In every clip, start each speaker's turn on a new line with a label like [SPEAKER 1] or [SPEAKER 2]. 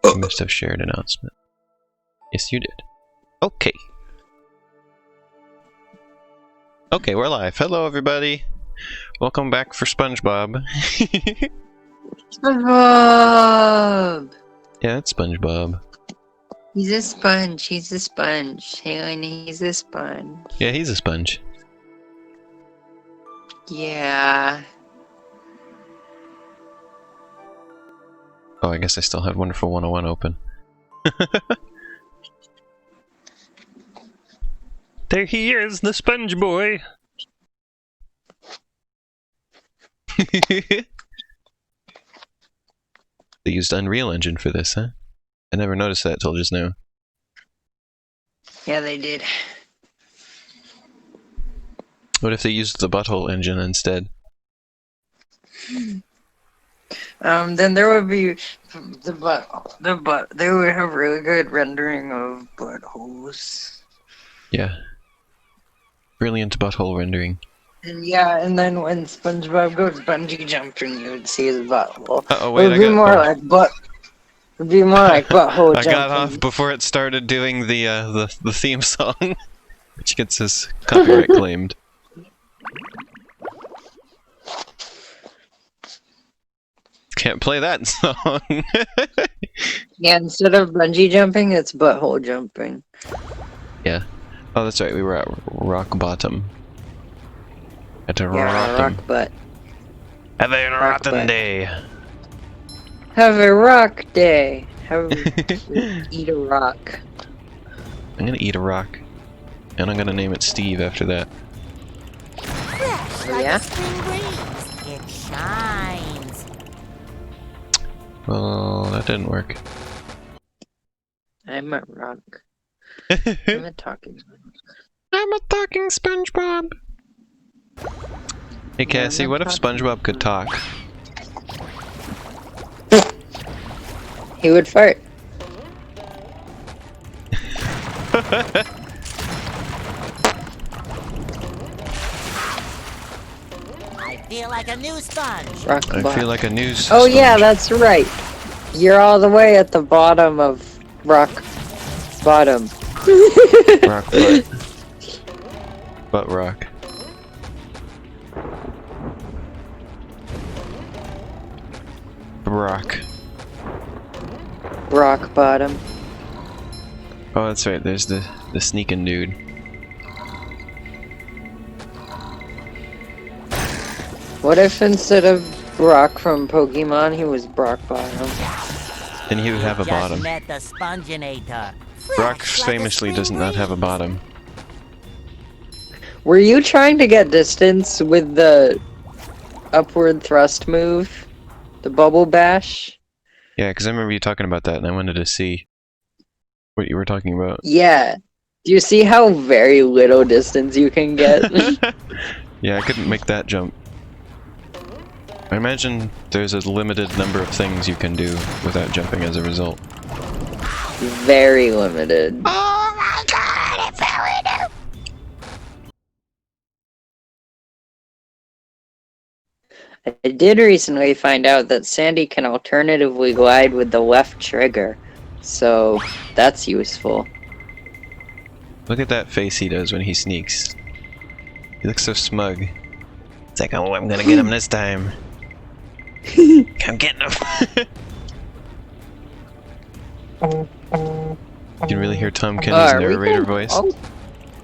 [SPEAKER 1] You must have shared announcement. Yes, you did. Okay. Okay, we're live. Hello, everybody. Welcome back for SpongeBob.
[SPEAKER 2] SpongeBob!
[SPEAKER 1] Yeah, it's SpongeBob.
[SPEAKER 2] He's a sponge. He's a sponge. Helen, he's a sponge.
[SPEAKER 1] Yeah, he's a sponge.
[SPEAKER 2] Yeah.
[SPEAKER 1] Oh, I guess I still had Wonderful 101 open. There he is, the Sponge Boy! They used Unreal Engine for this, huh? I never noticed that till just now.
[SPEAKER 2] Yeah, they did.
[SPEAKER 1] What if they used the Butthole engine instead?
[SPEAKER 2] Then there would be they would have really good rendering of buttholes.
[SPEAKER 1] Yeah. Brilliant butthole rendering.
[SPEAKER 2] And yeah, and then when SpongeBob goes bungee jumping, you would see his butthole.
[SPEAKER 1] Uh-oh, wait,
[SPEAKER 2] It would be more like butthole
[SPEAKER 1] I
[SPEAKER 2] jumping.
[SPEAKER 1] got off before it started doing the theme song, which gets us copyright claimed. Can't play that song.
[SPEAKER 2] Yeah, instead of bungee jumping, it's butthole jumping.
[SPEAKER 1] Yeah. Oh, that's right. We were at rock bottom. At a rotten.
[SPEAKER 2] Rock butt.
[SPEAKER 1] Have a rotten
[SPEAKER 2] butt.
[SPEAKER 1] day.
[SPEAKER 2] Have a rock day. Eat a rock.
[SPEAKER 1] I'm gonna eat a rock, and I'm gonna name it Steve after that.
[SPEAKER 3] Fresh like
[SPEAKER 2] Yeah?
[SPEAKER 3] a spring breeze. It shines.
[SPEAKER 1] Well, that didn't work.
[SPEAKER 2] I'm a rock. I'm a talking sponge.
[SPEAKER 1] I'm a talking SpongeBob. Hey Cassie, what if SpongeBob could talk?
[SPEAKER 2] He would fart.
[SPEAKER 3] I feel like a new sponge.
[SPEAKER 2] Rock
[SPEAKER 1] I
[SPEAKER 2] bottom.
[SPEAKER 1] feel like a news.
[SPEAKER 2] Oh yeah,
[SPEAKER 1] sponge.
[SPEAKER 2] that's right. You're all the way at the bottom of rock bottom.
[SPEAKER 1] Rock butt. Butt rock. Rock.
[SPEAKER 2] Rock bottom.
[SPEAKER 1] Oh, that's right. There's the sneaking dude.
[SPEAKER 2] What if instead of Brock from Pokemon, he was Brock Bottom?
[SPEAKER 1] And he would have a
[SPEAKER 3] Just
[SPEAKER 1] bottom.
[SPEAKER 3] met the Sponginator.
[SPEAKER 1] Brock
[SPEAKER 3] Fresh like a
[SPEAKER 1] famously
[SPEAKER 3] spring
[SPEAKER 1] does not have a
[SPEAKER 3] breeze.
[SPEAKER 1] bottom.
[SPEAKER 2] Were you trying to get distance with the upward thrust move? The bubble bash?
[SPEAKER 1] Yeah, because I remember you talking about that, and I wanted to see what you were talking about.
[SPEAKER 2] Yeah. Do you see how very little distance you can get?
[SPEAKER 1] Yeah, I couldn't make that jump. I imagine there's a limited number of things you can do without jumping as a result.
[SPEAKER 2] Very limited.
[SPEAKER 3] Oh my god, it fell in.
[SPEAKER 2] I did recently find out that Sandy can alternatively glide with the left trigger. So, that's useful.
[SPEAKER 1] Look at that face he does when he sneaks. He looks so smug. It's like, oh, I'm gonna get him this time. I'm getting him. You can really hear Tom Kenny's narrator voice.
[SPEAKER 2] Oh,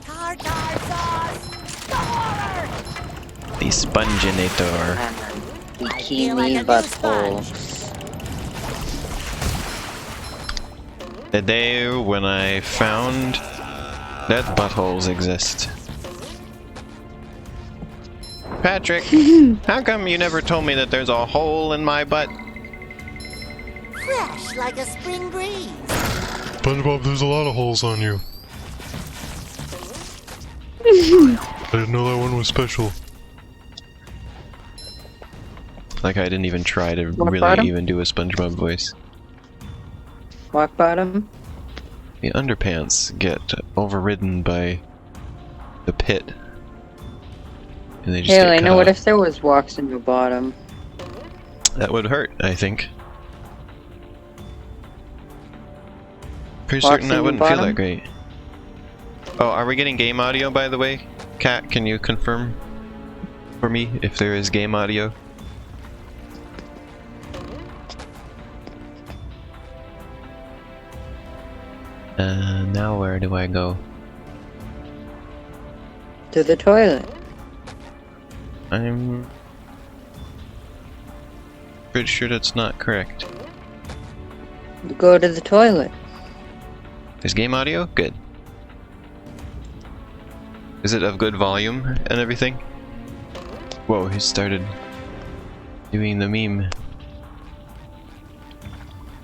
[SPEAKER 3] Tartar sauce. Score!
[SPEAKER 1] The Sponginator.
[SPEAKER 3] I feel like a
[SPEAKER 2] Bikini
[SPEAKER 3] new
[SPEAKER 2] Bottom.
[SPEAKER 3] sponge.
[SPEAKER 1] The day when I found that buttholes exist. Patrick, how come you never told me that there's a hole in my butt?
[SPEAKER 3] Fresh like a spring breeze.
[SPEAKER 4] SpongeBob, there's a lot of holes on you. I didn't know that one was special.
[SPEAKER 1] Like I didn't even try to
[SPEAKER 2] Rock
[SPEAKER 1] really
[SPEAKER 2] bottom?
[SPEAKER 1] even do a SpongeBob voice.
[SPEAKER 2] Rock Bottom?
[SPEAKER 1] The underpants get overridden by the pit. And they just
[SPEAKER 2] Hey,
[SPEAKER 1] get
[SPEAKER 2] Elena,
[SPEAKER 1] cut
[SPEAKER 2] what
[SPEAKER 1] off.
[SPEAKER 2] if there was walks in your bottom?
[SPEAKER 1] That would hurt, I think. Pretty certain
[SPEAKER 2] Bikini
[SPEAKER 1] that wouldn't feel
[SPEAKER 2] Bottom?
[SPEAKER 1] that great. Oh, are we getting game audio, by the way? Kat, can you confirm for me if there is game audio? Now where do I go?
[SPEAKER 2] To the toilet.
[SPEAKER 1] I'm pretty sure that's not correct.
[SPEAKER 2] You go to the toilet.
[SPEAKER 1] There's game audio? Good. Is it of good volume and everything? Whoa, he started doing the meme.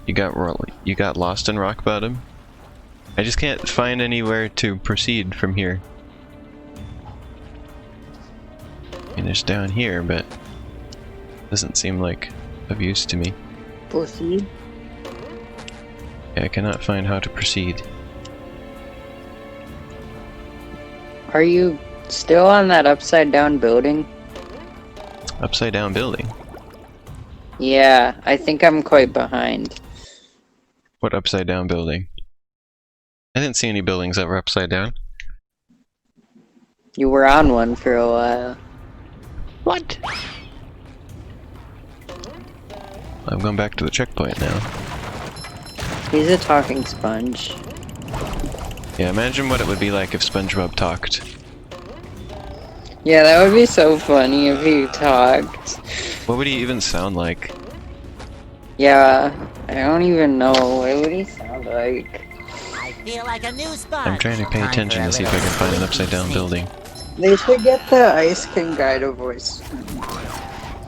[SPEAKER 1] You got lost in rock bottom? I just can't find anywhere to proceed from here. I mean, it's down here, but doesn't seem like of use to me.
[SPEAKER 2] Proceed.
[SPEAKER 1] Yeah, I cannot find how to proceed.
[SPEAKER 2] Are you still on that upside down building?
[SPEAKER 1] Upside down building?
[SPEAKER 2] Yeah, I think I'm quite behind.
[SPEAKER 1] What upside down building? I didn't see any buildings that were upside down.
[SPEAKER 2] You were on one for a while.
[SPEAKER 1] What? I'm going back to the checkpoint now.
[SPEAKER 2] He's a talking sponge.
[SPEAKER 1] Yeah, imagine what it would be like if SpongeBob talked.
[SPEAKER 2] Yeah, that would be so funny if he talked.
[SPEAKER 1] What would he even sound like?
[SPEAKER 2] Yeah, I don't even know. What would he sound like?
[SPEAKER 3] I feel like a new sponge.
[SPEAKER 1] I'm trying to pay
[SPEAKER 3] Time for
[SPEAKER 1] attention
[SPEAKER 3] a
[SPEAKER 1] to see if I
[SPEAKER 3] little
[SPEAKER 1] can find an
[SPEAKER 3] squeaky
[SPEAKER 1] upside down
[SPEAKER 3] sneak.
[SPEAKER 1] building.
[SPEAKER 2] They should get the Ice King Guido voice.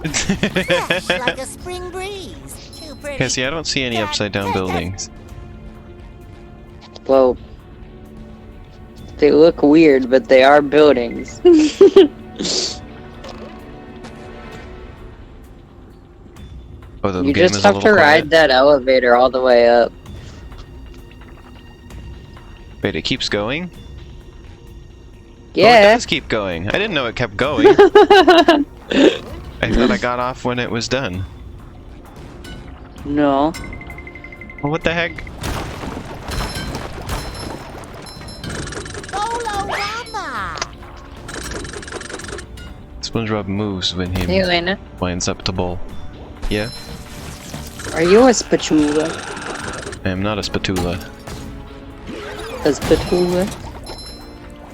[SPEAKER 3] Fresh like a spring breeze. Too pretty.
[SPEAKER 1] Cassie, I don't see any upside down buildings.
[SPEAKER 2] Well, they look weird, but they are buildings.
[SPEAKER 1] Oh, the
[SPEAKER 2] You
[SPEAKER 1] game
[SPEAKER 2] just
[SPEAKER 1] is a
[SPEAKER 2] have
[SPEAKER 1] little
[SPEAKER 2] to
[SPEAKER 1] quiet.
[SPEAKER 2] ride that elevator all the way up.
[SPEAKER 1] Wait, it keeps going? Oh, it
[SPEAKER 2] Yeah.
[SPEAKER 1] does keep going. I didn't know it kept going. I thought I got off when it was done.
[SPEAKER 2] No.
[SPEAKER 1] Well, what the heck?
[SPEAKER 3] Bolorama.
[SPEAKER 1] SpongeBob moves when he
[SPEAKER 2] Hey, Elena.
[SPEAKER 1] winds up to bowl. Yeah?
[SPEAKER 2] Are you a spatula?
[SPEAKER 1] I am not a spatula.
[SPEAKER 2] A spatula?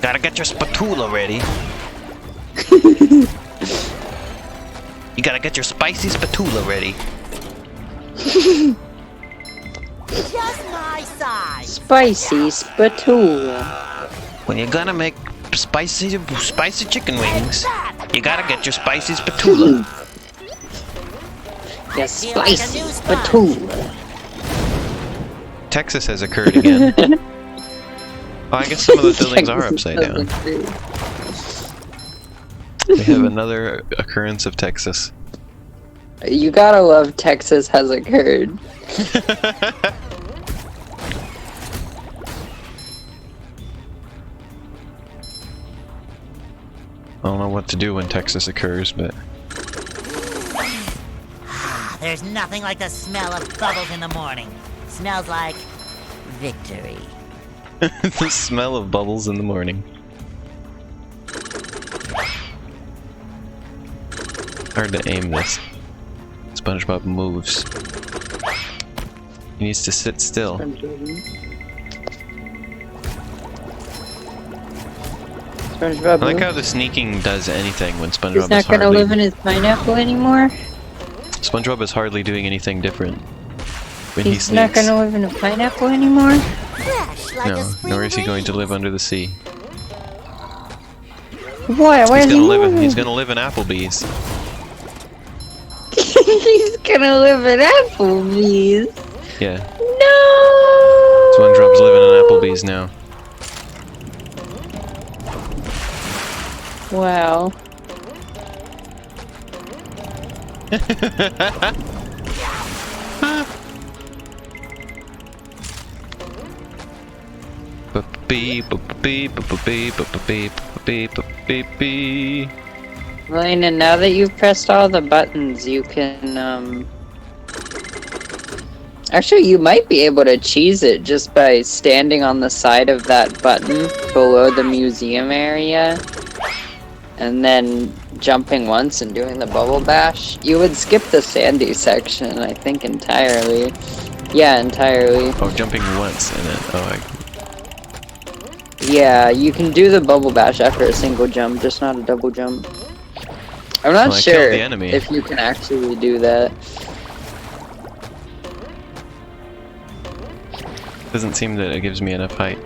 [SPEAKER 1] Gotta get your spatula ready. You gotta get your spicy spatula ready.
[SPEAKER 3] Just my size.
[SPEAKER 2] Spicy spatula.
[SPEAKER 1] When you're gonna make spicy chicken wings, you gotta get your spicy spatula.
[SPEAKER 2] Yeah,
[SPEAKER 3] Feel like a
[SPEAKER 2] spicy
[SPEAKER 3] new sponge.
[SPEAKER 2] spatula.
[SPEAKER 1] Texas has occurred again. Oh, I guess some of those buildings are upside down. We have another occurrence of Texas.
[SPEAKER 2] You gotta love Texas has occurred.
[SPEAKER 1] I don't know what to do when Texas occurs, but
[SPEAKER 3] There's nothing like the smell of bubbles in the morning. Smells like victory.
[SPEAKER 1] the smell of bubbles in the morning. Hard to aim this. SpongeBob moves. He needs to sit still.
[SPEAKER 2] SpongeBob.
[SPEAKER 1] I like how the sneaking does anything when SpongeBob
[SPEAKER 2] He's
[SPEAKER 1] is
[SPEAKER 2] not gonna
[SPEAKER 1] hardly...
[SPEAKER 2] live in his pineapple anymore.
[SPEAKER 1] SpongeBob is hardly doing anything different when he
[SPEAKER 2] He's
[SPEAKER 1] sneaks.
[SPEAKER 2] not gonna live in a pineapple anymore.
[SPEAKER 3] Fresh like a
[SPEAKER 1] No,
[SPEAKER 3] spring
[SPEAKER 1] nor is he going to live
[SPEAKER 3] breeze.
[SPEAKER 1] under the sea.
[SPEAKER 2] Why? Why
[SPEAKER 1] He's
[SPEAKER 2] is
[SPEAKER 1] gonna
[SPEAKER 2] he
[SPEAKER 1] live in,
[SPEAKER 2] moving?
[SPEAKER 1] he's gonna live in Applebee's.
[SPEAKER 2] He's gonna live in Applebee's.
[SPEAKER 1] Yeah,
[SPEAKER 2] No.
[SPEAKER 1] SpongeBob's living in Applebee's now.
[SPEAKER 2] Wow. Elena, now that you've pressed all the buttons, you can, Actually, you might be able to cheese it just by standing on the side of that button below the museum area. And then jumping once and doing the bubble bash. You would skip the sandy section, I think, entirely. Yeah, entirely.
[SPEAKER 1] Oh, jumping once in it. Oh,
[SPEAKER 2] Yeah, you can do the bubble bash after a single jump, just not a double jump. I'm not
[SPEAKER 1] Well, I
[SPEAKER 2] sure
[SPEAKER 1] killed the enemy.
[SPEAKER 2] if you can actually do that.
[SPEAKER 1] Doesn't seem that it gives me enough height.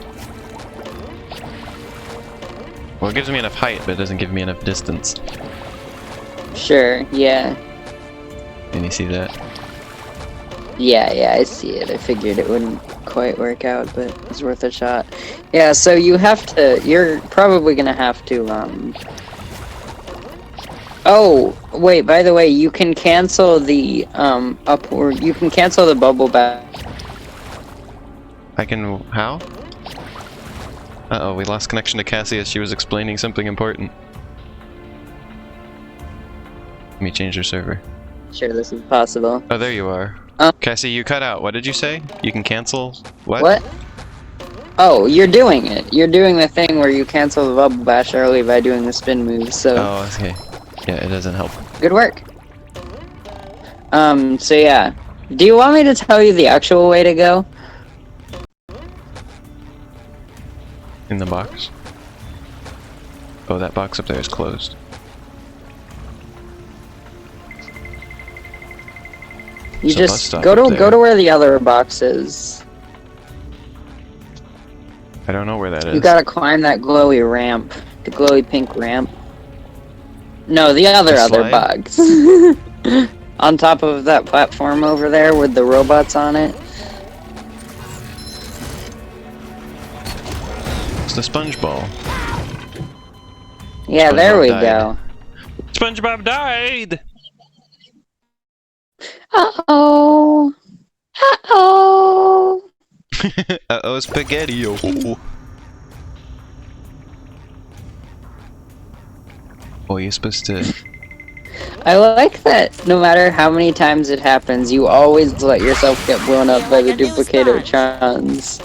[SPEAKER 1] Well, it gives me enough height, but it doesn't give me enough distance.
[SPEAKER 2] Sure, yeah.
[SPEAKER 1] Can you see that?
[SPEAKER 2] Yeah, I see it. I figured it wouldn't quite work out, but it's worth a shot. Yeah, so you have to, you're probably gonna have to, Oh, wait, by the way, you can cancel the, upward, you can cancel the bubble bash.
[SPEAKER 1] I can... how? Uh-oh, we lost connection to Cassie as she was explaining something important. Let me change your server.
[SPEAKER 2] Sure, this is possible.
[SPEAKER 1] Oh, there you are. Cassie, you cut out. What did you say? You can cancel... what?
[SPEAKER 2] What? Oh, you're doing it. You're doing the thing where you cancel the bubble bash early by doing the spin move, so...
[SPEAKER 1] Oh, okay. Yeah, it doesn't help.
[SPEAKER 2] Good work. So yeah. Do you want me to tell you the actual way to go?
[SPEAKER 1] In the box? Oh, that box up there is closed.
[SPEAKER 2] You
[SPEAKER 1] There's a bus
[SPEAKER 2] just
[SPEAKER 1] stop
[SPEAKER 2] go
[SPEAKER 1] up
[SPEAKER 2] to
[SPEAKER 1] there.
[SPEAKER 2] where the other box is.
[SPEAKER 1] I don't know where that is.
[SPEAKER 2] You gotta climb that glowy ramp. The glowy pink ramp. No, the other
[SPEAKER 1] slide?
[SPEAKER 2] box. On top of that platform over there with the robots on it.
[SPEAKER 1] It's the sponge ball.
[SPEAKER 2] Yeah,
[SPEAKER 1] SpongeBob
[SPEAKER 2] there we
[SPEAKER 1] died.
[SPEAKER 2] go.
[SPEAKER 1] SpongeBob died!
[SPEAKER 2] Uh-oh. Uh-oh.
[SPEAKER 1] Uh-oh, spaghetti-o. Oh, you're supposed to...
[SPEAKER 2] I like that no matter how many times it happens, you always let yourself get blown up by the duplicator-trons.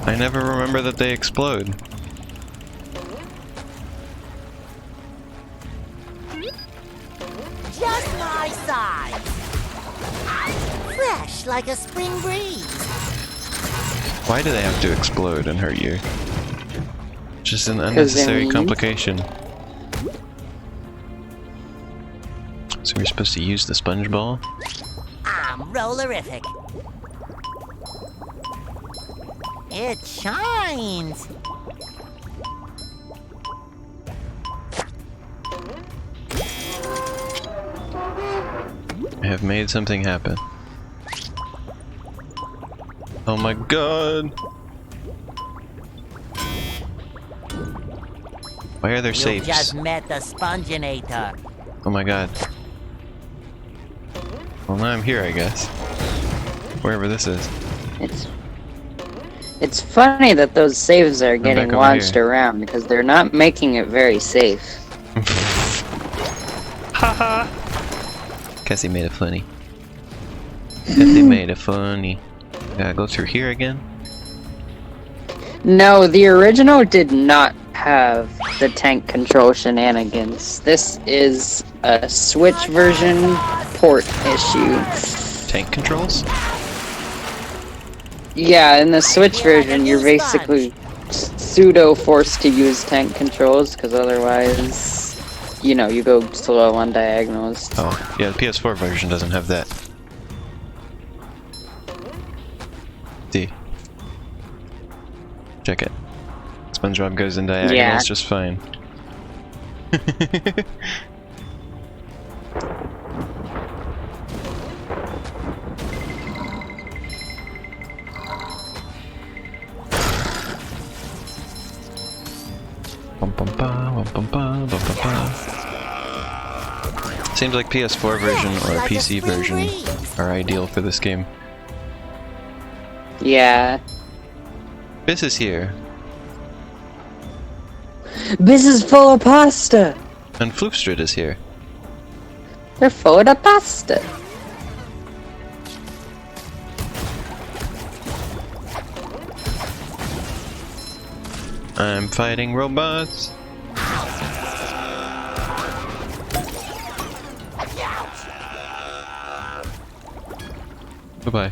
[SPEAKER 1] I never remember that they explode.
[SPEAKER 3] Just my size. Fresh like a spring breeze.
[SPEAKER 1] Why do they have to explode and hurt you? Just an
[SPEAKER 2] 'Cause they're
[SPEAKER 1] unnecessary
[SPEAKER 2] mean.
[SPEAKER 1] complication. So we're supposed to use the sponge ball?
[SPEAKER 3] I'm rollerific. It shines.
[SPEAKER 1] I have made something happen. Oh my god! Why are there
[SPEAKER 3] You
[SPEAKER 1] safes?
[SPEAKER 3] just met the Sponginator.
[SPEAKER 1] Oh my god. Well, now I'm here, I guess. Wherever this is.
[SPEAKER 2] It's funny that those saves are
[SPEAKER 1] back
[SPEAKER 2] getting
[SPEAKER 1] over
[SPEAKER 2] launched
[SPEAKER 1] here.
[SPEAKER 2] around because they're not making it very safe.
[SPEAKER 1] Haha! Cassie made it funny. Cassie made it funny. Gotta go through here again?
[SPEAKER 2] No, the original did not have the tank control shenanigans. This is a Switch version port issue.
[SPEAKER 1] Tank controls?
[SPEAKER 2] Yeah, in the Switch version, you're basically pseudo forced to use tank controls because otherwise, you know, you go slow on diagonals.
[SPEAKER 1] Oh, yeah, the PS4 version doesn't have that. See? Check it. SpongeBob goes in diagonals
[SPEAKER 2] Yeah.
[SPEAKER 1] just fine. Seems like PS4 version or
[SPEAKER 3] Like a
[SPEAKER 1] PC
[SPEAKER 3] spring
[SPEAKER 1] version
[SPEAKER 3] breeze.
[SPEAKER 1] are ideal for this game.
[SPEAKER 2] Yeah.
[SPEAKER 1] This is here,
[SPEAKER 2] This is full of pasta!
[SPEAKER 1] and Floofstrid is here.
[SPEAKER 2] They're full of pasta.
[SPEAKER 1] I'm fighting robots. Goodbye.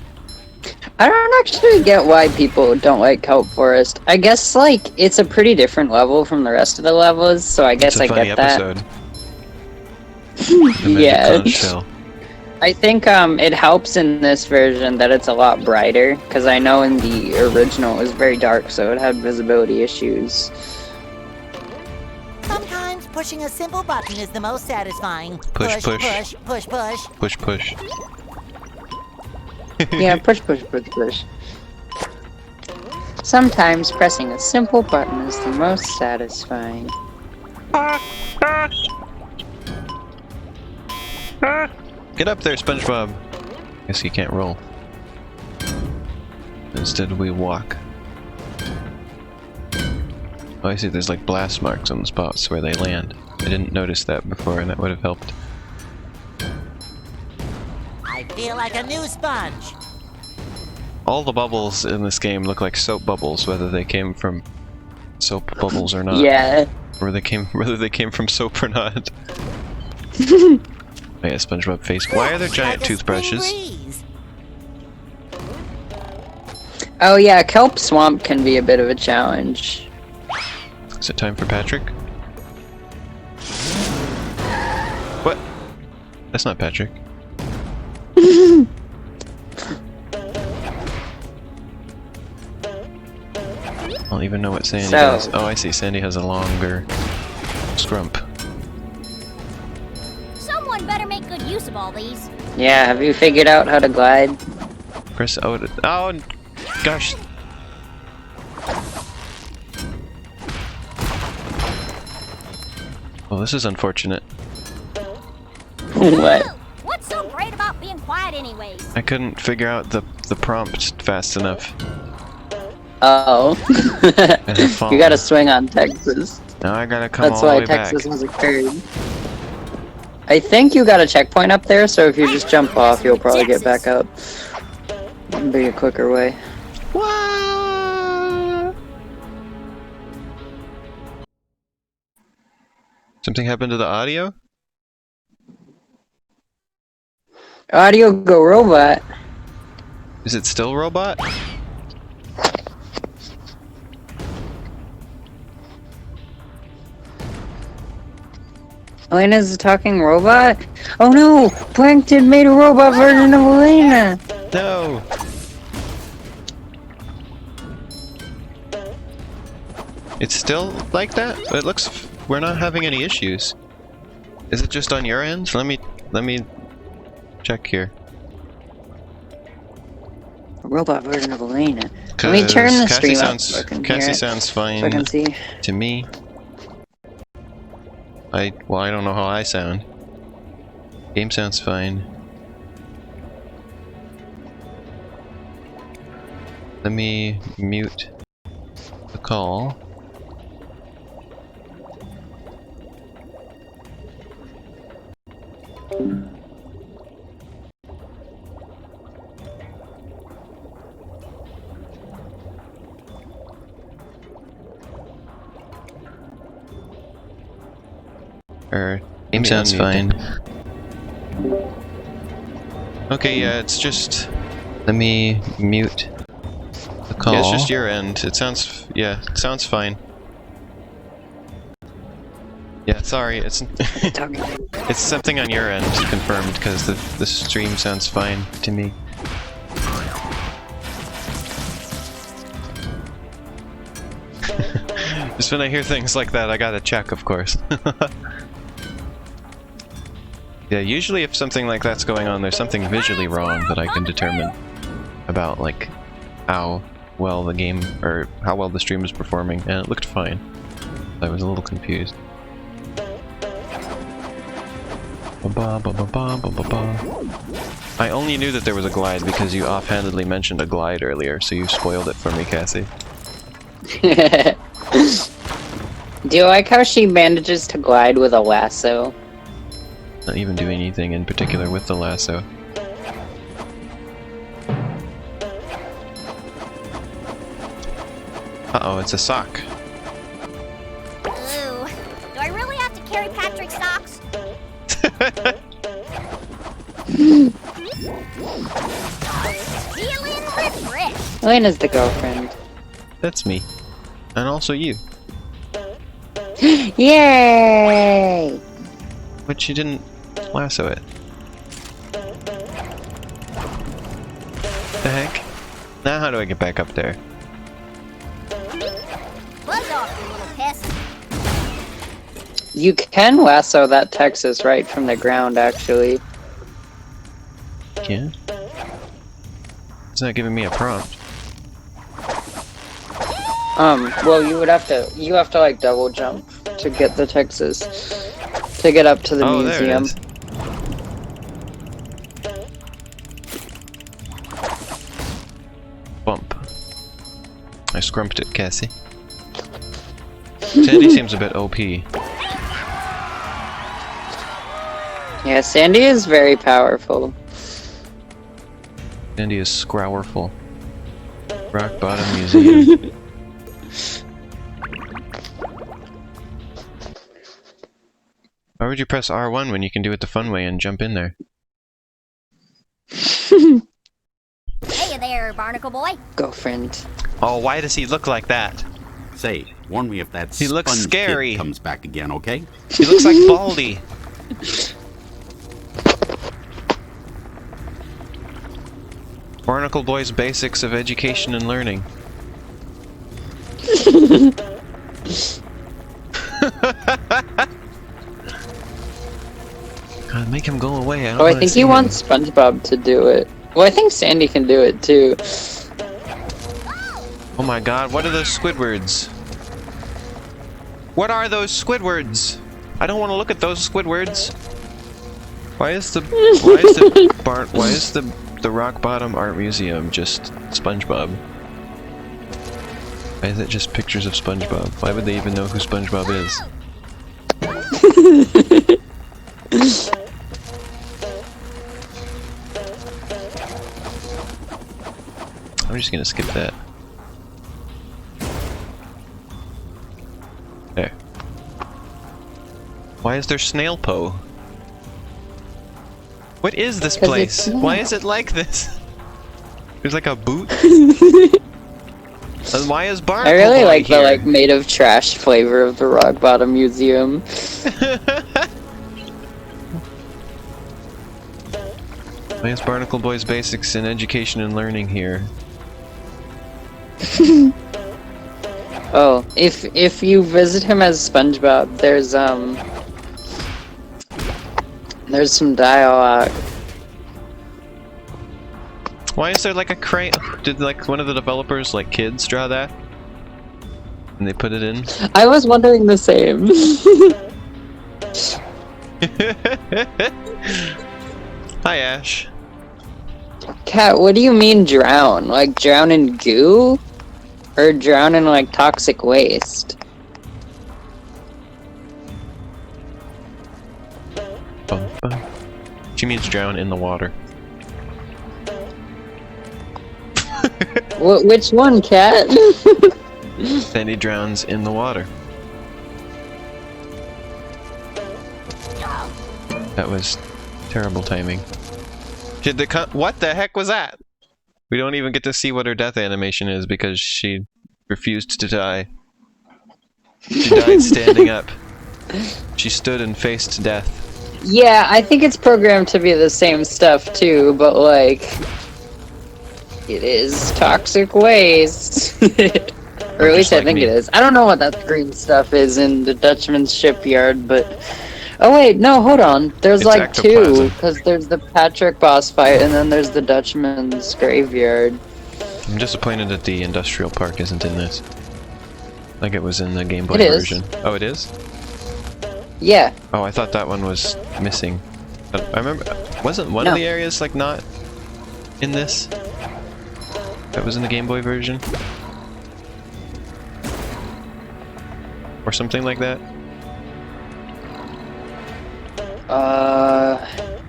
[SPEAKER 2] I don't actually get why people don't like Kelp Forest. I guess, like, it's a pretty different level from the rest of the levels, so I guess
[SPEAKER 1] It's a
[SPEAKER 2] I
[SPEAKER 1] funny
[SPEAKER 2] get that.
[SPEAKER 1] episode. The Magic
[SPEAKER 2] Yeah.
[SPEAKER 1] Conch Shell.
[SPEAKER 2] I think it helps in this version that it's a lot brighter, because I know in the original it was very dark, so it had visibility issues.
[SPEAKER 3] Sometimes pushing a simple button is the most satisfying.
[SPEAKER 1] Push, push.
[SPEAKER 3] push, push, push.
[SPEAKER 1] Push, push.
[SPEAKER 2] Yeah, push, push, push, push. Sometimes pressing a simple button is the most satisfying.
[SPEAKER 1] Get up there, SpongeBob! Guess you can't roll. Instead we walk. Oh, I see, there's like blast marks on the spots where they land. I didn't notice that before, and that would have helped.
[SPEAKER 3] I feel like a new sponge.
[SPEAKER 1] All the bubbles in this game look like soap bubbles, whether they came from soap bubbles or not.
[SPEAKER 2] Yeah.
[SPEAKER 1] Whether they came from soap or not. Oh yeah, SpongeBob face. Why are there giant
[SPEAKER 3] Like a spring
[SPEAKER 1] toothbrushes?
[SPEAKER 3] breeze.
[SPEAKER 2] Oh yeah, Kelp Swamp can be a bit of a challenge.
[SPEAKER 1] Is it time for Patrick? What? That's not Patrick. I don't even know what Sandy does. Oh, I see. Sandy has a longer scrump.
[SPEAKER 5] Someone better make good use of all these.
[SPEAKER 2] Yeah, have you figured out how to glide?
[SPEAKER 1] Chris, oh, gosh. Well, this is unfortunate.
[SPEAKER 2] What?
[SPEAKER 5] What's so great about being quiet anyways?
[SPEAKER 1] I couldn't figure out the prompt fast enough.
[SPEAKER 2] Oh. You gotta swing on Texas.
[SPEAKER 1] Now I gotta come
[SPEAKER 2] That's
[SPEAKER 1] all the
[SPEAKER 2] why
[SPEAKER 1] way
[SPEAKER 2] Texas
[SPEAKER 1] back.
[SPEAKER 2] was occurred. I think you got a checkpoint up there, so if you just jump off, you'll probably get back up. It'll be a quicker way.
[SPEAKER 1] What? Something happened to the audio?
[SPEAKER 2] Audio Go Robot.
[SPEAKER 1] Is it still robot?
[SPEAKER 2] Elena's a talking robot? Oh no! Plankton made a robot version of Elena!
[SPEAKER 1] No! It's still like that? It looks... We're not having any issues. Is it just on your end? Let me check here.
[SPEAKER 2] A robot version of Elena. Let me turn the stream up so I can
[SPEAKER 1] Cassie
[SPEAKER 2] hear it,
[SPEAKER 1] sounds
[SPEAKER 2] so I
[SPEAKER 1] fine
[SPEAKER 2] can see.
[SPEAKER 1] to me. Well, I don't know how I sound. Game sounds fine. Let me mute the call. Game sounds fine. Okay, yeah, it's just... Let me mute the call. Yeah, it's just your end. It sounds... Yeah, it sounds fine. Yeah, sorry, it's... it's something on your end, confirmed, because the stream sounds fine to me. Just when I hear things like that, I gotta check, of course. Yeah, usually if something like that's going on, there's something visually wrong that I can determine about, like, how well the game, or how well the stream is performing, and it looked fine. I was a little confused. I only knew that there was a glide because you offhandedly mentioned a glide earlier, so you spoiled it for me, Cassie.
[SPEAKER 2] Do you like how she manages to glide with a lasso?
[SPEAKER 1] Not even doing anything in particular with the lasso. Uh-oh, it's a sock.
[SPEAKER 5] Feeling refreshed.
[SPEAKER 2] Elena's the girlfriend.
[SPEAKER 1] That's me. And also you.
[SPEAKER 2] Yay!
[SPEAKER 1] But you didn't lasso it. The heck? Now how do I get back up there?
[SPEAKER 5] Buzz off, you little pest.
[SPEAKER 2] You can lasso that Texas right from the ground, actually.
[SPEAKER 1] Yeah? It's not giving me a prompt.
[SPEAKER 2] Well, you have to like double jump to get the Texas, to get up to the museum.
[SPEAKER 1] There it is. Bump. I scrumped it, Cassie. Sandy seems a bit OP.
[SPEAKER 2] Yeah, Sandy is very powerful.
[SPEAKER 1] Sandy is scrowerful. Rock Bottom Museum. Why would you press R1 when you can do it the fun way and jump in there?
[SPEAKER 5] Hey there, barnacle boy.
[SPEAKER 2] Girlfriend.
[SPEAKER 1] Oh, why does he look like that?
[SPEAKER 6] Say, warn me if that
[SPEAKER 1] He looks
[SPEAKER 6] sponge
[SPEAKER 1] scary.
[SPEAKER 6] kid comes back again, okay?
[SPEAKER 1] He looks like Baldy. Barnacle Boy's Basics of Education and Learning. God, make him go away. I don't
[SPEAKER 2] Oh, I
[SPEAKER 1] wanna
[SPEAKER 2] think
[SPEAKER 1] see
[SPEAKER 2] he
[SPEAKER 1] him.
[SPEAKER 2] wants SpongeBob to do it. Well, I think Sandy can do it too.
[SPEAKER 1] Oh my god, what are those Squidwards? What are those Squidwards? I don't want to look at those Squidwards. Why is the Rock Bottom Art Museum just SpongeBob? Why is it just pictures of SpongeBob? Why would they even know who SpongeBob is? I'm just gonna skip that. There. Why is there snail po? What is this
[SPEAKER 2] 'Cause
[SPEAKER 1] place?
[SPEAKER 2] it's
[SPEAKER 1] Why is it like this? There's like a boot. And why is Barnacle
[SPEAKER 2] I really
[SPEAKER 1] Boy
[SPEAKER 2] like
[SPEAKER 1] here?
[SPEAKER 2] the like made of trash flavor of the Rock Bottom Museum.
[SPEAKER 1] Why is Barnacle Boy's Basics in Education and Learning here?
[SPEAKER 2] Oh, if you visit him as SpongeBob, there's some dialogue.
[SPEAKER 1] Why is there like a crane? Did like one of the developers, like kids, draw that? And they put it in?
[SPEAKER 2] I was wondering the same.
[SPEAKER 1] Hi, Ash.
[SPEAKER 2] Cat, what do you mean drown? Like drown in goo? Or drown in like toxic waste?
[SPEAKER 1] Bum, bum. She means drown in the water.
[SPEAKER 2] Which one, Cat?
[SPEAKER 1] Sandy drowns in the water. That was terrible timing. What the heck was that? We don't even get to see what her death animation is because she refused to die. She died standing up. She stood and faced death.
[SPEAKER 2] Yeah, I think it's programmed to be the same stuff too, but like... It is toxic waste. Or at least I think it is. I don't know what that green stuff is in the Dutchman's shipyard, but... Oh wait, no, hold on. There's
[SPEAKER 1] It's
[SPEAKER 2] like two,
[SPEAKER 1] ectoplasm.
[SPEAKER 2] because there's the Patrick boss fight, and then there's the Dutchman's graveyard.
[SPEAKER 1] I'm disappointed that the industrial park isn't in this. Like it was in the Game Boy
[SPEAKER 2] It is.
[SPEAKER 1] version. Oh, it is?
[SPEAKER 2] Yeah.
[SPEAKER 1] Oh, I thought that one was missing. I remember, wasn't one of
[SPEAKER 2] No.
[SPEAKER 1] the areas like not in this? That was in the Game Boy version? Or something like that?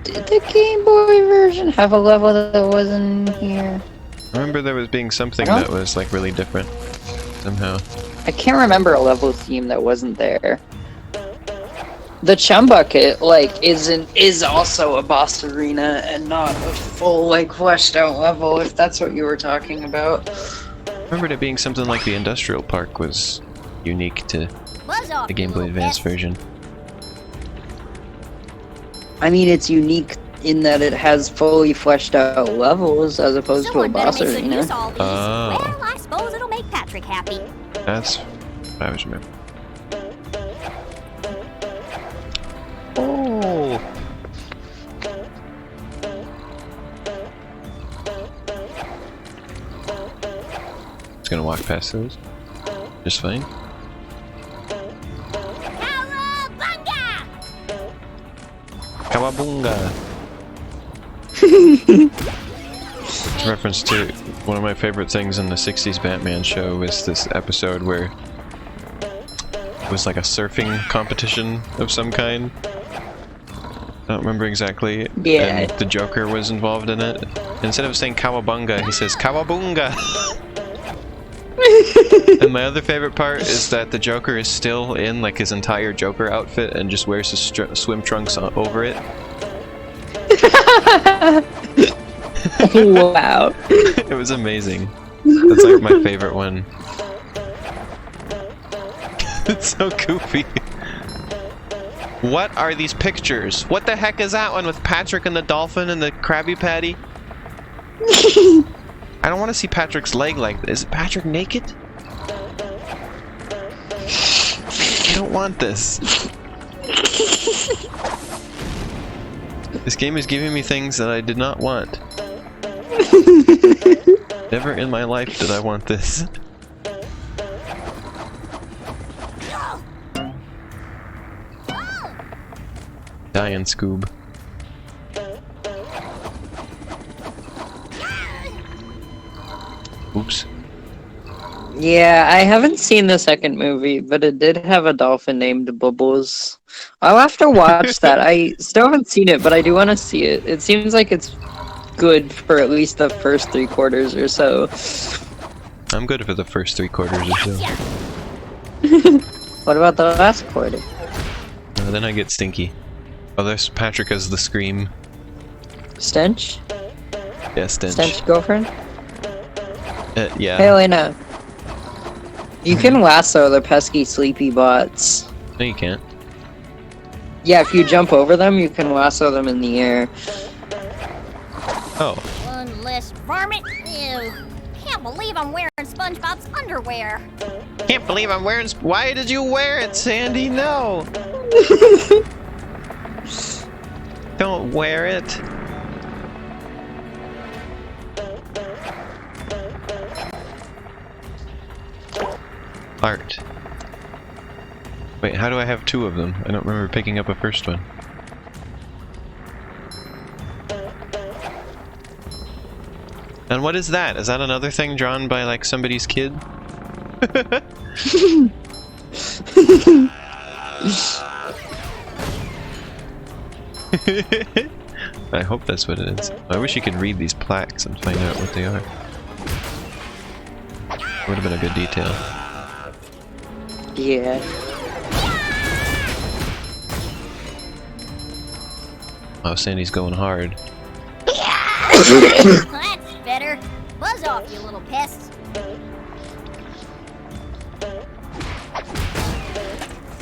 [SPEAKER 2] Did the Game Boy version have a level that wasn't here?
[SPEAKER 1] I remember there was being something
[SPEAKER 2] I
[SPEAKER 1] that
[SPEAKER 2] don't-
[SPEAKER 1] was like really different somehow.
[SPEAKER 2] I can't remember a level theme that wasn't there. The chum bucket, like, is also a boss arena and not a full, like, fleshed out level, if that's what you were talking about.
[SPEAKER 1] I remembered it being something like the industrial park was unique to
[SPEAKER 5] Buzz off,
[SPEAKER 1] the
[SPEAKER 5] you
[SPEAKER 1] Game Boy
[SPEAKER 5] little
[SPEAKER 1] Advance
[SPEAKER 5] pest.
[SPEAKER 1] version.
[SPEAKER 2] I mean, it's unique in that it has fully fleshed out levels as opposed
[SPEAKER 5] Someone
[SPEAKER 2] to a
[SPEAKER 5] better
[SPEAKER 2] boss
[SPEAKER 5] make good
[SPEAKER 2] arena.
[SPEAKER 5] use of all these.
[SPEAKER 1] Oh.
[SPEAKER 5] Well, I suppose it'll make Patrick happy.
[SPEAKER 1] That's what I was remembering. Oh! Just gonna walk past those. Just fine.
[SPEAKER 5] Cowabunga!
[SPEAKER 1] Kawabunga! It's a reference to one of my favorite things in the 60s Batman show was this episode where it was like a surfing competition of some kind. I don't remember exactly.
[SPEAKER 2] Yeah.
[SPEAKER 1] And the Joker was involved in it. Instead of saying Kawabunga, he says Kawabunga! And my other favorite part is that the Joker is still in like his entire Joker outfit and just wears his swim trunks over it.
[SPEAKER 2] Wow.
[SPEAKER 1] It was amazing. That's like my favorite one. It's so goofy. What are these pictures? What the heck is that one with Patrick and the dolphin and the Krabby Patty? I don't want to see Patrick's leg like this. Is Patrick naked? I don't want this. This game is giving me things that I did not want. Never in my life did I want this. Dying Scoob. Oops.
[SPEAKER 2] Yeah, I haven't seen the second movie, but it did have a dolphin named Bubbles. I'll have to watch that. I still haven't seen it, but I do want to see it. It seems like it's good for at least the first 3/4 or so.
[SPEAKER 1] I'm good for the first 3/4 or so.
[SPEAKER 2] What about the last quarter?
[SPEAKER 1] Then I get stinky. Oh, there's Patrick as the scream.
[SPEAKER 2] Stench?
[SPEAKER 1] Yeah, stench.
[SPEAKER 2] Stench girlfriend?
[SPEAKER 1] Yeah.
[SPEAKER 2] Hey, Elena. You can lasso the pesky sleepy bots.
[SPEAKER 1] No, you can't.
[SPEAKER 2] Yeah, if you jump over them, you can lasso them in the air.
[SPEAKER 5] One less varmint. Ew. Can't believe I'm wearing SpongeBob's underwear.
[SPEAKER 1] Can't believe I'm wearing. Why did you wear it, Sandy? No. Don't wear it. Art. Wait, how do I have two of them? I don't remember picking up a first one. And what is that? Is that another thing drawn by like somebody's kid? I hope that's what it is. I wish you could read these plaques and find out what they are. Would have been a good detail.
[SPEAKER 2] Yeah.
[SPEAKER 1] Oh, Sandy's going hard.
[SPEAKER 5] That's better. Buzz off, you little pest.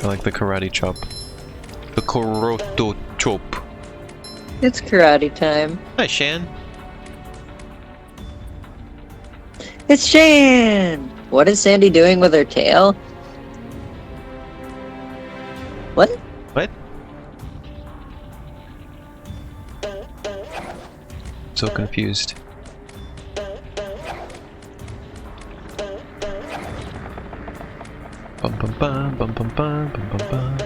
[SPEAKER 1] I like the karate chop. The Koroto chop.
[SPEAKER 2] It's karate time.
[SPEAKER 1] Hi, Shan.
[SPEAKER 2] It's Shan! What is Sandy doing with her tail? What?
[SPEAKER 1] What? So confused. Bum bum bum bum bum bum bum bum bum.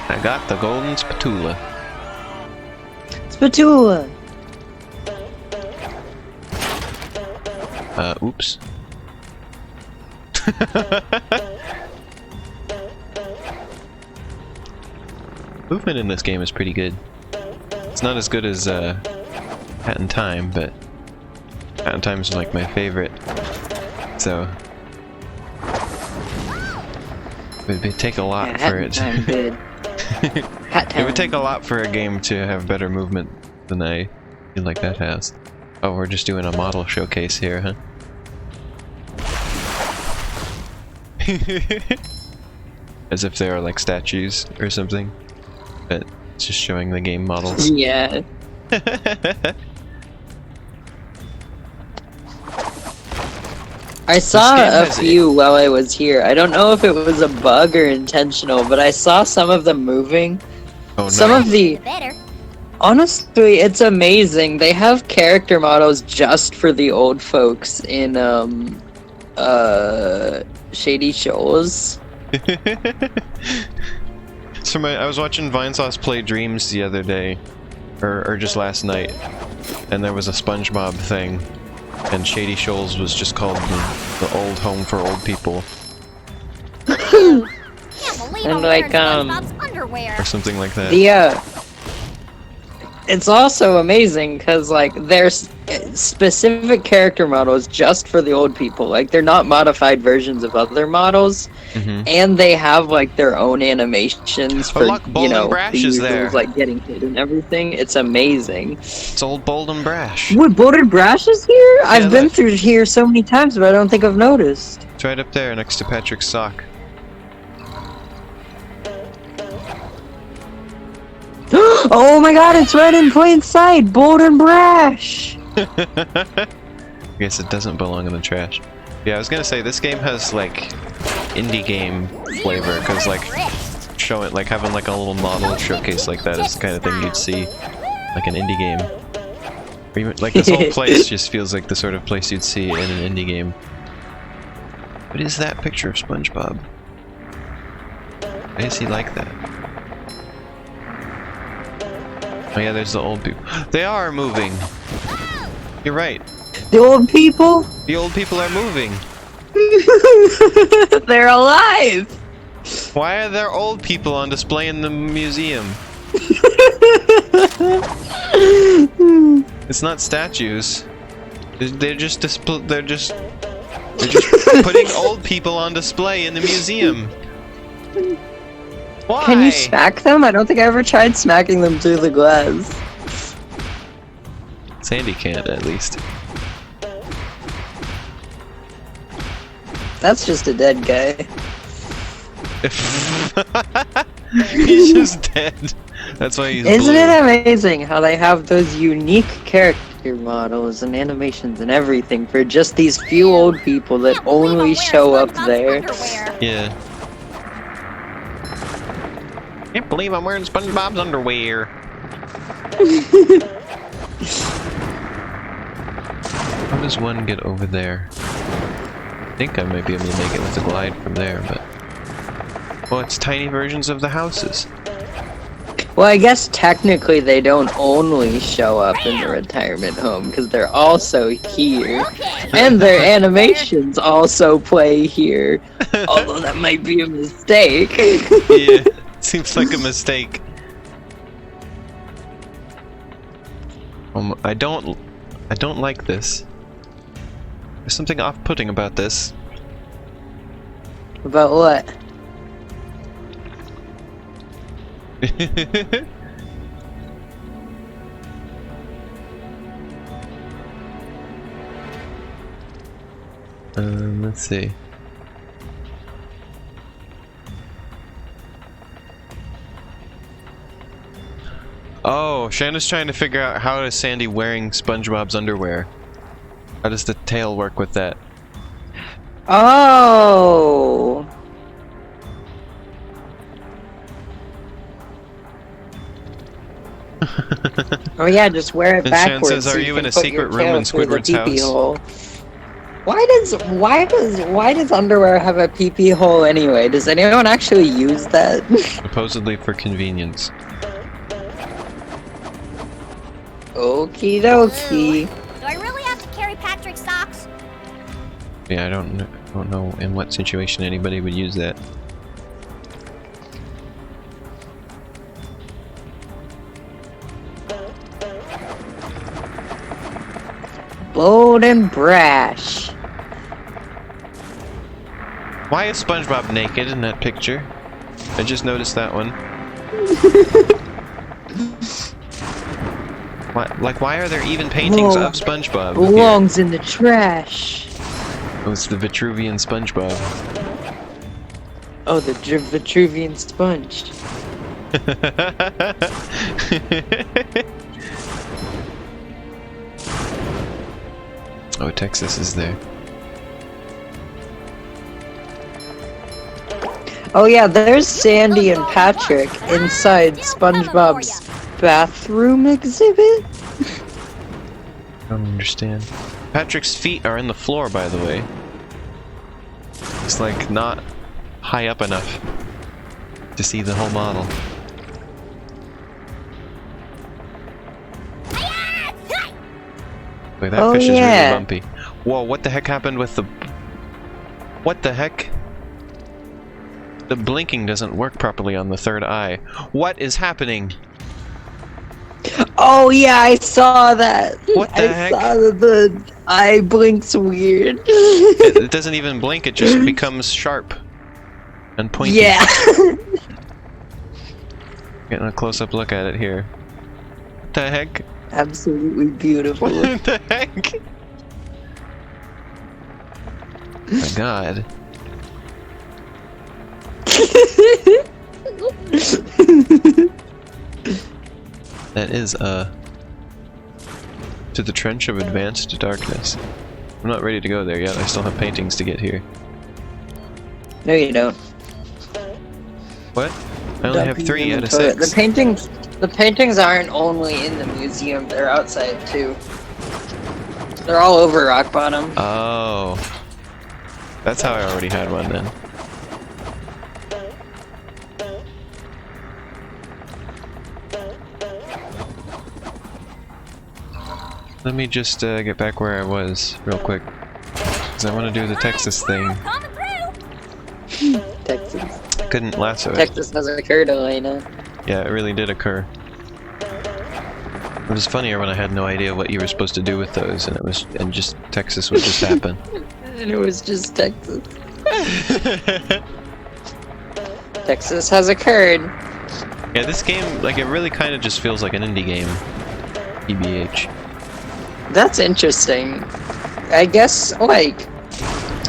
[SPEAKER 1] I got the golden spatula.
[SPEAKER 2] Spatula!
[SPEAKER 1] Oops. Movement in this game is pretty good. It's not as good as Hat in Time, but Hat time's like my favorite. So it would take a lot for it.
[SPEAKER 2] Hat good. Hat time.
[SPEAKER 1] It would take a lot for a game to have better movement than I feel like that has. Oh, we're just doing a model showcase here, huh? As if they are like statues or something. But it's just showing the game models.
[SPEAKER 2] Yeah. I saw
[SPEAKER 1] game
[SPEAKER 2] a
[SPEAKER 1] has
[SPEAKER 2] few while I was here. I don't know if it was a bug or intentional, but I saw some of them moving.
[SPEAKER 1] Oh no.
[SPEAKER 2] Some of the...
[SPEAKER 5] Better.
[SPEAKER 2] Honestly, it's amazing. They have character models just for the old folks in, Shady Shoals.
[SPEAKER 1] So I was watching Vinesauce play Dreams the other day, or just last night, and there was a SpongeBob thing, and Shady Shoals was just called the old home for old people,
[SPEAKER 5] Can't believe
[SPEAKER 2] And
[SPEAKER 5] I'm
[SPEAKER 2] like,
[SPEAKER 5] wearing SpongeBob's underwear.
[SPEAKER 1] or something like that.
[SPEAKER 2] The, it's also amazing because, like, there's specific character models just for the old people. Like, they're not modified versions of other models, and they have, like, their own animations for,
[SPEAKER 1] look, Bold
[SPEAKER 2] you know,
[SPEAKER 1] and Brash
[SPEAKER 2] the
[SPEAKER 1] is
[SPEAKER 2] usuals,
[SPEAKER 1] there.
[SPEAKER 2] like, getting hit and everything. It's amazing.
[SPEAKER 1] It's old Bold and Brash.
[SPEAKER 2] What, Bold and Brash is here? I've been
[SPEAKER 1] look.
[SPEAKER 2] through here so many times, but I don't think I've noticed.
[SPEAKER 1] It's right up there next to Patrick's sock.
[SPEAKER 2] Oh my god, it's right in plain sight! Bold and Brash!
[SPEAKER 1] I guess it doesn't belong in the trash. Yeah, I was gonna say, this game has, like, indie game flavor, because, like, showing, like, having, like, a little model showcase like that is the kind of thing you'd see, like, an indie game. Or even, like, this whole place just feels like the sort of place you'd see in an indie game. What is that picture of SpongeBob? Why is he like that? Oh yeah, there's the old people. They are moving! You're right.
[SPEAKER 2] The old people?
[SPEAKER 1] The old people are moving!
[SPEAKER 2] They're alive!
[SPEAKER 1] Why are there old people on display in the museum? It's not statues. They're just putting old people on display in the museum. Why?
[SPEAKER 2] Can you smack them? I don't think I ever tried smacking them through the glass.
[SPEAKER 1] Sandy can't, at least.
[SPEAKER 2] That's just a dead guy.
[SPEAKER 1] He's just dead. That's why he's
[SPEAKER 2] Isn't
[SPEAKER 1] blue.
[SPEAKER 2] it amazing how they have those unique character models and animations and everything for just these few old people that
[SPEAKER 5] Can't believe I'm
[SPEAKER 2] only
[SPEAKER 5] wearing
[SPEAKER 2] show up
[SPEAKER 5] SpongeBob's
[SPEAKER 2] there?
[SPEAKER 5] underwear.
[SPEAKER 1] Yeah. Can't believe I'm wearing SpongeBob's underwear. How does one get over there? I think I might be able to make it with a glide from there, but... Well, it's tiny versions of the houses.
[SPEAKER 2] Well, I guess technically they don't only show up in the retirement home, because they're also here. And their animations also play here. Although that might be a mistake.
[SPEAKER 1] Yeah, seems like a mistake. I don't like this. There's something off-putting about this.
[SPEAKER 2] About what?
[SPEAKER 1] Let's see. Oh, Shanna's trying to figure out how is Sandy wearing SpongeBob's underwear. How does the tail work with that?
[SPEAKER 2] Oh! Oh yeah, just wear it
[SPEAKER 1] And Shan
[SPEAKER 2] backwards.
[SPEAKER 1] says,
[SPEAKER 2] so
[SPEAKER 1] "Are you
[SPEAKER 2] can
[SPEAKER 1] in a
[SPEAKER 2] put
[SPEAKER 1] secret
[SPEAKER 2] your
[SPEAKER 1] room
[SPEAKER 2] tail
[SPEAKER 1] in
[SPEAKER 2] through the
[SPEAKER 1] Squidward's
[SPEAKER 2] pee-pee
[SPEAKER 1] house?"
[SPEAKER 2] hole. Why does underwear have a pee-pee hole anyway? Does anyone actually use that?
[SPEAKER 1] Supposedly for convenience.
[SPEAKER 2] Okie dokie.
[SPEAKER 5] Do I really have to carry Patrick's socks?
[SPEAKER 1] Yeah, I don't know in what situation anybody would use that.
[SPEAKER 2] Bold bold and brash.
[SPEAKER 1] Why is SpongeBob naked in that picture? I just noticed that one. Why are there even paintings of SpongeBob? Here?
[SPEAKER 2] Belongs in the trash.
[SPEAKER 1] Oh, it's the Vitruvian SpongeBob.
[SPEAKER 2] Oh, the Vitruvian sponge.
[SPEAKER 1] Oh, Texas is there.
[SPEAKER 2] Oh yeah, there's Sandy and Patrick inside SpongeBob's bathroom exhibit.
[SPEAKER 1] I don't understand. Patrick's feet are in the floor, by the way. It's like not high up enough to see the whole model. Wait, that fish is really bumpy. Whoa, what the heck happened with the... What the heck? The blinking doesn't work properly on the third eye. What is happening?
[SPEAKER 2] Oh yeah, I saw that.
[SPEAKER 1] What the heck?
[SPEAKER 2] I saw that the eye blinks weird.
[SPEAKER 1] It doesn't even blink, it just becomes sharp and pointy.
[SPEAKER 2] Yeah.
[SPEAKER 1] Getting a close-up look at it here. What the heck?
[SPEAKER 2] Absolutely beautiful.
[SPEAKER 1] What the heck? My god. That is, to the trench of advanced darkness. I'm not ready to go there yet, I still have paintings to get here.
[SPEAKER 2] No, you don't.
[SPEAKER 1] What? I only have 3 out of 6.
[SPEAKER 2] The paintings aren't only in the museum, they're outside too. They're all over Rock Bottom.
[SPEAKER 1] Oh. That's how I already had one then. Let me just get back where I was real quick. Because I want to do the Texas thing.
[SPEAKER 2] Texas.
[SPEAKER 1] I couldn't lasso it.
[SPEAKER 2] Texas has occurred, Elena.
[SPEAKER 1] Yeah, it really did occur. It was funnier when I had no idea what you were supposed to do with those, and just Texas would just happen.
[SPEAKER 2] And it was just Texas. Texas has occurred.
[SPEAKER 1] Yeah, this game, like, it really kind of just feels like an indie game. EBH.
[SPEAKER 2] That's interesting. I guess, like,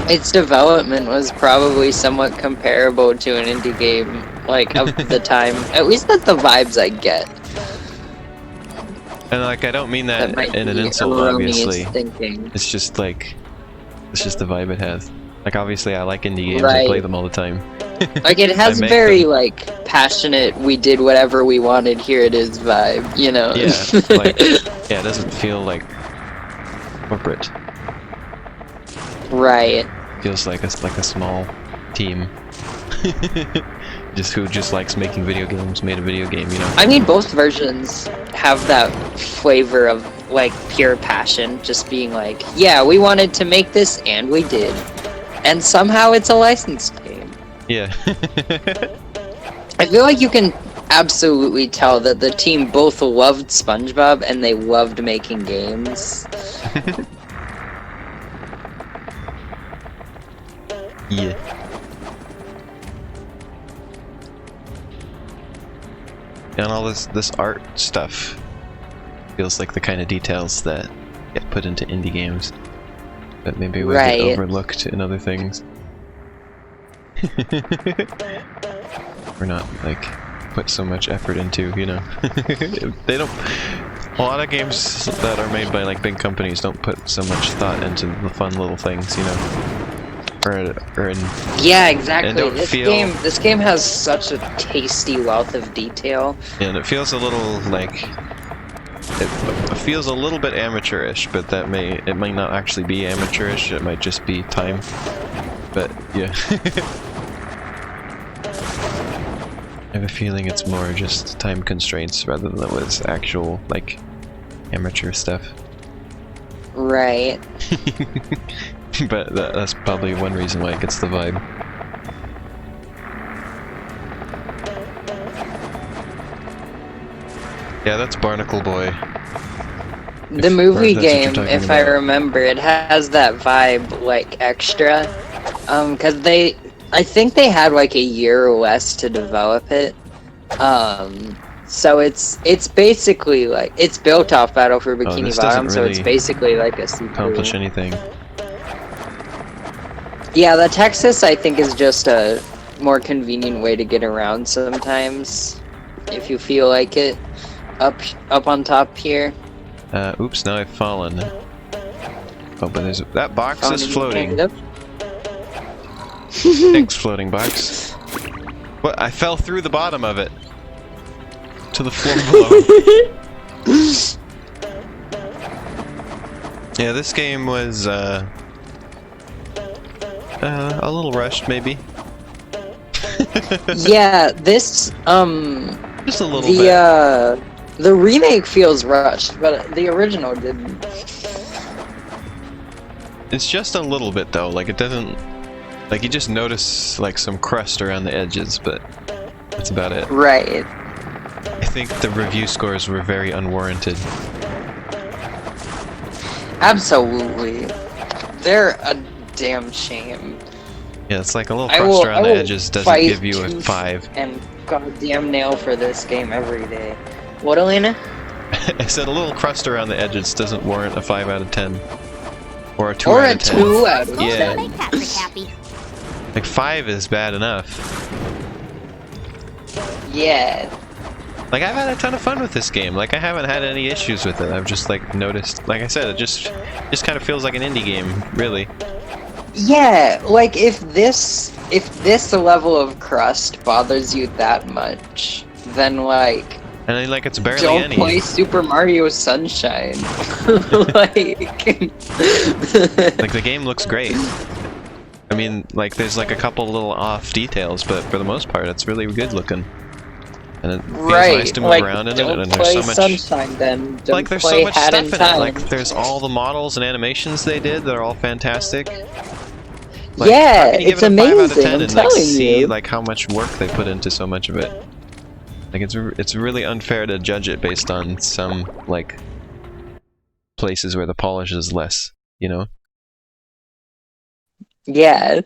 [SPEAKER 2] its development was probably somewhat comparable to an indie game, like, of the time. At least that's the vibes I get.
[SPEAKER 1] And, like, I don't mean that
[SPEAKER 2] That might
[SPEAKER 1] in an
[SPEAKER 2] be
[SPEAKER 1] insult,
[SPEAKER 2] erroneous
[SPEAKER 1] obviously.
[SPEAKER 2] thinking.
[SPEAKER 1] It's just, like, it's just the vibe it has. Like, obviously, I like indie games, I
[SPEAKER 2] Right.
[SPEAKER 1] play them all the time.
[SPEAKER 2] Like, it has
[SPEAKER 1] make
[SPEAKER 2] very,
[SPEAKER 1] them.
[SPEAKER 2] like, passionate, we did whatever we wanted, here it is vibe, you know?
[SPEAKER 1] Yeah, like, yeah, it doesn't feel like corporate.
[SPEAKER 2] Right.
[SPEAKER 1] Feels like it's like a small team. Who just likes making video games, made a video game, you know?
[SPEAKER 2] I mean, both versions have that flavor of, like, pure passion, just being like, yeah, we wanted to make this, and we did. And somehow it's a licensed game.
[SPEAKER 1] Yeah.
[SPEAKER 2] I feel like you can absolutely tell that the team both loved SpongeBob and they loved making games.
[SPEAKER 1] Yeah. And all this art stuff feels like the kind of details that get put into indie games that maybe would get overlooked in other things. Or not, like, put so much effort into, you know. They don't... A lot of games that are made by, like, big companies don't put so much thought into the fun little things, you know. Or in...
[SPEAKER 2] Yeah, exactly.
[SPEAKER 1] And don't
[SPEAKER 2] This game has such a tasty wealth of detail.
[SPEAKER 1] And it feels a little, like... It feels a little bit amateurish, but it might not actually be amateurish, it might just be time. But, yeah. I have a feeling it's more just time constraints rather than it was actual, like, amateur stuff.
[SPEAKER 2] Right.
[SPEAKER 1] But that's probably one reason why it gets the vibe. Yeah, that's Barnacle Boy.
[SPEAKER 2] The movie
[SPEAKER 1] Or that's what you're
[SPEAKER 2] game,
[SPEAKER 1] talking
[SPEAKER 2] if I
[SPEAKER 1] about.
[SPEAKER 2] remember, it has that vibe, like, extra. Cause I think they had like a year or less to develop it. So it's basically like, it's built off Battle for Bikini
[SPEAKER 1] this doesn't
[SPEAKER 2] Bottom, so it's
[SPEAKER 1] really
[SPEAKER 2] basically like a sequel.
[SPEAKER 1] Accomplish anything.
[SPEAKER 2] Yeah, the Texas, I think, is just a more convenient way to get around sometimes, if you feel like it. Up on top here.
[SPEAKER 1] Oops, now I've fallen. Oh, but there's that box
[SPEAKER 2] Found
[SPEAKER 1] is
[SPEAKER 2] it,
[SPEAKER 1] floating.
[SPEAKER 2] kind of.
[SPEAKER 1] Thanks, floating box. What? I fell through the bottom of it to the floor below. Yeah, this game was a little rushed, maybe.
[SPEAKER 2] Yeah, this
[SPEAKER 1] Just a little bit.
[SPEAKER 2] The remake feels rushed, but the original didn't.
[SPEAKER 1] It's just a little bit though. Like it doesn't. Like you just notice like some crust around the edges, but that's about it.
[SPEAKER 2] Right.
[SPEAKER 1] I think the review scores were very unwarranted.
[SPEAKER 2] Absolutely. They're a damn shame.
[SPEAKER 1] Yeah, it's like a little crust around the edges doesn't
[SPEAKER 2] fight
[SPEAKER 1] give you a
[SPEAKER 2] tooth
[SPEAKER 1] 5.
[SPEAKER 2] And goddamn nail for this game every day. What, Elena?
[SPEAKER 1] I said a little crust around the edges doesn't warrant a 5 out of 10. Or a 2
[SPEAKER 2] Or
[SPEAKER 1] out
[SPEAKER 2] a
[SPEAKER 1] of 10.
[SPEAKER 2] 2 out of
[SPEAKER 1] Yeah.
[SPEAKER 2] 10.
[SPEAKER 5] Make Patrick happy.
[SPEAKER 1] Like 5 is bad enough.
[SPEAKER 2] Yeah.
[SPEAKER 1] Like I've had a ton of fun with this game. Like I haven't had any issues with it. I've just like noticed, like I said, it just kind of feels like an indie game, really.
[SPEAKER 2] Yeah, like if this level of crust bothers you that much, then like
[SPEAKER 1] And then, like it's barely
[SPEAKER 2] don't
[SPEAKER 1] any.
[SPEAKER 2] play Super Mario Sunshine. Like
[SPEAKER 1] Like the game looks great. I mean, like there's like a couple little off details, but for the most part, it's really good looking. And it feels
[SPEAKER 2] right,
[SPEAKER 1] nice to move
[SPEAKER 2] like
[SPEAKER 1] around in it,
[SPEAKER 2] don't
[SPEAKER 1] and there's
[SPEAKER 2] play
[SPEAKER 1] so much.
[SPEAKER 2] Sunshine then. Don't
[SPEAKER 1] Like there's
[SPEAKER 2] play
[SPEAKER 1] so much
[SPEAKER 2] Hat
[SPEAKER 1] stuff
[SPEAKER 2] in
[SPEAKER 1] in it.
[SPEAKER 2] Time.
[SPEAKER 1] Like there's all the models and animations they did that are all fantastic. Like, how
[SPEAKER 2] Yeah,
[SPEAKER 1] can you give
[SPEAKER 2] it's
[SPEAKER 1] it a 5 out of
[SPEAKER 2] amazing,
[SPEAKER 1] 10
[SPEAKER 2] I'm
[SPEAKER 1] and like
[SPEAKER 2] telling
[SPEAKER 1] see
[SPEAKER 2] you.
[SPEAKER 1] like how much work they put into so much of it? Like it's really unfair to judge it based on some like places where the polish is less, you know?
[SPEAKER 2] Yeah.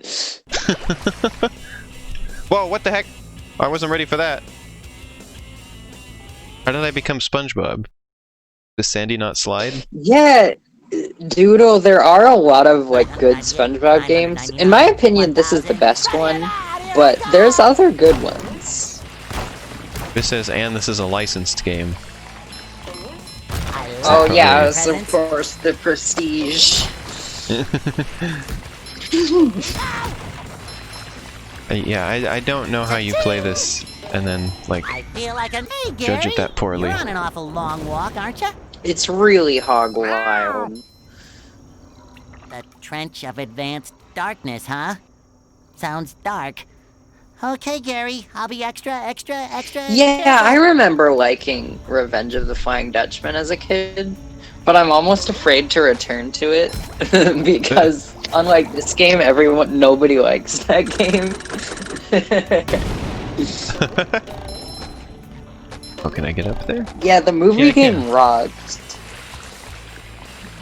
[SPEAKER 1] Whoa, what the heck? I wasn't ready for that. How did I become SpongeBob? Does Sandy not slide?
[SPEAKER 2] Yeah, Doodle, there are a lot of like good SpongeBob games. In my opinion, this is the best one, but there's other good ones.
[SPEAKER 1] This says, and this is a licensed game.
[SPEAKER 2] Oh yeah,
[SPEAKER 1] probably-
[SPEAKER 2] it's of course the Prestige.
[SPEAKER 1] Yeah, I don't know how you play this and then like
[SPEAKER 3] I feel like a hey,
[SPEAKER 1] judge
[SPEAKER 3] Gary.
[SPEAKER 1] it that poorly.
[SPEAKER 3] You're on an awful long walk, aren't you?
[SPEAKER 2] It's really hog wild.
[SPEAKER 3] The trench of advanced darkness, huh? Sounds dark. Okay, Gary, I'll be extra.
[SPEAKER 2] Yeah, I remember liking Revenge of the Flying Dutchman as a kid, but I'm almost afraid to return to it because unlike this game, nobody likes that game.
[SPEAKER 1] Oh, can I get up there?
[SPEAKER 2] Yeah, the movie
[SPEAKER 1] Yeah, I can.
[SPEAKER 2] game rocked.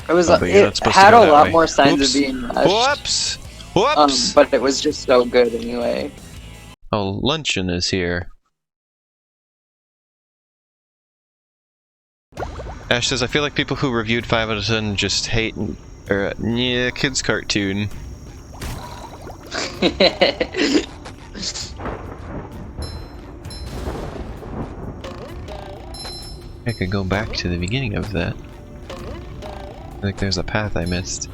[SPEAKER 2] It was
[SPEAKER 1] Oh, but you're not
[SPEAKER 2] it
[SPEAKER 1] supposed to
[SPEAKER 2] had
[SPEAKER 1] go
[SPEAKER 2] a
[SPEAKER 1] that
[SPEAKER 2] lot
[SPEAKER 1] way.
[SPEAKER 2] more signs
[SPEAKER 1] Whoops.
[SPEAKER 2] of being rushed,
[SPEAKER 1] Whoops! Whoops!
[SPEAKER 2] but it was just so good anyway.
[SPEAKER 1] Oh, luncheon is here. Ash says, I feel like people who reviewed 5 out of 10 just hate, or, yeah, kids cartoon. I could go back to the beginning of that. Like there's a path I missed.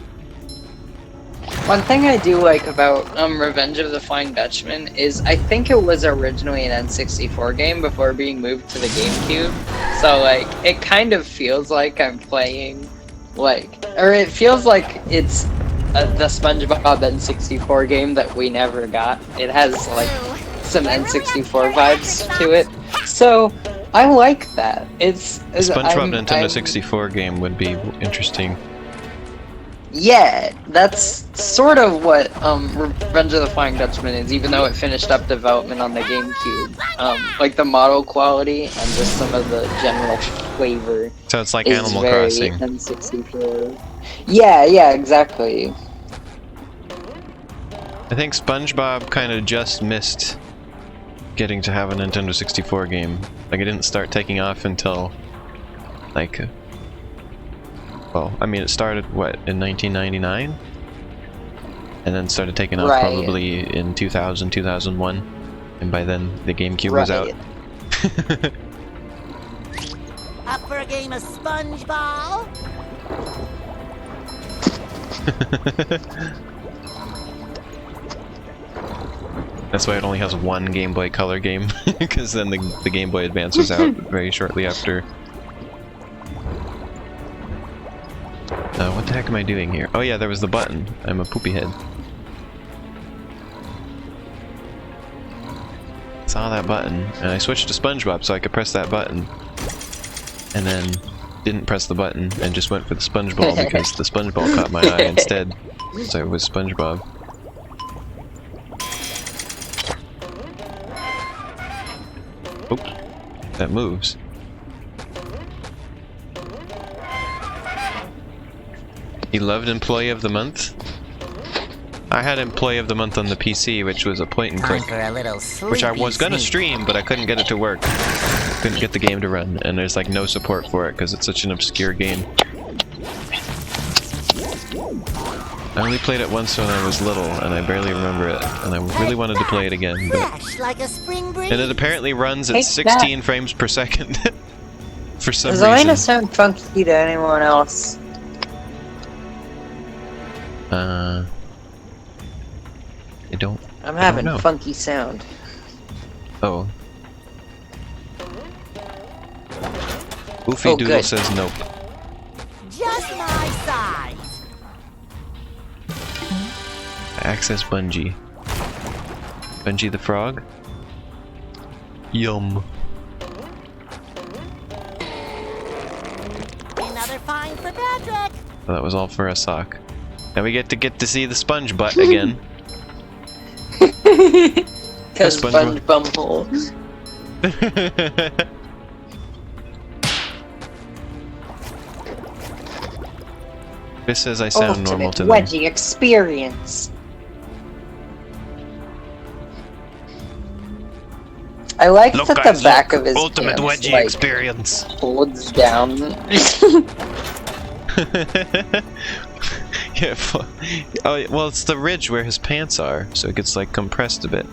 [SPEAKER 2] One thing I do like about Revenge of the Flying Dutchman is I think it was originally an N64 game before being moved to the GameCube. So like it kind of feels like I'm playing it feels like it's the SpongeBob N64 game that we never got. It has like some N64 vibes to it. So I like that.
[SPEAKER 1] SpongeBob Nintendo 64 game would be interesting.
[SPEAKER 2] Yeah, that's sort of what Revenge of the Flying Dutchman is, even though it finished up development on the GameCube. Like the model quality and just some of the general flavor
[SPEAKER 1] So it's like
[SPEAKER 2] is
[SPEAKER 1] Animal
[SPEAKER 2] very
[SPEAKER 1] Crossing.
[SPEAKER 2] N64. Yeah, exactly.
[SPEAKER 1] I think SpongeBob kind of just missed getting to have a Nintendo 64 game. Like, it didn't start taking off until, like, well, I mean, it started, what, in 1999? And then started taking off
[SPEAKER 2] Right.
[SPEAKER 1] probably in 2000, 2001. And by then, the GameCube was out.
[SPEAKER 3] Up for a game of SpongeBob?
[SPEAKER 1] That's why it only has one Game Boy Color game, because then the Game Boy Advance was out very shortly after. What the heck am I doing here? Oh yeah, there was the button. I'm a poopy head. Saw that button, and I switched to SpongeBob so I could press that button. And then didn't press the button, and just went for the sponge ball because the sponge ball caught my eye instead. So it was SpongeBob. Oops. That moves. Beloved Employee of the Month? I had Employee of the Month on the PC, which was a point and
[SPEAKER 3] Time
[SPEAKER 1] click.
[SPEAKER 3] for a little
[SPEAKER 1] Which I
[SPEAKER 3] sleepy
[SPEAKER 1] was gonna
[SPEAKER 3] sneak.
[SPEAKER 1] stream, but I couldn't get it to work. Couldn't get the game to run, and there's like no support for it because it's such an obscure game. I only played it once when I was little, and I barely remember it, and I really wanted to play it again. But...
[SPEAKER 3] Fresh like a spring breeze.
[SPEAKER 1] And it apparently runs at
[SPEAKER 2] Take
[SPEAKER 1] 16 frames per second. For some
[SPEAKER 2] Does Elena
[SPEAKER 1] reason.
[SPEAKER 2] sound funky to anyone else?
[SPEAKER 1] I don't...
[SPEAKER 2] I'm having
[SPEAKER 1] know.
[SPEAKER 2] funky sound.
[SPEAKER 1] Oh. Oofy
[SPEAKER 2] Oh,
[SPEAKER 1] Doodle
[SPEAKER 2] good.
[SPEAKER 1] says nope.
[SPEAKER 3] Just my size.
[SPEAKER 1] Access Bungie. Bungie the Frog? Yum.
[SPEAKER 3] Another find for Patrick.
[SPEAKER 1] Well, that was all for a sock. Now we get to see the sponge butt again.
[SPEAKER 2] Cause
[SPEAKER 1] SpongeBob.
[SPEAKER 2] sponge bumhole.
[SPEAKER 1] This says I sound normal
[SPEAKER 2] Ultimate
[SPEAKER 1] to them.
[SPEAKER 2] wedgie experience. I like that the back of his
[SPEAKER 1] Ultimate
[SPEAKER 2] pants,
[SPEAKER 1] wedgie
[SPEAKER 2] like,
[SPEAKER 1] experience.
[SPEAKER 2] holds down.
[SPEAKER 1] Yeah, oh, well, it's the ridge where his pants are, so it gets like compressed a bit.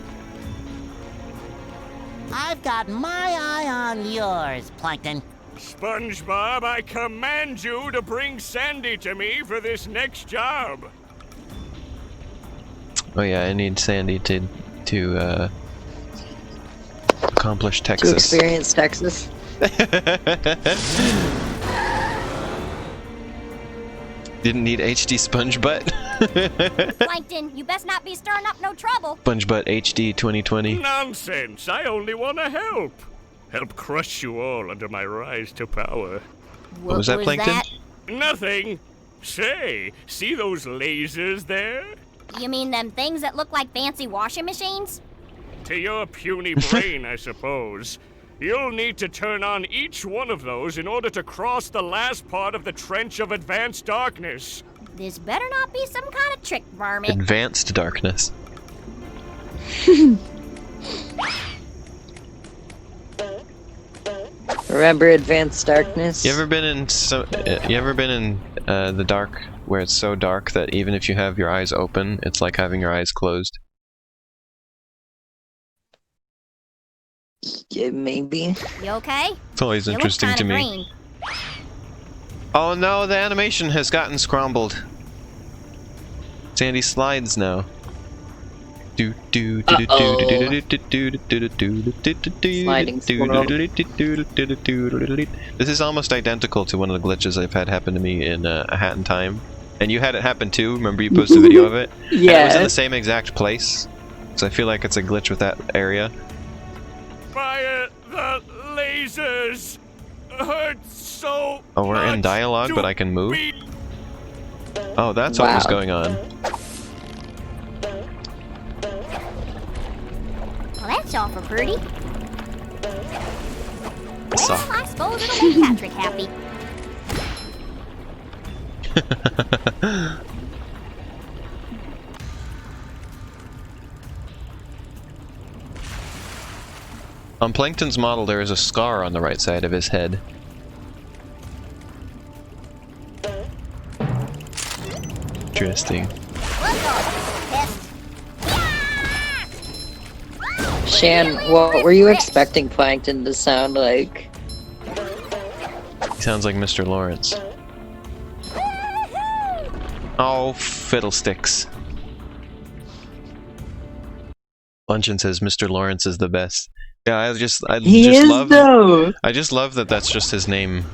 [SPEAKER 3] I've got my eye on yours, Plankton.
[SPEAKER 7] SpongeBob, I command you to bring Sandy to me for this next job.
[SPEAKER 1] Oh yeah, I need Sandy to accomplish
[SPEAKER 2] To
[SPEAKER 1] Texas.
[SPEAKER 2] experience Texas.
[SPEAKER 1] Didn't need HD Sponge Butt.
[SPEAKER 5] Plankton, you best not be stirring up no trouble.
[SPEAKER 1] Sponge Butt HD 2020.
[SPEAKER 7] Nonsense, I only want to help. Help crush you all under my rise to power.
[SPEAKER 1] What was that, Plankton?
[SPEAKER 5] that?
[SPEAKER 7] Nothing. Say, see those lasers there?
[SPEAKER 5] You mean them things that look like fancy washing machines?
[SPEAKER 7] To your puny brain, I suppose. You'll need to turn on each one of those in order to cross the last part of the Trench of Advanced Darkness.
[SPEAKER 5] This better not be some kind of trick, varmint.
[SPEAKER 1] Advanced Darkness.
[SPEAKER 2] Remember Advanced Darkness?
[SPEAKER 1] You ever been in the dark where it's so dark that even if you have your eyes open, it's like having your eyes closed?
[SPEAKER 2] Yeah, maybe.
[SPEAKER 5] You okay?
[SPEAKER 1] It's always
[SPEAKER 5] You look
[SPEAKER 1] interesting
[SPEAKER 5] kinda
[SPEAKER 1] to me.
[SPEAKER 5] green.
[SPEAKER 1] Oh no, the animation has gotten scrambled. Sandy slides now.
[SPEAKER 2] Sliding squirrel.
[SPEAKER 1] This is almost identical to one of the glitches I've had happen to me in A Hat in Time. And you had it happen too, remember you posted a video of it? And it was in the same exact place. So I feel like it's a glitch with that area.
[SPEAKER 7] Fire the lasers! Hurts so
[SPEAKER 1] Oh, we're in
[SPEAKER 7] much
[SPEAKER 1] dialogue,
[SPEAKER 7] to
[SPEAKER 1] but I can move?
[SPEAKER 7] be-
[SPEAKER 1] Oh, that's what was
[SPEAKER 2] Wow.
[SPEAKER 1] going on.
[SPEAKER 5] Well, that's awful pretty.
[SPEAKER 1] sock.
[SPEAKER 5] I suppose it'll make Patrick happy.
[SPEAKER 1] On Plankton's model, there is a scar on the right side of his head. Interesting.
[SPEAKER 5] Let's go, pest.
[SPEAKER 2] Shan, what were you expecting Plankton to sound like?
[SPEAKER 1] He sounds like Mr. Lawrence. Oh, fiddlesticks. Luncheon says Mr. Lawrence is the best. Yeah, I just love that that's just his name.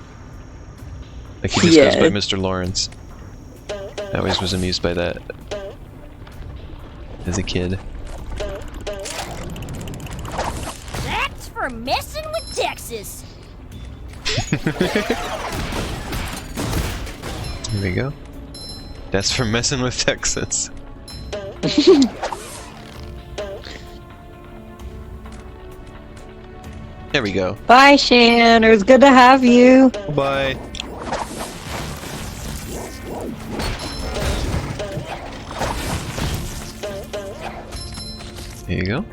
[SPEAKER 1] Like he just goes by Mr. Lawrence. I always was amused by that as a kid.
[SPEAKER 5] That's for messing with Texas.
[SPEAKER 1] Here we go. That's for messing with Texas. There we go.
[SPEAKER 2] Bye, Shan. It was good to have you.
[SPEAKER 1] Bye. There you go.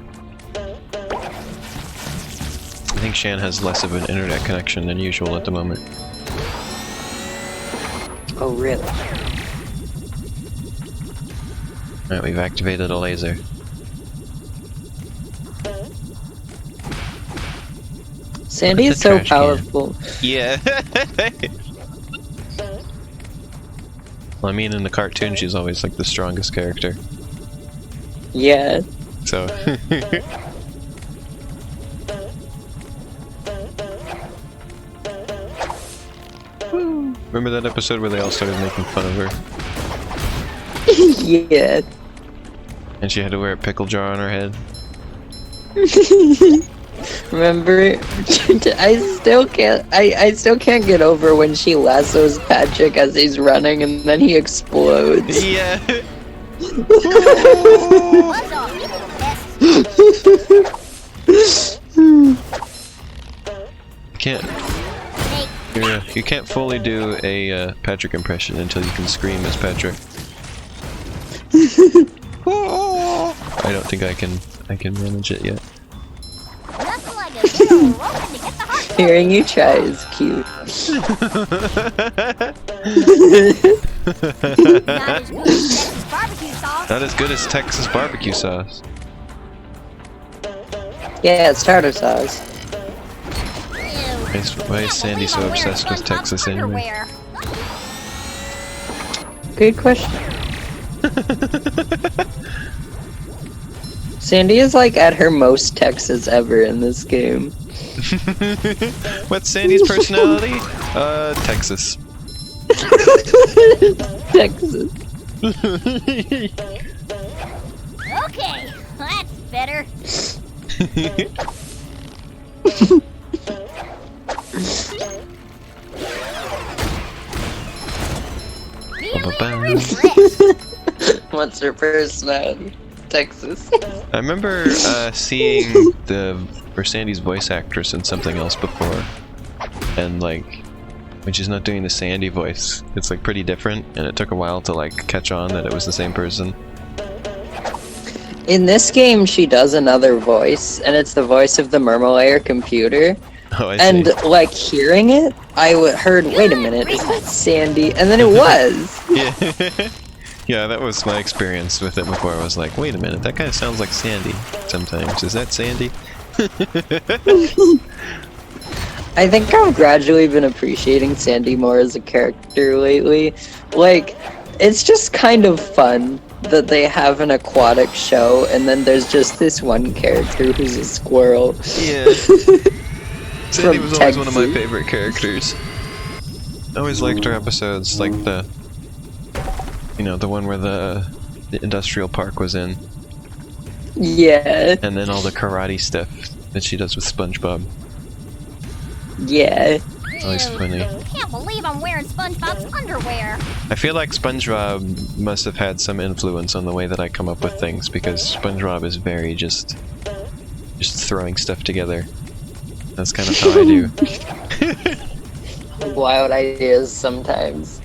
[SPEAKER 1] I think Shan has less of an internet connection than usual at the moment.
[SPEAKER 2] Oh, really?
[SPEAKER 1] Alright, we've activated a laser.
[SPEAKER 2] Sandy is so powerful.
[SPEAKER 1] Yeah. Well, I mean, in the cartoon, she's always like the strongest character.
[SPEAKER 2] Yeah.
[SPEAKER 1] So. Remember that episode where they all started making fun of her?
[SPEAKER 2] Yeah.
[SPEAKER 1] And she had to wear a pickle jar on her head?
[SPEAKER 2] Remember? I still can't get over when she lassos Patrick as he's running and then he explodes.
[SPEAKER 1] Yeah.
[SPEAKER 5] What's up, pest?
[SPEAKER 1] You can't fully do a Patrick impression until you can scream as Patrick. I don't think I can manage it yet.
[SPEAKER 5] Nothing like a good old rope to get the heart going.
[SPEAKER 2] Hearing you try is cute.
[SPEAKER 5] Not as good
[SPEAKER 1] Not as good as
[SPEAKER 5] as Texas barbecue sauce.
[SPEAKER 1] Texas barbecue sauce.
[SPEAKER 2] Yeah, it's tartar sauce.
[SPEAKER 1] Why is Sandy so obsessed with Texas anyway?
[SPEAKER 5] Underwear.
[SPEAKER 2] Good question. Sandy is like at her most Texas ever in this game.
[SPEAKER 1] What's Sandy's personality? Texas.
[SPEAKER 2] Texas.
[SPEAKER 5] Okay, that's better. Feeling refreshed.
[SPEAKER 2] What's her personality? Texas.
[SPEAKER 1] I remember seeing for Sandy's voice actress in something else before, and like when she's not doing the Sandy voice, it's like pretty different, and it took a while to like catch on that it was the same person.
[SPEAKER 2] In this game, she does another voice, and it's the voice of the Murmulayer computer.
[SPEAKER 1] Oh, I
[SPEAKER 2] And
[SPEAKER 1] see.
[SPEAKER 2] like hearing it, I heard, wait a minute, is that Sandy? And then it was.
[SPEAKER 1] Yeah. Yeah, that was my experience with it before. I was like, wait a minute, that kind of sounds like Sandy sometimes. Is that Sandy?
[SPEAKER 2] I think I've gradually been appreciating Sandy more as a character lately. Like, it's just kind of fun that they have an aquatic show and then there's just this one character who's a squirrel.
[SPEAKER 1] Yeah. Sandy was always one of my
[SPEAKER 2] Texas.
[SPEAKER 1] favorite characters. I always liked her episodes, like the one where the industrial park was in,
[SPEAKER 2] Yeah,
[SPEAKER 1] and then all the karate stuff that she does with SpongeBob.
[SPEAKER 2] yeah.
[SPEAKER 1] It's always funny.
[SPEAKER 5] Can't believe I'm wearing SpongeBob's underwear.
[SPEAKER 1] I feel like SpongeBob must have had some influence on the way that I come up with things, because SpongeBob is very just throwing stuff together. That's kind of how I do.
[SPEAKER 2] Wild ideas sometimes.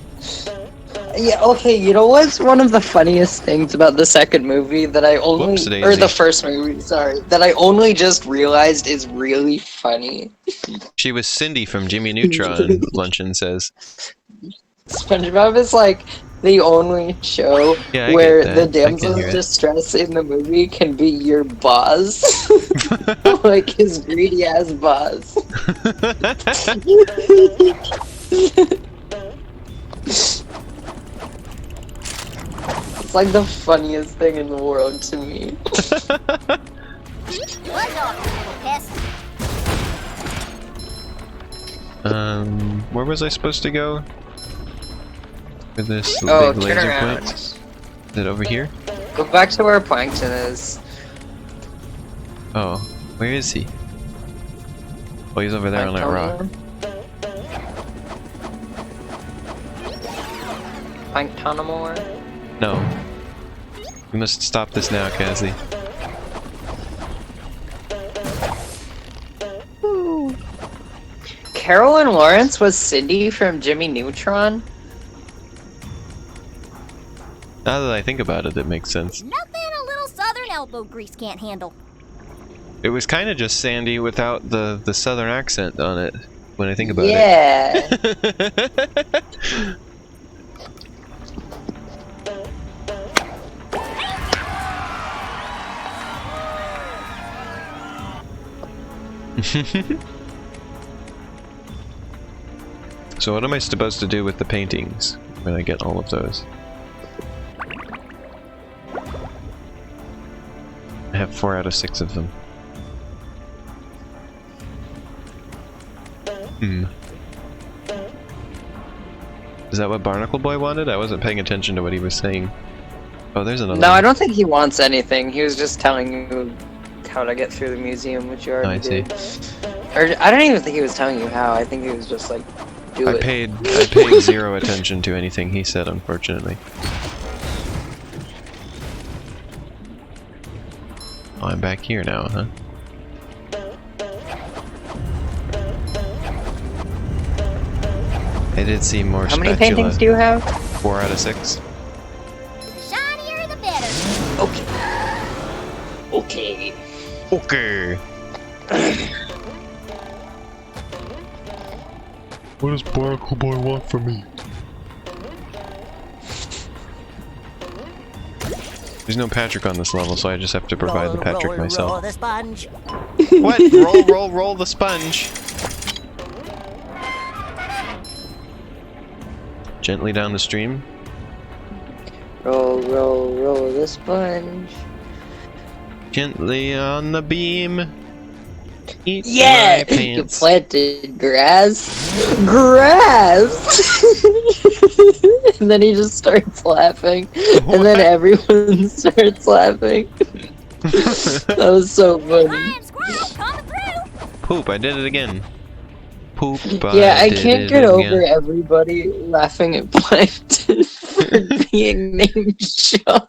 [SPEAKER 2] Yeah, okay, you know what's one of the funniest things about the second movie that I only...
[SPEAKER 1] Whoops-a-daisy.
[SPEAKER 2] Or the first movie, sorry. That I only just realized is really funny.
[SPEAKER 1] She was Cindy from Jimmy Neutron, Luncheon says.
[SPEAKER 2] SpongeBob is like the only show
[SPEAKER 1] Yeah, I
[SPEAKER 2] where
[SPEAKER 1] get
[SPEAKER 2] the
[SPEAKER 1] that. I can
[SPEAKER 2] damsel
[SPEAKER 1] hear
[SPEAKER 2] of
[SPEAKER 1] it.
[SPEAKER 2] distress in the movie can be your boss. Like his greedy ass boss. It's like the funniest thing in the world to me.
[SPEAKER 5] Buzz off, little pest.
[SPEAKER 1] Where was I supposed to go? For this
[SPEAKER 2] Oh,
[SPEAKER 1] big
[SPEAKER 2] turn
[SPEAKER 1] laser
[SPEAKER 2] around.
[SPEAKER 1] point? Is it over here?
[SPEAKER 2] Go back to where Plankton is.
[SPEAKER 1] Oh, where is he? Oh, he's over there on that rock.
[SPEAKER 2] Planktonimore?
[SPEAKER 1] No. We must stop this now, Cassie.
[SPEAKER 2] Carolyn Lawrence was Cindy from Jimmy Neutron?
[SPEAKER 1] Now that I think about it, it makes sense.
[SPEAKER 5] Nothing a little southern elbow grease can't handle.
[SPEAKER 1] It was kind of just Sandy without the southern accent on it, when I think about
[SPEAKER 2] Yeah.
[SPEAKER 1] it. So what am I supposed to do with the paintings when I get all of those? I have 4 out of 6 of them. Is that what Barnacle Boy wanted? I wasn't paying attention to what he was saying. Oh, there's another
[SPEAKER 2] No,
[SPEAKER 1] one.
[SPEAKER 2] I don't think he wants anything. He was just telling you how to get through the museum, which you already
[SPEAKER 1] I see.
[SPEAKER 2] did. Or I don't even think he was telling you how. I think he was just like, do
[SPEAKER 1] I
[SPEAKER 2] it.
[SPEAKER 1] paid 0 attention to anything he said, unfortunately. Oh, I'm back here now, huh? I did see more
[SPEAKER 2] How many
[SPEAKER 1] spatula.
[SPEAKER 2] paintings do you have?
[SPEAKER 1] 4 out of 6.
[SPEAKER 5] The shinier the better.
[SPEAKER 2] Okay.
[SPEAKER 1] Okay.
[SPEAKER 4] What does Barnacle Boy want from me?
[SPEAKER 1] There's no Patrick on this level, so I just have to provide the Patrick
[SPEAKER 3] roll,
[SPEAKER 1] myself.
[SPEAKER 3] Roll the sponge.
[SPEAKER 1] What? Roll the sponge. Gently down the stream.
[SPEAKER 2] Roll the sponge.
[SPEAKER 1] Gently on the beam. Eat
[SPEAKER 2] Yeah!
[SPEAKER 1] my
[SPEAKER 2] You
[SPEAKER 1] pants.
[SPEAKER 2] planted grass. Grass! And then he just starts laughing. And then everyone starts laughing. That was so funny.
[SPEAKER 5] Flying squirrel coming through.
[SPEAKER 1] Poop, I did it again. Poop,
[SPEAKER 2] Yeah, I
[SPEAKER 1] did
[SPEAKER 2] can't
[SPEAKER 1] it
[SPEAKER 2] get
[SPEAKER 1] again.
[SPEAKER 2] over everybody laughing at Plankton for being named Shout.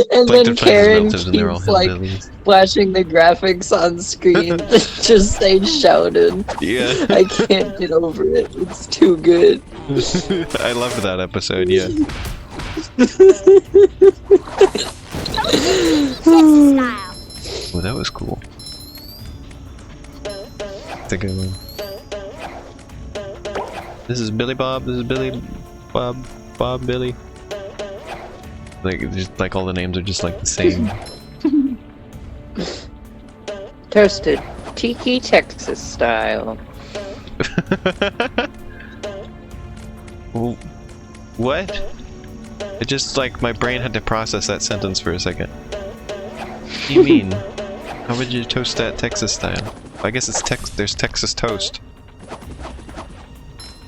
[SPEAKER 2] And
[SPEAKER 1] Plankton
[SPEAKER 2] then
[SPEAKER 1] finds his
[SPEAKER 2] Karen
[SPEAKER 1] relatives and they're all
[SPEAKER 2] keeps like
[SPEAKER 1] hillbillies.
[SPEAKER 2] flashing the graphics on screen that just say Shouted.
[SPEAKER 1] Yeah.
[SPEAKER 2] I can't get over it. It's too good.
[SPEAKER 1] I loved that episode, yeah.
[SPEAKER 5] Texas style.
[SPEAKER 1] Oh, that was cool. That's a good one. This is Billy Bob, this is Billy Bob, Billy. Like all the names are just like the same.
[SPEAKER 2] Toasted Tiki Texas style.
[SPEAKER 1] What? It just like my brain had to process that sentence for a second. What do you mean? How would you toast that Texas style? I guess it's there's Texas toast.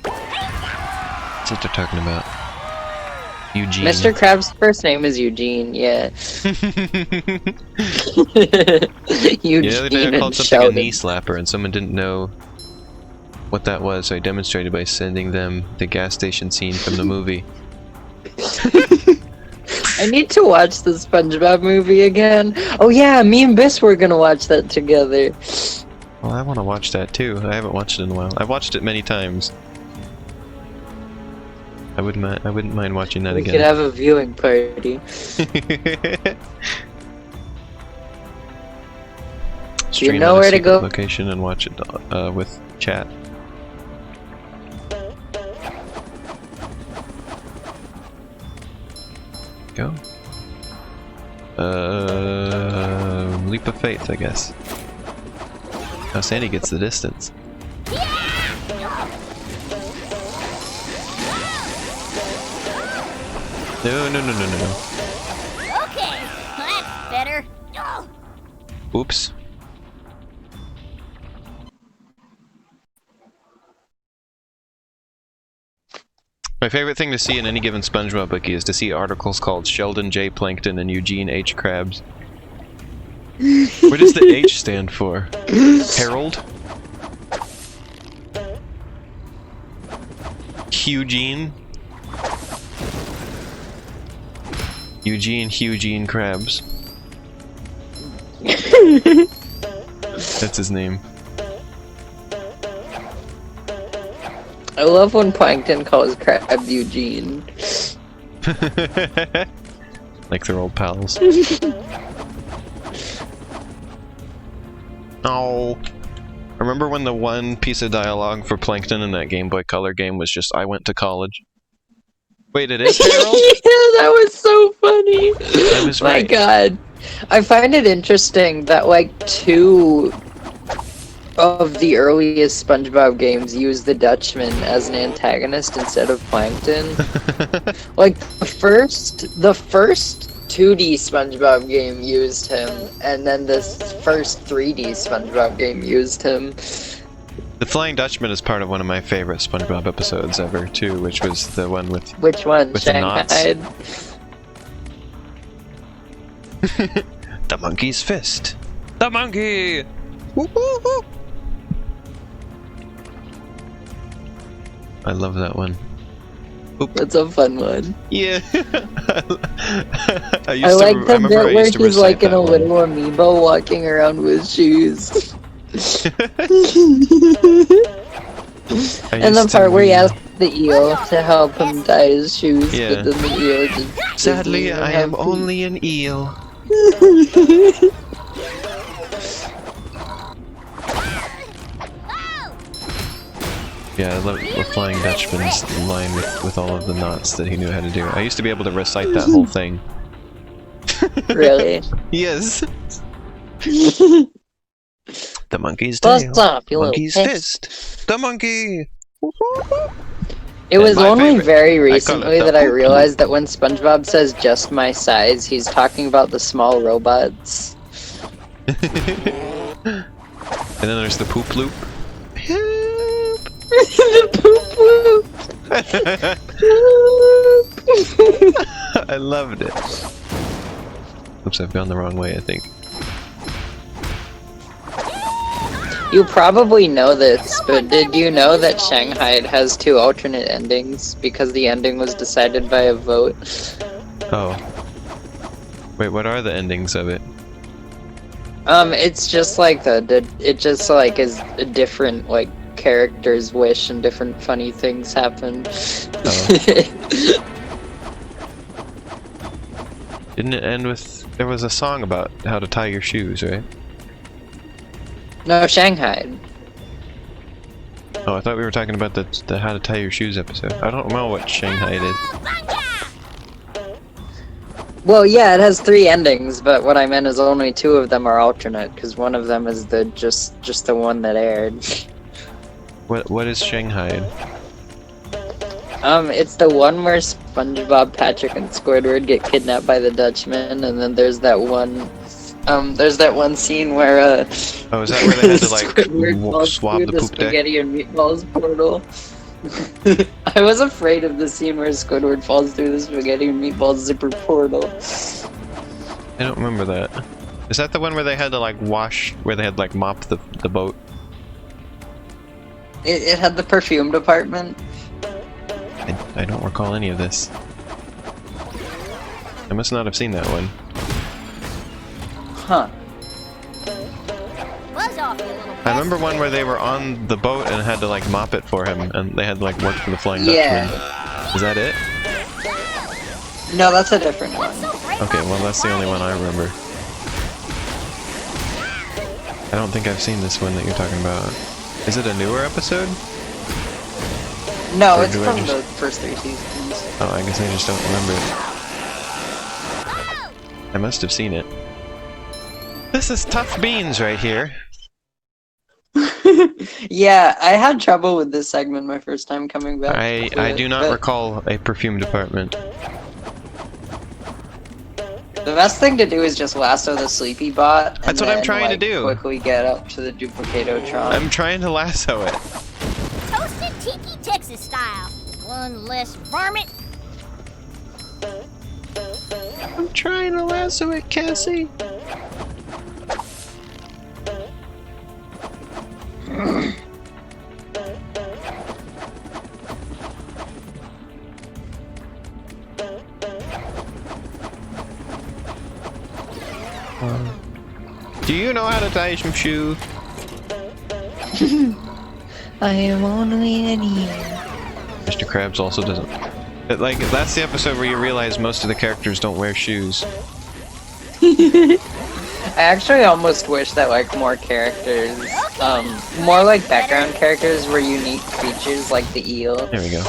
[SPEAKER 1] That's what they're talking about. Eugene.
[SPEAKER 2] Mr. Krabs' first name is Eugene, yeah. Eugene
[SPEAKER 1] Yeah, the other day I
[SPEAKER 2] and
[SPEAKER 1] called something a
[SPEAKER 2] Sheldon.
[SPEAKER 1] knee slapper and someone didn't know what that was, so I demonstrated by sending them the gas station scene from the movie.
[SPEAKER 2] I need to watch the SpongeBob movie again. Oh yeah, me and Biss were gonna watch that together.
[SPEAKER 1] Well, I want to watch that too. I haven't watched it in a while. I've watched it many times. I wouldn't mind watching that
[SPEAKER 2] We
[SPEAKER 1] again.
[SPEAKER 2] could have a viewing party.
[SPEAKER 1] Stream
[SPEAKER 2] know
[SPEAKER 1] at a
[SPEAKER 2] where to
[SPEAKER 1] secret
[SPEAKER 2] go?
[SPEAKER 1] location and watch it with chat. Go. Leap of faith, I guess. Now Sandy gets the distance. No.
[SPEAKER 5] Okay, that's better. Oh.
[SPEAKER 1] Oops. My favorite thing to see in any given SpongeBob wiki is to see articles called Sheldon J. Plankton and Eugene H. Krabs. What does the H stand for? Harold? Eugene? Eugene Krabs. That's his name.
[SPEAKER 2] I love when Plankton calls Krabs Eugene.
[SPEAKER 1] Like they're old pals. Oh. Remember when the one piece of dialogue for Plankton in that Game Boy Color game was just, I went to college? Wait, it is Harold?
[SPEAKER 2] Yeah, that was so funny.
[SPEAKER 1] I was
[SPEAKER 2] My
[SPEAKER 1] right.
[SPEAKER 2] god. I find it interesting that like 2 of the earliest SpongeBob games use the Dutchman as an antagonist instead of Plankton. Like the first 2D SpongeBob game used him, and then this first 3D SpongeBob game used him.
[SPEAKER 1] The Flying Dutchman is part of one of my favorite SpongeBob episodes ever, too, which was the one with...
[SPEAKER 2] Which one?
[SPEAKER 1] With the knots.
[SPEAKER 2] Shanghai?
[SPEAKER 1] The monkey's fist. The monkey! Woo, woo, woo. I love that one. Oop.
[SPEAKER 2] That's a fun one.
[SPEAKER 1] Yeah.
[SPEAKER 2] I like the
[SPEAKER 1] remember I
[SPEAKER 2] bit where
[SPEAKER 1] used to
[SPEAKER 2] he's
[SPEAKER 1] recite
[SPEAKER 2] like in
[SPEAKER 1] that
[SPEAKER 2] a
[SPEAKER 1] one.
[SPEAKER 2] little amiibo walking around with shoes. And the part where he asked the eel to help him dye his shoes,
[SPEAKER 1] Yeah.
[SPEAKER 2] but then the eel just...
[SPEAKER 1] Sadly,
[SPEAKER 2] doesn't
[SPEAKER 1] I
[SPEAKER 2] even
[SPEAKER 1] am
[SPEAKER 2] have
[SPEAKER 1] only an eel. Yeah, I love the Flying Dutchman's line with all of the knots that he knew how to do. I used to be able to recite that whole thing.
[SPEAKER 2] Really?
[SPEAKER 1] Yes. The monkey's tail.
[SPEAKER 2] Bust up, you little
[SPEAKER 1] Monkey's
[SPEAKER 2] pest.
[SPEAKER 1] fist. The monkey.
[SPEAKER 2] It was
[SPEAKER 1] my
[SPEAKER 2] only
[SPEAKER 1] favorite.
[SPEAKER 2] very
[SPEAKER 1] I call it
[SPEAKER 2] recently
[SPEAKER 1] the
[SPEAKER 2] that I
[SPEAKER 1] poop
[SPEAKER 2] realized that when SpongeBob says just my size, he's talking about the small robots.
[SPEAKER 1] And then there's the poop loop.
[SPEAKER 2] The poop loop.
[SPEAKER 1] I loved it. Oops, I've gone the wrong way, I think.
[SPEAKER 2] You probably know this, but did you know that Shanghai has 2 alternate endings because the ending was decided by a vote?
[SPEAKER 1] Oh. Wait, what are the endings of it?
[SPEAKER 2] It's just like it just like is a different like character's wish and different funny things happen.
[SPEAKER 1] Oh. Didn't it end with... There was a song about how to tie your shoes, right?
[SPEAKER 2] No, Shanghai.
[SPEAKER 1] Oh, I thought we were talking about the how to tie your shoes episode. I don't know what Shanghai did.
[SPEAKER 2] Well, yeah, it has 3 endings, but what I meant is only 2 of them are alternate, because one of them is the just the one that aired.
[SPEAKER 1] What is Shanghai?
[SPEAKER 2] It's the one where SpongeBob, Patrick, and Squidward get kidnapped by the Dutchman, and then there's that one scene where
[SPEAKER 1] Oh, is that where they had to like
[SPEAKER 2] Squidward falls
[SPEAKER 1] swab
[SPEAKER 2] through
[SPEAKER 1] the
[SPEAKER 2] the
[SPEAKER 1] poop deck?
[SPEAKER 2] spaghetti and meatballs portal. I was afraid of the scene where Squidward falls through the spaghetti and meatballs zipper portal.
[SPEAKER 1] I don't remember that. Is that the one where they had to like wash, where they had like mop the boat?
[SPEAKER 2] It had the perfume department.
[SPEAKER 1] I don't recall any of this. I must not have seen that one.
[SPEAKER 2] Huh.
[SPEAKER 5] Buzz off, you little
[SPEAKER 1] I remember
[SPEAKER 5] pest.
[SPEAKER 1] one where they were on the boat and had to like mop it for him, and they had to like work for the Flying
[SPEAKER 2] Yeah.
[SPEAKER 1] Dutchman. Is that it?
[SPEAKER 2] No, that's a different one.
[SPEAKER 5] What's so great
[SPEAKER 1] Okay,
[SPEAKER 5] about
[SPEAKER 1] well
[SPEAKER 5] this
[SPEAKER 1] that's the only one I remember. I don't think I've seen this one that you're talking about. Is it a newer episode?
[SPEAKER 2] No,
[SPEAKER 1] Or
[SPEAKER 2] it's
[SPEAKER 1] do I
[SPEAKER 2] from
[SPEAKER 1] just-
[SPEAKER 2] the first 3 seasons.
[SPEAKER 1] Oh, I guess I just don't remember it. I must have seen it. This is tough beans right here.
[SPEAKER 2] Yeah, I had trouble with this segment my first time coming back. to
[SPEAKER 1] I
[SPEAKER 2] it,
[SPEAKER 1] do not
[SPEAKER 2] but
[SPEAKER 1] recall a perfume department.
[SPEAKER 2] The best thing to do is just lasso the sleepy bot. And
[SPEAKER 1] That's what I'm
[SPEAKER 2] then,
[SPEAKER 1] trying to
[SPEAKER 2] like,
[SPEAKER 1] do.
[SPEAKER 2] Quickly get up to the Duplicatotron.
[SPEAKER 1] I'm trying to lasso it.
[SPEAKER 5] Toasted tiki Texas style. One less varmint.
[SPEAKER 1] I'm trying to lasso it, Cassie. Do you know how to tie some shoe?
[SPEAKER 2] I am only an ear.
[SPEAKER 1] Mr. Krabs also doesn't. Like, that's the episode where you realize most of the characters don't wear shoes.
[SPEAKER 2] I actually almost wish that like more characters, more like background characters were unique creatures like the eel.
[SPEAKER 1] There we go.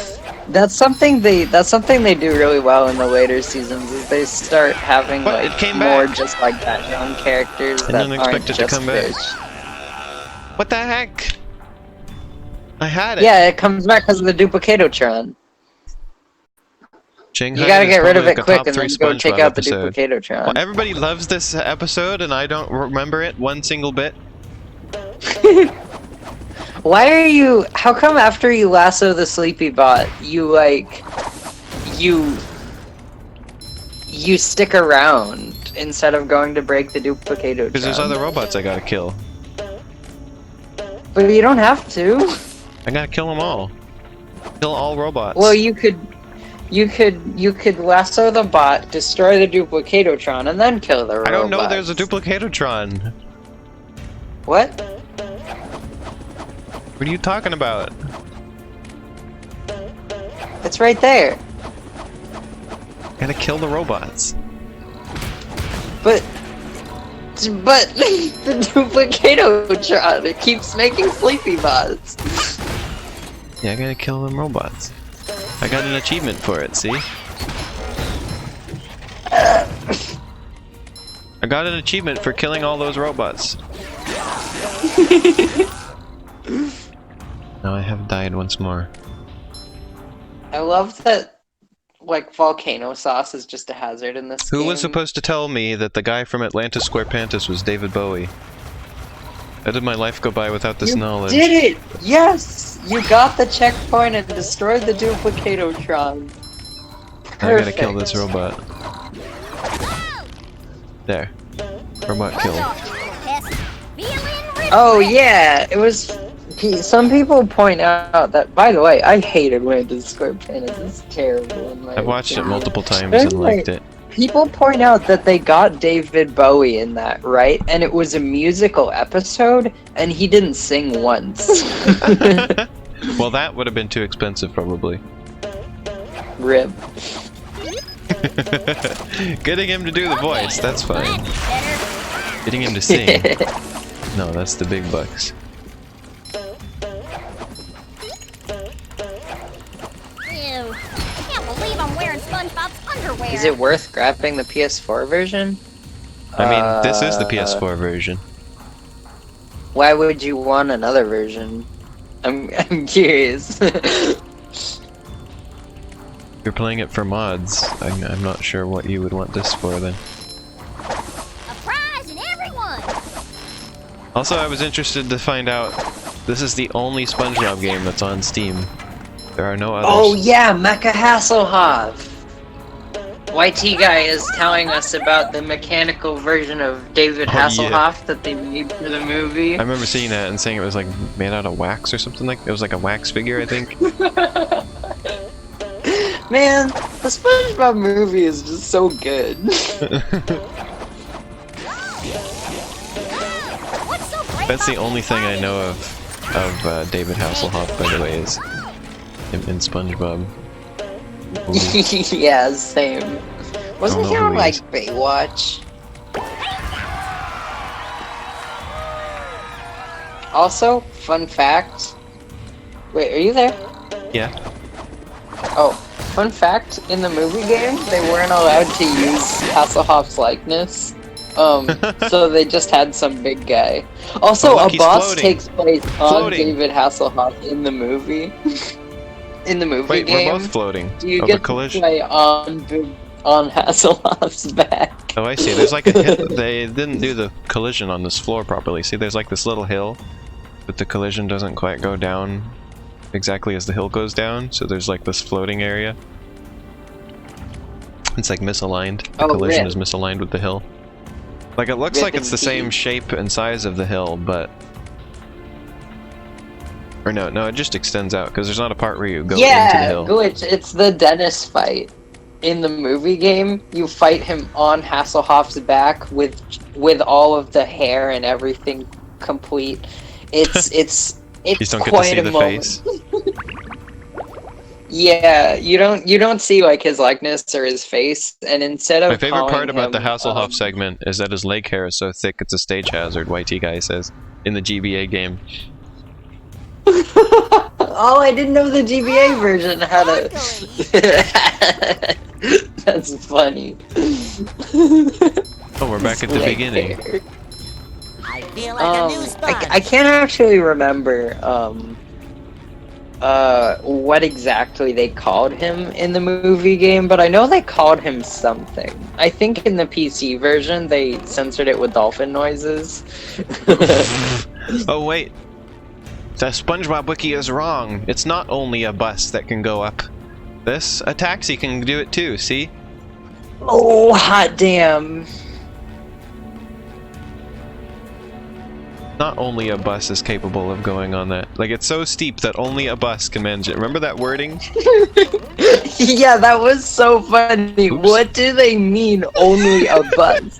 [SPEAKER 2] That's something they do really well in the later seasons is they start having
[SPEAKER 1] But
[SPEAKER 2] like
[SPEAKER 1] it came
[SPEAKER 2] more
[SPEAKER 1] back.
[SPEAKER 2] just like background characters
[SPEAKER 1] I
[SPEAKER 2] that
[SPEAKER 1] didn't
[SPEAKER 2] aren't
[SPEAKER 1] expect it to
[SPEAKER 2] just
[SPEAKER 1] come back.
[SPEAKER 2] fish.
[SPEAKER 1] What the heck? I had it.
[SPEAKER 2] Yeah, it comes back because of the Duplicatotron.
[SPEAKER 1] Shanghai
[SPEAKER 2] You gotta
[SPEAKER 1] is
[SPEAKER 2] get rid of
[SPEAKER 1] probably
[SPEAKER 2] it
[SPEAKER 1] like a
[SPEAKER 2] quick
[SPEAKER 1] top
[SPEAKER 2] and
[SPEAKER 1] 3
[SPEAKER 2] then go take
[SPEAKER 1] SpongeBob
[SPEAKER 2] out the
[SPEAKER 1] episode.
[SPEAKER 2] Duplicatotron.
[SPEAKER 1] Well, everybody loves this episode, and I don't remember it one single bit.
[SPEAKER 2] Why are you? How come after you lasso the sleepy bot, you stick around instead of going to break the Duplicatotron?
[SPEAKER 1] Because there's other robots I gotta kill.
[SPEAKER 2] But you don't have to.
[SPEAKER 1] I gotta kill them all. Kill all robots.
[SPEAKER 2] Well, you could lasso the bot, destroy the Duplicatotron, and then kill the robots.
[SPEAKER 1] I don't know there's a Duplicatotron.
[SPEAKER 2] What?
[SPEAKER 1] What are you talking about?
[SPEAKER 2] It's right there.
[SPEAKER 1] Gotta kill the robots.
[SPEAKER 2] But the Duplicatotron, it keeps making sleepy bots.
[SPEAKER 1] Yeah, I gotta kill them robots. I got an achievement for it, see? I got an achievement for killing all those robots. Now I have died once more.
[SPEAKER 2] I love that, like, volcano sauce is just a hazard in this
[SPEAKER 1] Who
[SPEAKER 2] game.
[SPEAKER 1] was supposed to tell me that the guy from Atlantis SquarePants was David Bowie? How did my life go by without this knowledge?
[SPEAKER 2] Did it! Yes! You got the checkpoint and destroyed the Duplicatotron.
[SPEAKER 1] I gotta kill this robot. There. Robot
[SPEAKER 5] Buzz
[SPEAKER 1] killed.
[SPEAKER 5] off, you little pest. Feeling
[SPEAKER 2] Oh
[SPEAKER 5] refreshed.
[SPEAKER 2] yeah, it was. Some people point out that. By the way, I hated Atlantis SquarePants. It's terrible. In my
[SPEAKER 1] I've watched it
[SPEAKER 2] opinion.
[SPEAKER 1] multiple times and liked it.
[SPEAKER 2] People point out that they got David Bowie in that, right? And it was a musical episode, and he didn't sing once.
[SPEAKER 1] Well, that would have been too expensive, probably.
[SPEAKER 2] Rip.
[SPEAKER 1] Getting him to do the voice, that's fine.
[SPEAKER 5] That's better.
[SPEAKER 1] Getting him to sing. No, that's the big bucks.
[SPEAKER 5] Ew. Can't believe I'm wearing SpongeBob's underwear.
[SPEAKER 2] Is it worth grabbing the PS4 version?
[SPEAKER 1] I mean, this is the PS4 version.
[SPEAKER 2] Why would you want another version? I'm curious.
[SPEAKER 1] If you're playing it for mods, I'm not sure what you would want this for then.
[SPEAKER 5] A prize in everyone.
[SPEAKER 1] Also, I was interested to find out this is the only SpongeBob game that's on Steam. There are no others.
[SPEAKER 2] Oh yeah, Mecha Hasselhoff! YT guy is telling us about the mechanical version of David
[SPEAKER 1] Oh, yeah.
[SPEAKER 2] Hasselhoff that they made for the movie.
[SPEAKER 1] I remember seeing that and saying it was like made out of wax or something like. It was like a wax figure, I think.
[SPEAKER 2] Man, the SpongeBob movie is just so good.
[SPEAKER 1] That's the only thing I know of David Hasselhoff, by the way, is in SpongeBob.
[SPEAKER 2] Yeah, same. Wasn't he on,
[SPEAKER 1] who he
[SPEAKER 2] like,
[SPEAKER 1] is.
[SPEAKER 2] Baywatch? Also, fun fact... Wait, are you there?
[SPEAKER 1] Yeah.
[SPEAKER 2] Oh, fun fact, in the movie game, they weren't allowed to use Hasselhoff's likeness. So they just had some big guy. Also,
[SPEAKER 1] Oh, look,
[SPEAKER 2] a
[SPEAKER 1] he's
[SPEAKER 2] boss
[SPEAKER 1] floating.
[SPEAKER 2] takes place on
[SPEAKER 1] Floating.
[SPEAKER 2] David Hasselhoff in the movie. In the movie
[SPEAKER 1] Wait,
[SPEAKER 2] game.
[SPEAKER 1] we're both floating.
[SPEAKER 2] Do you
[SPEAKER 1] Oh,
[SPEAKER 2] get
[SPEAKER 1] the collision.
[SPEAKER 2] to play on Hasselhoff's back?
[SPEAKER 1] Oh, I see. There's like a hill. They didn't do the collision on this floor properly. See, there's like this little hill, but the collision doesn't quite go down exactly as the hill goes down. So there's like this floating area. It's like misaligned. The
[SPEAKER 2] Oh,
[SPEAKER 1] collision
[SPEAKER 2] rip.
[SPEAKER 1] is misaligned with the hill. Like it looks
[SPEAKER 2] Rip
[SPEAKER 1] like it's the same
[SPEAKER 2] indeed.
[SPEAKER 1] shape and size of the hill, but or no, it just extends out because there's not a part where you go into the
[SPEAKER 2] Yeah,
[SPEAKER 1] hill.
[SPEAKER 2] glitch. It's the Dennis fight. In the movie game, you fight him on Hasselhoff's back with all of the hair and everything complete. It's
[SPEAKER 1] You just don't get to
[SPEAKER 2] quite
[SPEAKER 1] see
[SPEAKER 2] a
[SPEAKER 1] the
[SPEAKER 2] moment.
[SPEAKER 1] face.
[SPEAKER 2] Yeah, you don't see like his likeness or his face, and instead of
[SPEAKER 1] My favorite
[SPEAKER 2] calling
[SPEAKER 1] part about the
[SPEAKER 2] him,
[SPEAKER 1] Hasselhoff segment is that his leg hair is so thick it's a stage hazard, YT guy says, in the GBA game.
[SPEAKER 2] Oh, I didn't know the GBA version had a. That's funny.
[SPEAKER 1] Oh, we're back at the
[SPEAKER 2] Leg
[SPEAKER 1] beginning.
[SPEAKER 2] hair.
[SPEAKER 3] I feel like a new sponge.
[SPEAKER 2] I can't actually remember what exactly they called him in the movie game, but I know they called him something. I think in the PC version they censored it with dolphin noises.
[SPEAKER 1] Oh wait, the SpongeBob wiki is wrong. It's not only a bus that can go up this. A taxi can do it too, see?
[SPEAKER 2] Oh, hot damn.
[SPEAKER 1] Not only a bus is capable of going on that. Like, it's so steep that only a bus can manage it. Remember that wording?
[SPEAKER 2] Yeah, that was so funny.
[SPEAKER 1] Oops.
[SPEAKER 2] What do they mean, only a bus?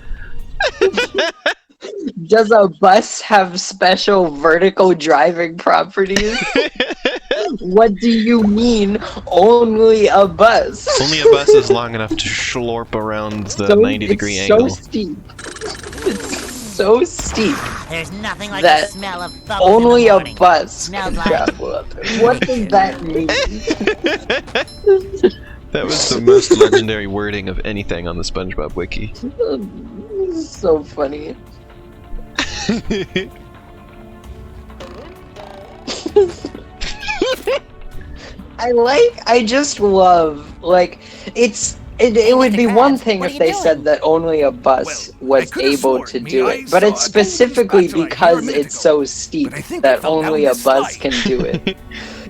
[SPEAKER 2] Does a bus have special vertical driving properties? What do you mean, only a bus?
[SPEAKER 1] Only a bus is long enough to schlorp around the 90-degree
[SPEAKER 2] it's
[SPEAKER 1] angle.
[SPEAKER 2] so steep. It's so steep
[SPEAKER 3] There's nothing like
[SPEAKER 2] that
[SPEAKER 3] the smell of bubbles in
[SPEAKER 2] only
[SPEAKER 3] the
[SPEAKER 2] a
[SPEAKER 3] morning.
[SPEAKER 2] bus
[SPEAKER 3] Smells
[SPEAKER 2] can
[SPEAKER 3] like-
[SPEAKER 2] travel up it. What does that mean?
[SPEAKER 1] That was the most legendary wording of anything on the SpongeBob wiki.
[SPEAKER 2] So funny. I just love, like, it would be one thing
[SPEAKER 3] What are
[SPEAKER 2] if
[SPEAKER 3] you
[SPEAKER 2] they
[SPEAKER 3] doing?
[SPEAKER 2] said that only a bus
[SPEAKER 8] Well, I
[SPEAKER 2] was
[SPEAKER 8] could've
[SPEAKER 2] able
[SPEAKER 8] sworn
[SPEAKER 2] to
[SPEAKER 8] me
[SPEAKER 2] do
[SPEAKER 8] I
[SPEAKER 2] it, but
[SPEAKER 8] saw
[SPEAKER 2] it's
[SPEAKER 8] a golden
[SPEAKER 2] specifically
[SPEAKER 8] spatula here a
[SPEAKER 2] because
[SPEAKER 8] minute
[SPEAKER 2] it's
[SPEAKER 8] ago,
[SPEAKER 2] so steep
[SPEAKER 8] but I think
[SPEAKER 2] that
[SPEAKER 8] it fell
[SPEAKER 2] only
[SPEAKER 8] down
[SPEAKER 2] a
[SPEAKER 8] this
[SPEAKER 2] bus
[SPEAKER 8] slide.
[SPEAKER 2] can do it.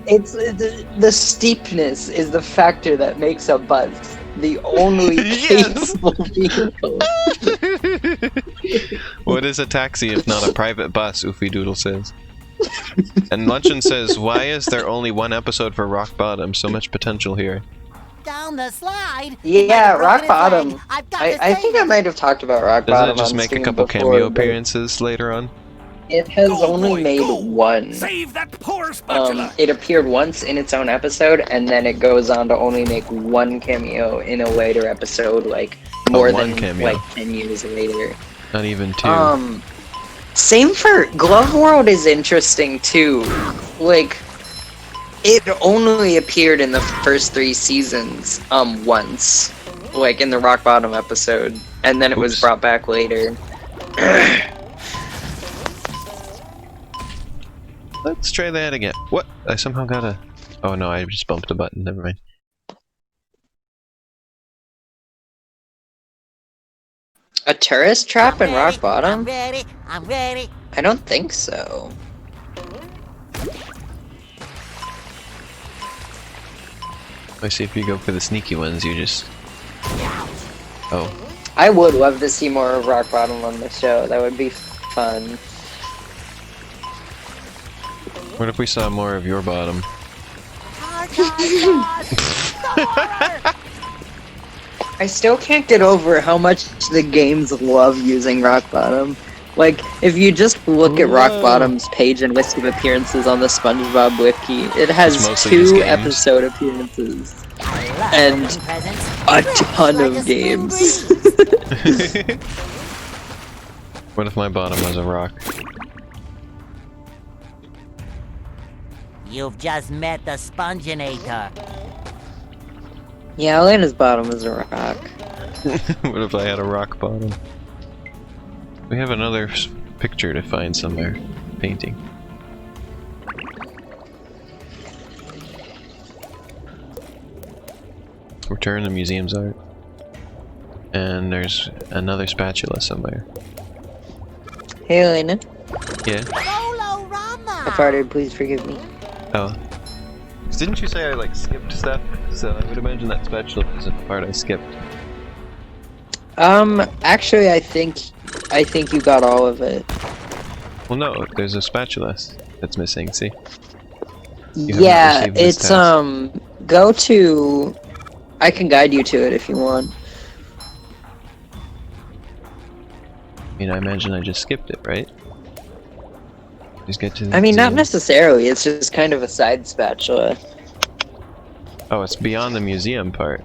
[SPEAKER 2] It's the steepness is the factor that makes a bus the only
[SPEAKER 1] Yes.
[SPEAKER 2] capable vehicle.
[SPEAKER 1] What is a taxi if not a private bus, Oofy Doodle says. And Luncheon says, why is there only one episode for Rock Bottom? So much potential here.
[SPEAKER 3] Down the slide.
[SPEAKER 2] Yeah, Rock
[SPEAKER 3] Broken his leg.
[SPEAKER 2] Bottom.
[SPEAKER 3] I've got
[SPEAKER 2] I
[SPEAKER 3] to
[SPEAKER 2] think
[SPEAKER 3] save
[SPEAKER 2] I might have talked about Rock
[SPEAKER 1] Doesn't
[SPEAKER 2] Bottom
[SPEAKER 1] it just
[SPEAKER 2] on
[SPEAKER 1] make a
[SPEAKER 2] stream
[SPEAKER 1] couple
[SPEAKER 2] before,
[SPEAKER 1] cameo
[SPEAKER 2] but
[SPEAKER 1] appearances later on?
[SPEAKER 2] It has
[SPEAKER 8] Go,
[SPEAKER 2] only
[SPEAKER 8] boy,
[SPEAKER 2] made
[SPEAKER 8] go.
[SPEAKER 2] one.
[SPEAKER 8] Save that poor spatula.
[SPEAKER 2] It appeared once in its own episode, and then it goes on to only make one cameo in a later episode, like more
[SPEAKER 1] one
[SPEAKER 2] than
[SPEAKER 1] cameo.
[SPEAKER 2] like 10 years later.
[SPEAKER 1] Not even two.
[SPEAKER 2] Same for Glove World is interesting too. Like, it only appeared in the first 3 seasons once, like in the Rock Bottom episode, and then it was
[SPEAKER 1] Oops.
[SPEAKER 2] brought back later.
[SPEAKER 1] Let's try that again. What? I somehow got a... Oh no, I just bumped a button. Never mind.
[SPEAKER 2] A tourist trap in Rock
[SPEAKER 3] I'm
[SPEAKER 2] Bottom?
[SPEAKER 3] ready. I'm ready.
[SPEAKER 2] I don't think so.
[SPEAKER 1] I see if you go for the sneaky ones, you just... Oh.
[SPEAKER 2] I would love to see more of Rock Bottom on the show. That would be fun.
[SPEAKER 1] What if we saw more of your bottom?
[SPEAKER 3] Hard
[SPEAKER 2] I still can't get over how much the games love using Rock Bottom. Like, if you just look at Rock Bottom's page and list of appearances on the SpongeBob Wiki, it has
[SPEAKER 1] mostly just
[SPEAKER 2] 2
[SPEAKER 1] games.
[SPEAKER 2] episode appearances and
[SPEAKER 3] Opening presents
[SPEAKER 2] a
[SPEAKER 3] just
[SPEAKER 2] ton
[SPEAKER 3] like
[SPEAKER 2] of
[SPEAKER 3] a spring
[SPEAKER 2] games.
[SPEAKER 3] breeze.
[SPEAKER 1] What if my bottom was a rock?
[SPEAKER 3] You've just met the Sponginator.
[SPEAKER 2] Yeah, Elena's bottom is a rock.
[SPEAKER 1] What if I had a rock bottom? We have another picture to find somewhere. Painting. Return the museum's art. And there's another spatula somewhere.
[SPEAKER 2] Hey, Elena.
[SPEAKER 1] Yeah?
[SPEAKER 3] Bolo Rama.
[SPEAKER 2] I farted, please forgive me.
[SPEAKER 1] Oh. Didn't you say I like skipped stuff? So I would imagine that spatula is a part I skipped.
[SPEAKER 2] Actually, I think you got all of it.
[SPEAKER 1] Well no, there's a spatula that's missing, see? You have not
[SPEAKER 2] Yeah,
[SPEAKER 1] received this
[SPEAKER 2] it's,
[SPEAKER 1] task.
[SPEAKER 2] go to... I can guide you to it if you want.
[SPEAKER 1] I mean, I imagine I just skipped it, right? Just get to the
[SPEAKER 2] I mean, not
[SPEAKER 1] museum.
[SPEAKER 2] necessarily, it's just kind of a side spatula.
[SPEAKER 1] Oh, it's beyond the museum part.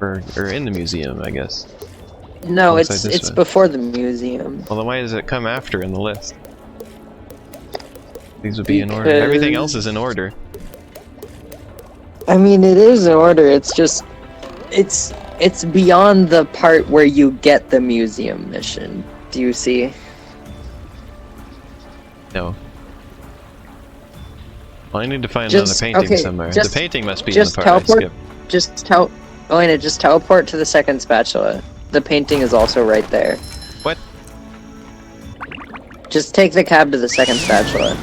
[SPEAKER 1] Or in the museum, I guess.
[SPEAKER 2] No,
[SPEAKER 1] Inside
[SPEAKER 2] it's
[SPEAKER 1] this way.
[SPEAKER 2] before the museum.
[SPEAKER 1] Well, then why does it come after in the list? These would be in order. Everything else is in order.
[SPEAKER 2] I mean, it is in order, it's just... It's beyond the part where you get the museum mission. Do you see?
[SPEAKER 1] No. Well, I need to find
[SPEAKER 2] Just-
[SPEAKER 1] another painting
[SPEAKER 2] okay,
[SPEAKER 1] somewhere.
[SPEAKER 2] just-
[SPEAKER 1] The painting must be in
[SPEAKER 2] just
[SPEAKER 1] the part I
[SPEAKER 2] teleport-
[SPEAKER 1] skipped.
[SPEAKER 2] Elena, just teleport to the second spatula. The painting is also right there.
[SPEAKER 1] What?
[SPEAKER 2] Just take the cab to the second spatula.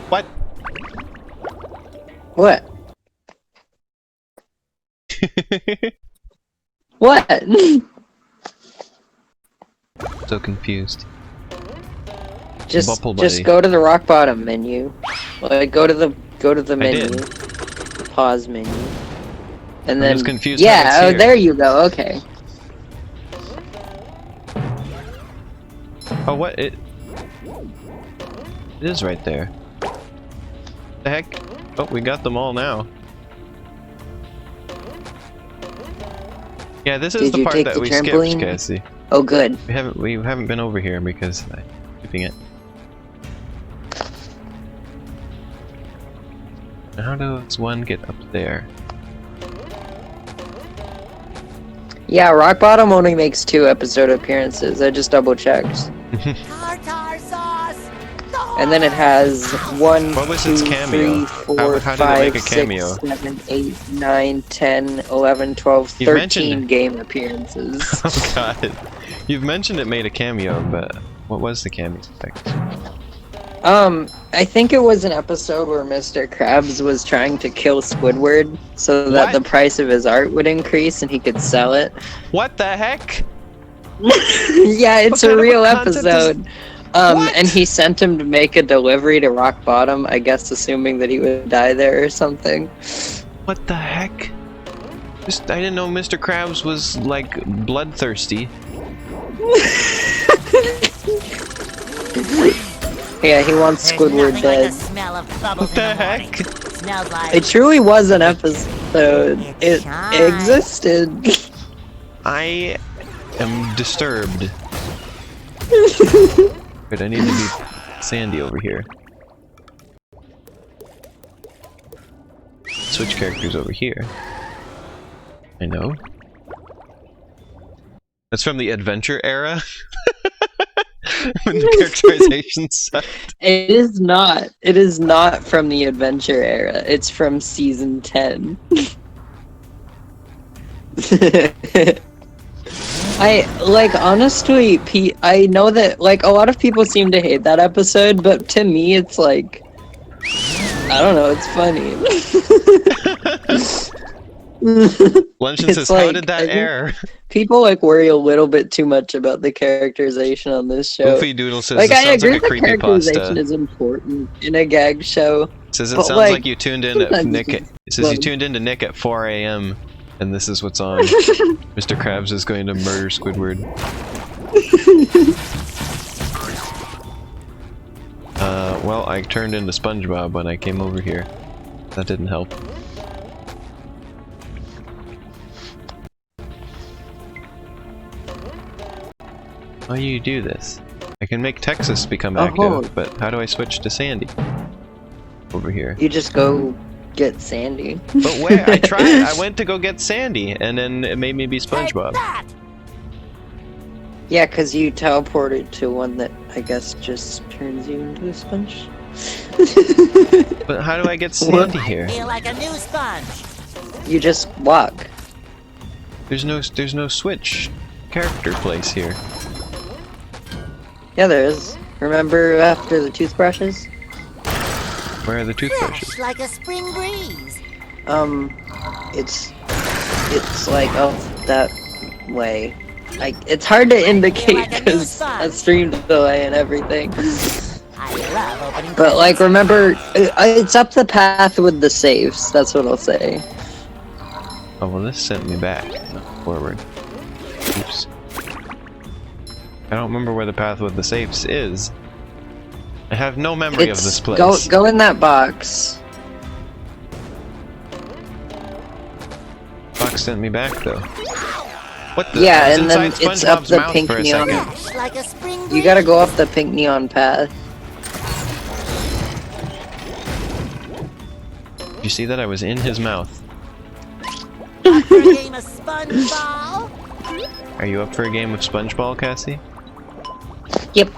[SPEAKER 1] What?
[SPEAKER 2] What? What?
[SPEAKER 1] So confused.
[SPEAKER 2] just
[SPEAKER 1] Bubble buddy.
[SPEAKER 2] just go to the rock bottom menu. Like go to the menu.
[SPEAKER 1] did.
[SPEAKER 2] The pause menu. And
[SPEAKER 1] I'm
[SPEAKER 2] then
[SPEAKER 1] just confused how
[SPEAKER 2] yeah,
[SPEAKER 1] it's
[SPEAKER 2] oh
[SPEAKER 1] here.
[SPEAKER 2] there you go. Okay.
[SPEAKER 1] Oh, what? It is right there. The heck? Oh, we got them all now. Yeah, this is
[SPEAKER 2] Did
[SPEAKER 1] the
[SPEAKER 2] you
[SPEAKER 1] part
[SPEAKER 2] take
[SPEAKER 1] that
[SPEAKER 2] the
[SPEAKER 1] we
[SPEAKER 2] trampoline?
[SPEAKER 1] skipped, Cassie.
[SPEAKER 2] Oh good.
[SPEAKER 1] We haven't been over here because I'm skipping it. How does one get up there?
[SPEAKER 2] Yeah, rock bottom only makes 2 episode appearances. I just double checked.
[SPEAKER 3] Tartar sauce.
[SPEAKER 2] And then it has 1,
[SPEAKER 1] What was
[SPEAKER 2] 2,
[SPEAKER 1] its cameo?
[SPEAKER 2] 3, 4,
[SPEAKER 1] How did it make
[SPEAKER 2] 5,
[SPEAKER 1] a
[SPEAKER 2] 6,
[SPEAKER 1] cameo?
[SPEAKER 2] 7, 8, 9, 10, 11, 12,
[SPEAKER 1] You've
[SPEAKER 2] 13
[SPEAKER 1] mentioned-
[SPEAKER 2] game appearances.
[SPEAKER 1] Oh god. You've mentioned it made a cameo, but what was the cameo effect?
[SPEAKER 2] I think it was an episode where Mr. Krabs was trying to kill Squidward so that
[SPEAKER 1] What?
[SPEAKER 2] the price of his art would increase and he could sell it.
[SPEAKER 1] What the heck?
[SPEAKER 2] Yeah, it's
[SPEAKER 1] What kind
[SPEAKER 2] a
[SPEAKER 1] of
[SPEAKER 2] real
[SPEAKER 1] concept is-
[SPEAKER 2] episode.
[SPEAKER 1] What?
[SPEAKER 2] And he sent him to make a delivery to Rock Bottom, I guess assuming that he would die there or something.
[SPEAKER 1] What the heck? I didn't know Mr. Krabs was like bloodthirsty.
[SPEAKER 2] Yeah, he wants
[SPEAKER 3] There's
[SPEAKER 2] Squidward
[SPEAKER 3] nothing like
[SPEAKER 2] dead.
[SPEAKER 3] the smell of bubbles
[SPEAKER 1] What the
[SPEAKER 3] in the morning.
[SPEAKER 1] heck?
[SPEAKER 3] Smells like
[SPEAKER 2] It truly was an episode. It
[SPEAKER 3] shines.
[SPEAKER 2] existed.
[SPEAKER 1] I am disturbed. But I need to be Sandy over here. Switch characters over here. I know. That's from the adventure era? When the characterization sucked.
[SPEAKER 2] It is not. It is not from the adventure era. It's from season 10. Honestly, I know that, like, a lot of people seem to hate that episode, but to me, it's like, I don't know, it's funny.
[SPEAKER 1] Luncheon
[SPEAKER 2] It's
[SPEAKER 1] says, how
[SPEAKER 2] like,
[SPEAKER 1] did
[SPEAKER 2] I
[SPEAKER 1] that
[SPEAKER 2] think-
[SPEAKER 1] air?
[SPEAKER 2] People, like, worry a little bit too much about the characterization on this show.
[SPEAKER 1] Goofy Doodle says,
[SPEAKER 2] Like,
[SPEAKER 1] this
[SPEAKER 2] I
[SPEAKER 1] sounds
[SPEAKER 2] agree
[SPEAKER 1] like a
[SPEAKER 2] that characterization
[SPEAKER 1] creepypasta.
[SPEAKER 2] is important in a gag show,
[SPEAKER 1] says it
[SPEAKER 2] But,
[SPEAKER 1] sounds like you tuned in at Nick. It says you tuned into Nick at 4 a.m. and this is what's on. Mr. Krabs is going to murder Squidward. Well, I turned into SpongeBob when I came over here. That didn't help. How do you do this? I can make Texas become active, but how do I switch to Sandy? Over here.
[SPEAKER 2] You just go get Sandy.
[SPEAKER 1] But where? I tried. I went to go get Sandy, and then it made me be SpongeBob.
[SPEAKER 3] Take that!
[SPEAKER 2] Yeah, because you teleported to one that I guess just turns you into a sponge.
[SPEAKER 1] But how do I get Sandy here?
[SPEAKER 3] Feel like a new sponge.
[SPEAKER 2] You just walk.
[SPEAKER 1] There's no switch character place here.
[SPEAKER 2] Yeah, there is. Remember after the toothbrushes?
[SPEAKER 1] Where are the toothbrushes?
[SPEAKER 3] Fresh like a spring breeze.
[SPEAKER 2] It's like that way. Like it's hard to indicate because a stream delay and everything.
[SPEAKER 3] I love opening
[SPEAKER 2] But like, remember, it's up the path with the saves. That's what I'll say.
[SPEAKER 1] Oh well, this sent me back, not forward. Oops. I don't remember where the path with the safes is. I have no memory of this place.
[SPEAKER 2] Go in that box.
[SPEAKER 1] Box sent me back though. What the?
[SPEAKER 2] Yeah,
[SPEAKER 1] I was
[SPEAKER 2] and then
[SPEAKER 1] inside
[SPEAKER 2] it's up
[SPEAKER 1] SpongeBob's
[SPEAKER 2] the
[SPEAKER 1] mouth
[SPEAKER 2] pink
[SPEAKER 1] for a
[SPEAKER 2] neon.
[SPEAKER 1] second.
[SPEAKER 3] fresh like a spring breeze.
[SPEAKER 2] You gotta go off the pink neon path.
[SPEAKER 1] You see that? I was in his mouth.
[SPEAKER 3] Up for a game of SpongeBob?
[SPEAKER 1] Are you up for a game of SpongeBob, Cassie?
[SPEAKER 2] Yep.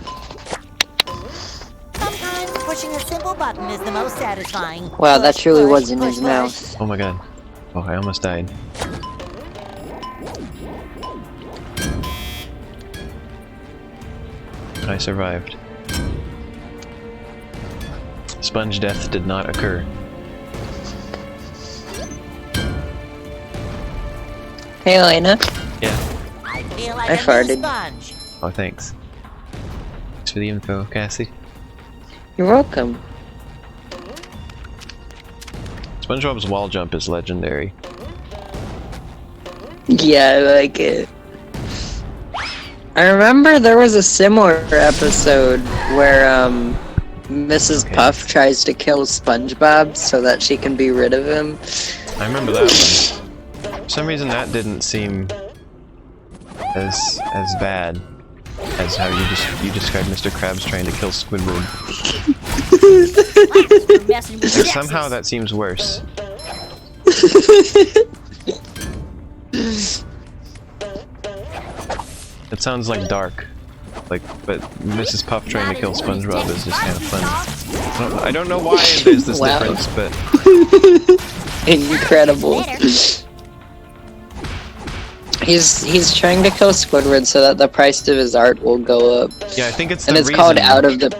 [SPEAKER 3] Sometimes pushing a simple button is the most satisfying.
[SPEAKER 2] Wow, that
[SPEAKER 3] Push,
[SPEAKER 2] truly
[SPEAKER 3] push,
[SPEAKER 2] was in
[SPEAKER 3] push,
[SPEAKER 2] his
[SPEAKER 3] push.
[SPEAKER 2] mouth.
[SPEAKER 1] Oh my god. Oh, I almost died. But I survived. Sponge death did not occur.
[SPEAKER 2] Hey, Elena.
[SPEAKER 1] Yeah.
[SPEAKER 3] I feel like
[SPEAKER 2] I
[SPEAKER 3] a new
[SPEAKER 2] farted.
[SPEAKER 3] sponge.
[SPEAKER 1] Oh, thanks. Thanks for the info, Cassie.
[SPEAKER 2] You're welcome.
[SPEAKER 1] SpongeBob's wall jump is legendary.
[SPEAKER 2] Yeah, I like it. I remember there was a similar episode where Mrs. Puff tries to kill SpongeBob so that she can be rid of him.
[SPEAKER 1] I remember that one. For some reason that didn't seem as bad as how you described Mr. Krabs trying to kill Squidward.
[SPEAKER 5] Messing with
[SPEAKER 1] But
[SPEAKER 5] Texas.
[SPEAKER 1] somehow that seems worse. It sounds like dark. But Mrs. Puff trying to kill SpongeBob is just kind of funny. I don't know why there's this
[SPEAKER 2] Wow.
[SPEAKER 1] difference, but
[SPEAKER 2] Incredible.
[SPEAKER 5] Later.
[SPEAKER 2] He's trying to kill Squidward so that the price of his art will go up.
[SPEAKER 1] yeah, I think it's the
[SPEAKER 2] And it's
[SPEAKER 1] reason.
[SPEAKER 2] called Out of the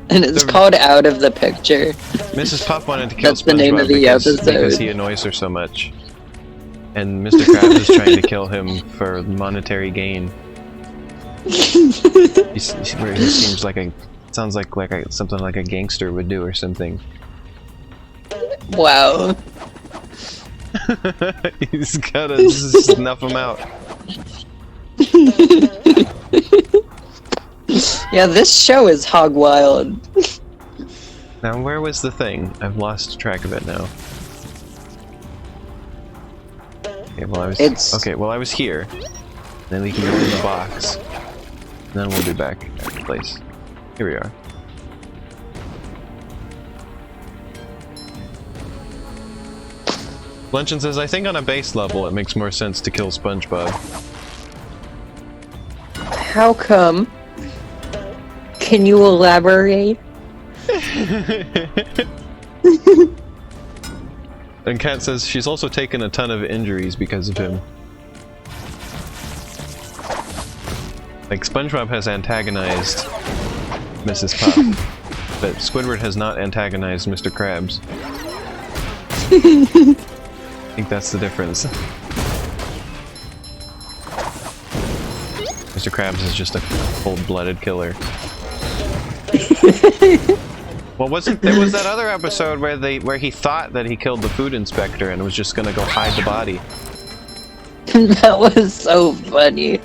[SPEAKER 2] And it's called Out of the Picture.
[SPEAKER 1] Mrs. Puff wanted to kill
[SPEAKER 2] That's the name
[SPEAKER 1] SpongeBob
[SPEAKER 2] of the
[SPEAKER 1] because
[SPEAKER 2] episode.
[SPEAKER 1] he annoys her so much. And Mr. Krabs is trying to kill him for monetary gain. He seems like sounds like something like a gangster would do or something.
[SPEAKER 2] Wow.
[SPEAKER 1] He's gotta snuff him out.
[SPEAKER 2] Yeah, this show is hog wild.
[SPEAKER 1] Now, where was the thing? I've lost track of it now. Okay, well I was here. Then we can go in the box. And then we'll be back at the place. Here we are. Luncheon says, I think on a base level it makes more sense to kill SpongeBob.
[SPEAKER 2] How come? Can you elaborate?
[SPEAKER 1] And Kat says she's also taken a ton of injuries because of him. Like, SpongeBob has antagonized Mrs. Puff, but Squidward has not antagonized Mr. Krabs. I think that's the difference. Mr. Krabs is just a cold-blooded killer. Well, wasn't there was that other episode where he thought that he killed the food inspector and was just gonna go hide the body.
[SPEAKER 2] That was so funny.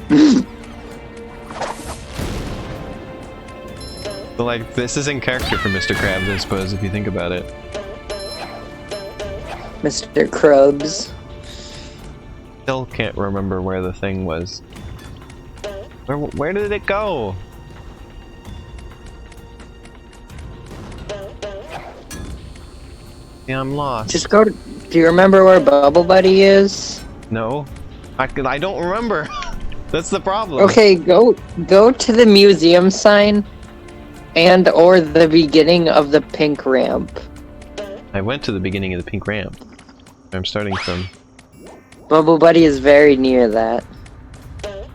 [SPEAKER 1] So, like, this is in character for Mr. Krabs, I suppose, if you think about it.
[SPEAKER 2] Mr. Krabs.
[SPEAKER 1] Still can't remember where the thing was. Where did it go? Yeah, I'm lost.
[SPEAKER 2] Just go to... Do you remember where Bubble Buddy is?
[SPEAKER 1] No. I don't remember. That's the problem.
[SPEAKER 2] Okay, go to the museum sign and or the beginning of the pink ramp.
[SPEAKER 1] I went to the beginning of the pink ramp. I'm starting from...
[SPEAKER 2] Bubble Buddy is very near that.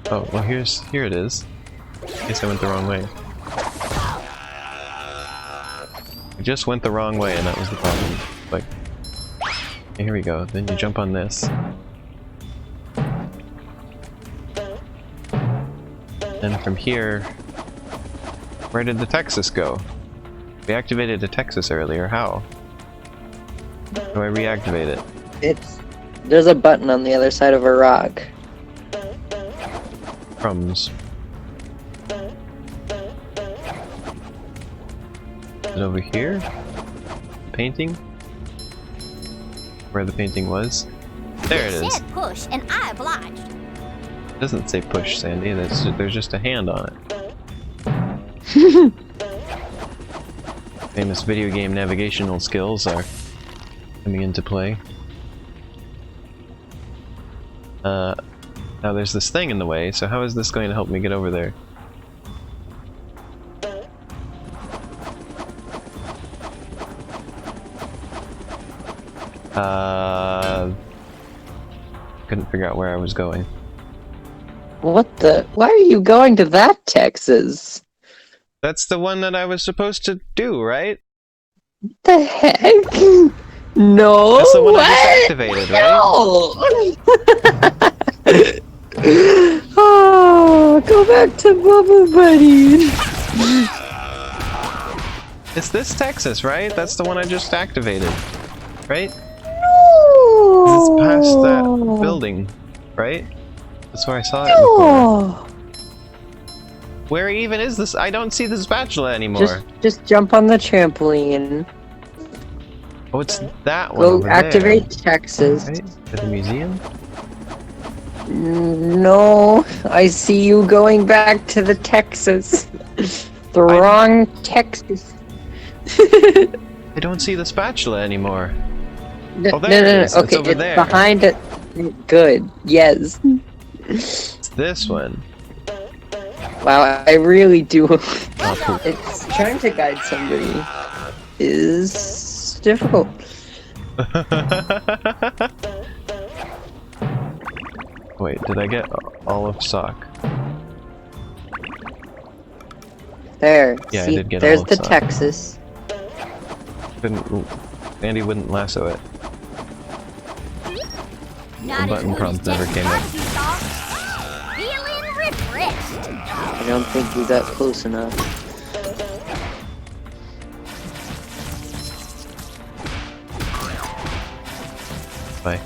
[SPEAKER 1] Oh, well here it is. I guess I went the wrong way. I just went the wrong way and that was the problem. Like, here we go. Then you jump on this. And from here, where did the Texas go? We activated the Texas earlier. How? How do I reactivate it?
[SPEAKER 2] There's a button on the other side of a rock.
[SPEAKER 1] Crumbs. Is it over here? Painting? Where the painting was? There it is.
[SPEAKER 5] Said push, and I obliged.
[SPEAKER 1] It doesn't say push, Sandy. There's just a hand on it. Famous video game navigational skills are coming into play. Now there's this thing in the way, so how is this going to help me get over there? Couldn't figure out where I was going.
[SPEAKER 2] What the? Why are you going to that Texas?
[SPEAKER 1] That's the one that I was supposed to do, right?
[SPEAKER 2] The heck? No.
[SPEAKER 1] That's the one I
[SPEAKER 2] what?
[SPEAKER 1] just activated, right?
[SPEAKER 2] No. Oh, go back to Bubble Buddy.
[SPEAKER 1] It's this Texas, right? That's the one I just activated, right?
[SPEAKER 2] No.
[SPEAKER 1] It's past that building, right? That's where I saw it before.
[SPEAKER 2] No.
[SPEAKER 1] Where even is this? I don't see the spatula anymore.
[SPEAKER 2] Just jump on the trampoline.
[SPEAKER 1] Oh, it's that one
[SPEAKER 2] Go
[SPEAKER 1] over
[SPEAKER 2] activate
[SPEAKER 1] there.
[SPEAKER 2] Texas.
[SPEAKER 1] Right? At the museum?
[SPEAKER 2] No, I see you going back to the Texas. The wrong Texas.
[SPEAKER 1] I don't see the spatula anymore. Oh, there it is. It's
[SPEAKER 2] Okay,
[SPEAKER 1] over there.
[SPEAKER 2] behind it. Good. Yes.
[SPEAKER 1] It's this one.
[SPEAKER 2] Wow, I really do.
[SPEAKER 1] Oh, cool.
[SPEAKER 2] It's trying to guide somebody is difficult.
[SPEAKER 1] Wait, did I get all of sock?
[SPEAKER 2] There.
[SPEAKER 1] Yeah, I
[SPEAKER 2] see,
[SPEAKER 1] did get
[SPEAKER 2] there's
[SPEAKER 1] all of
[SPEAKER 2] the
[SPEAKER 1] sock.
[SPEAKER 2] Texas.
[SPEAKER 1] Andy wouldn't lasso it.
[SPEAKER 5] Not
[SPEAKER 1] button
[SPEAKER 5] as
[SPEAKER 1] prompt
[SPEAKER 5] good as
[SPEAKER 1] never came up.
[SPEAKER 5] Texas you thought. Feeling refreshed.
[SPEAKER 2] I don't think we got close enough.
[SPEAKER 1] Bye.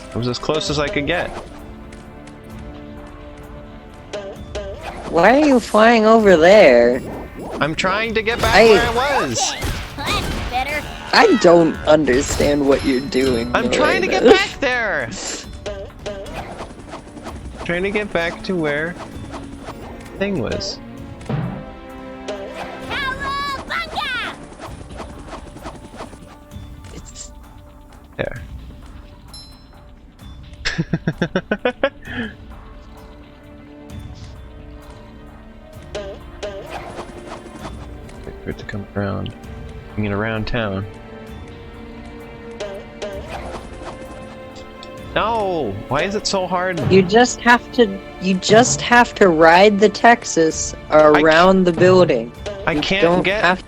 [SPEAKER 1] It was as close as I could get.
[SPEAKER 2] Why are you flying over there?
[SPEAKER 1] I'm trying to get back where I was.
[SPEAKER 5] That's better.
[SPEAKER 2] I don't understand what you're doing.
[SPEAKER 1] I'm trying to get
[SPEAKER 2] Miranda.
[SPEAKER 1] back there. Trying to get back to where the thing was.
[SPEAKER 5] Cowabunga!
[SPEAKER 2] It's
[SPEAKER 1] There. Wait for it to come around. Bring it around town. No! Why is it so hard?
[SPEAKER 2] You just have to ride the Texas around the building.
[SPEAKER 1] I
[SPEAKER 2] You
[SPEAKER 1] can't
[SPEAKER 2] don't
[SPEAKER 1] get
[SPEAKER 2] have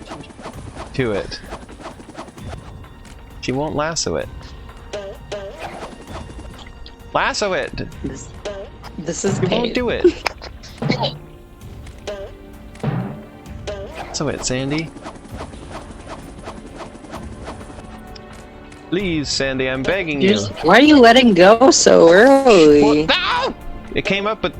[SPEAKER 2] to.
[SPEAKER 1] it. She won't lasso it. Lasso it!
[SPEAKER 2] This is
[SPEAKER 1] You
[SPEAKER 2] pain.
[SPEAKER 1] won't do it. Lasso it, Sandy. Please, Sandy, I'm begging you.
[SPEAKER 2] Why are you letting go so early?
[SPEAKER 1] No! It came up, but...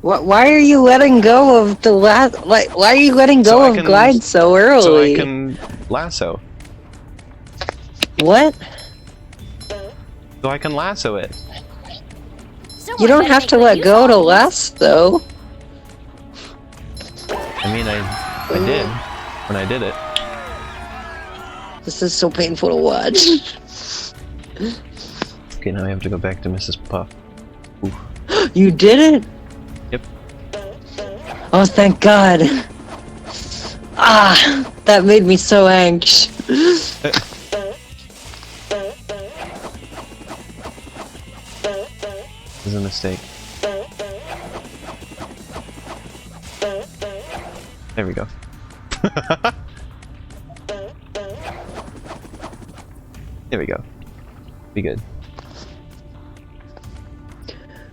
[SPEAKER 2] Why are you letting go of the last? Like, why are you letting go of glide so early?
[SPEAKER 1] So I can lasso.
[SPEAKER 2] What?
[SPEAKER 1] So I can lasso it.
[SPEAKER 2] You don't have to let go to lasso.
[SPEAKER 1] I mean, I did when I did it.
[SPEAKER 2] This is so painful to watch.
[SPEAKER 1] Okay, now I have to go back to Mrs. Puff. Oof.
[SPEAKER 2] You did it?
[SPEAKER 1] Yep.
[SPEAKER 2] Oh, thank God. Ah, that made me so anxious.
[SPEAKER 1] It was a mistake. There we go. There we go. Be good.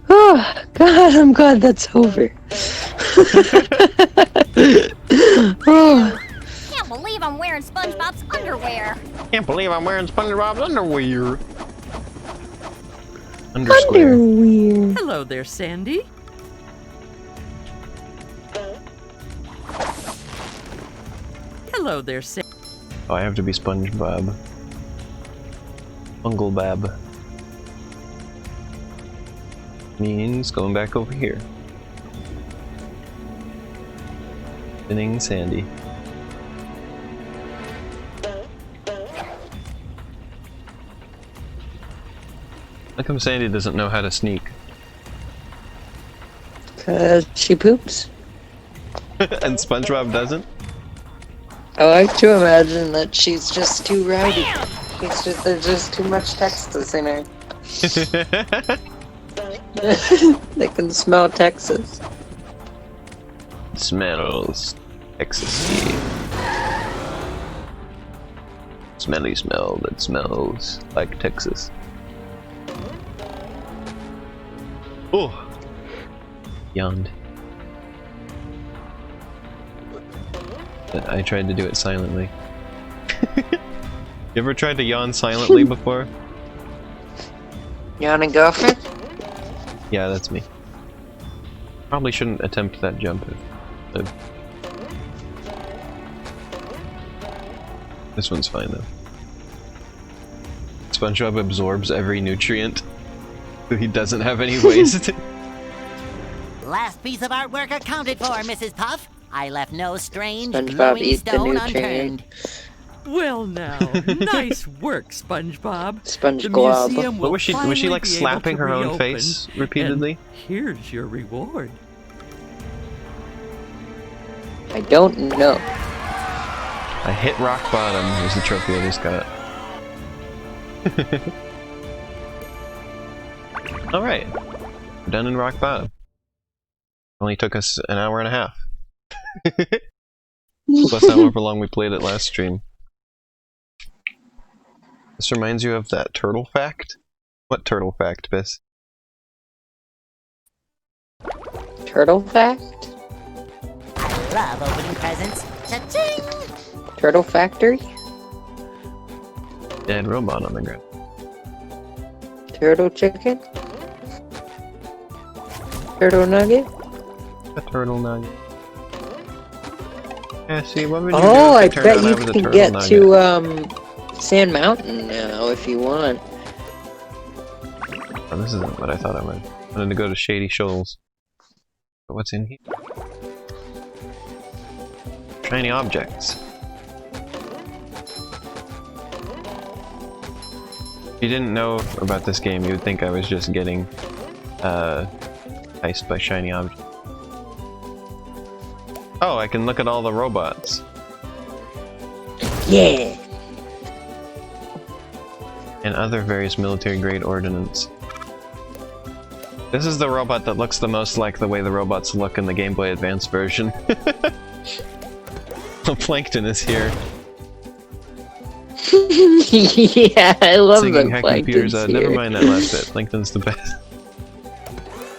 [SPEAKER 2] Oh, God, I'm glad that's over. Oh.
[SPEAKER 5] Can't believe I'm wearing SpongeBob's underwear.
[SPEAKER 1] Can't believe I'm wearing SpongeBob's underwear.
[SPEAKER 2] Underwear.
[SPEAKER 9] Hello there, Sandy. Hello there, Sandy.
[SPEAKER 1] Oh, I have to be SpongeBob. Uncle Bab. Means going back over here. Spinning Sandy. How come Sandy doesn't know how to sneak?
[SPEAKER 2] 'Cause she poops.
[SPEAKER 1] And SpongeBob doesn't?
[SPEAKER 2] I like to imagine that she's just too rowdy. There's just too much Texas in her. They can smell Texas.
[SPEAKER 1] Smells Texas-y. Smelly smell that smells like Texas. Oh! Yawned. But I tried to do it silently. You ever tried to yawn silently before?
[SPEAKER 2] Yawn and gopher?
[SPEAKER 1] Yeah, that's me. Probably shouldn't attempt that jump. This one's fine though. SpongeBob absorbs every nutrient, so he doesn't have any waste.
[SPEAKER 3] Last piece of artwork accounted for, Mrs. Puff. I left no strange
[SPEAKER 2] SpongeBob
[SPEAKER 3] glowing
[SPEAKER 2] eat the
[SPEAKER 3] stone
[SPEAKER 2] nutrient.
[SPEAKER 3] unturned.
[SPEAKER 9] Well now, nice work, SpongeBob.
[SPEAKER 2] Sponge
[SPEAKER 9] The
[SPEAKER 2] glob.
[SPEAKER 9] museum will
[SPEAKER 1] What was she
[SPEAKER 9] finally
[SPEAKER 1] like
[SPEAKER 9] be able
[SPEAKER 1] slapping
[SPEAKER 9] to
[SPEAKER 1] her own
[SPEAKER 9] reopen,
[SPEAKER 1] face repeatedly?
[SPEAKER 9] and here's your reward.
[SPEAKER 2] I don't know.
[SPEAKER 1] I hit rock bottom was the trophy I just got. Alright. We're done in rock bottom. Only took us an hour and a half. Plus however long we played it last stream. This reminds you of that turtle fact? What turtle fact, Biss?
[SPEAKER 2] Turtle fact?
[SPEAKER 3] I love opening presents. Cha-ching!
[SPEAKER 2] Turtle factory?
[SPEAKER 1] Dead robot on the ground.
[SPEAKER 2] Turtle chicken? Turtle nugget?
[SPEAKER 1] A turtle nugget. Cassie, what would you do
[SPEAKER 2] Oh, I
[SPEAKER 1] if it turned
[SPEAKER 2] bet
[SPEAKER 1] out
[SPEAKER 2] you
[SPEAKER 1] I was a
[SPEAKER 2] can
[SPEAKER 1] turtle
[SPEAKER 2] get
[SPEAKER 1] nugget?
[SPEAKER 2] to Sand Mountain now if you want.
[SPEAKER 1] Oh, this isn't what I thought I would. I wanted to go to Shady Shoals. But what's in here? Shiny objects. If you didn't know about this game, you would think I was just getting enticed by shiny objects. Oh, I can look at all the robots.
[SPEAKER 2] Yeah!
[SPEAKER 1] And other various military-grade ordnance. This is the robot that looks the most like the way the robots look in the Game Boy Advance version. The Plankton is here.
[SPEAKER 2] Yeah, I love
[SPEAKER 1] Singing
[SPEAKER 2] the
[SPEAKER 1] Hack Computers.
[SPEAKER 2] Plankton's
[SPEAKER 1] Never
[SPEAKER 2] here.
[SPEAKER 1] mind that last bit. Plankton's the best.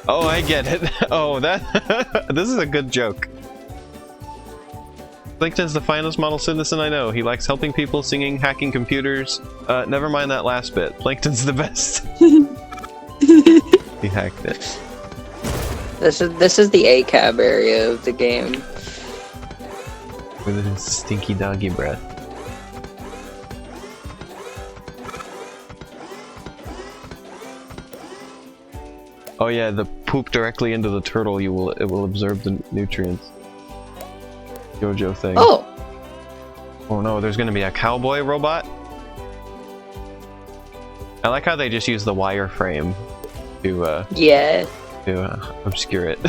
[SPEAKER 1] Oh, I get it. Oh, that... This is a good joke. Plankton's the finest model citizen I know. He likes helping people, singing, hacking computers. Never mind that last bit. Plankton's the best. He hacked it.
[SPEAKER 2] This is the ACAB area of the game.
[SPEAKER 1] With his stinky doggy breath. Oh yeah, the poop directly into the turtle, it will absorb the nutrients. JoJo thing.
[SPEAKER 2] Oh!
[SPEAKER 1] Oh no, there's gonna be a cowboy robot? I like how they just use the wireframe to
[SPEAKER 2] Yeah.
[SPEAKER 1] Obscure it.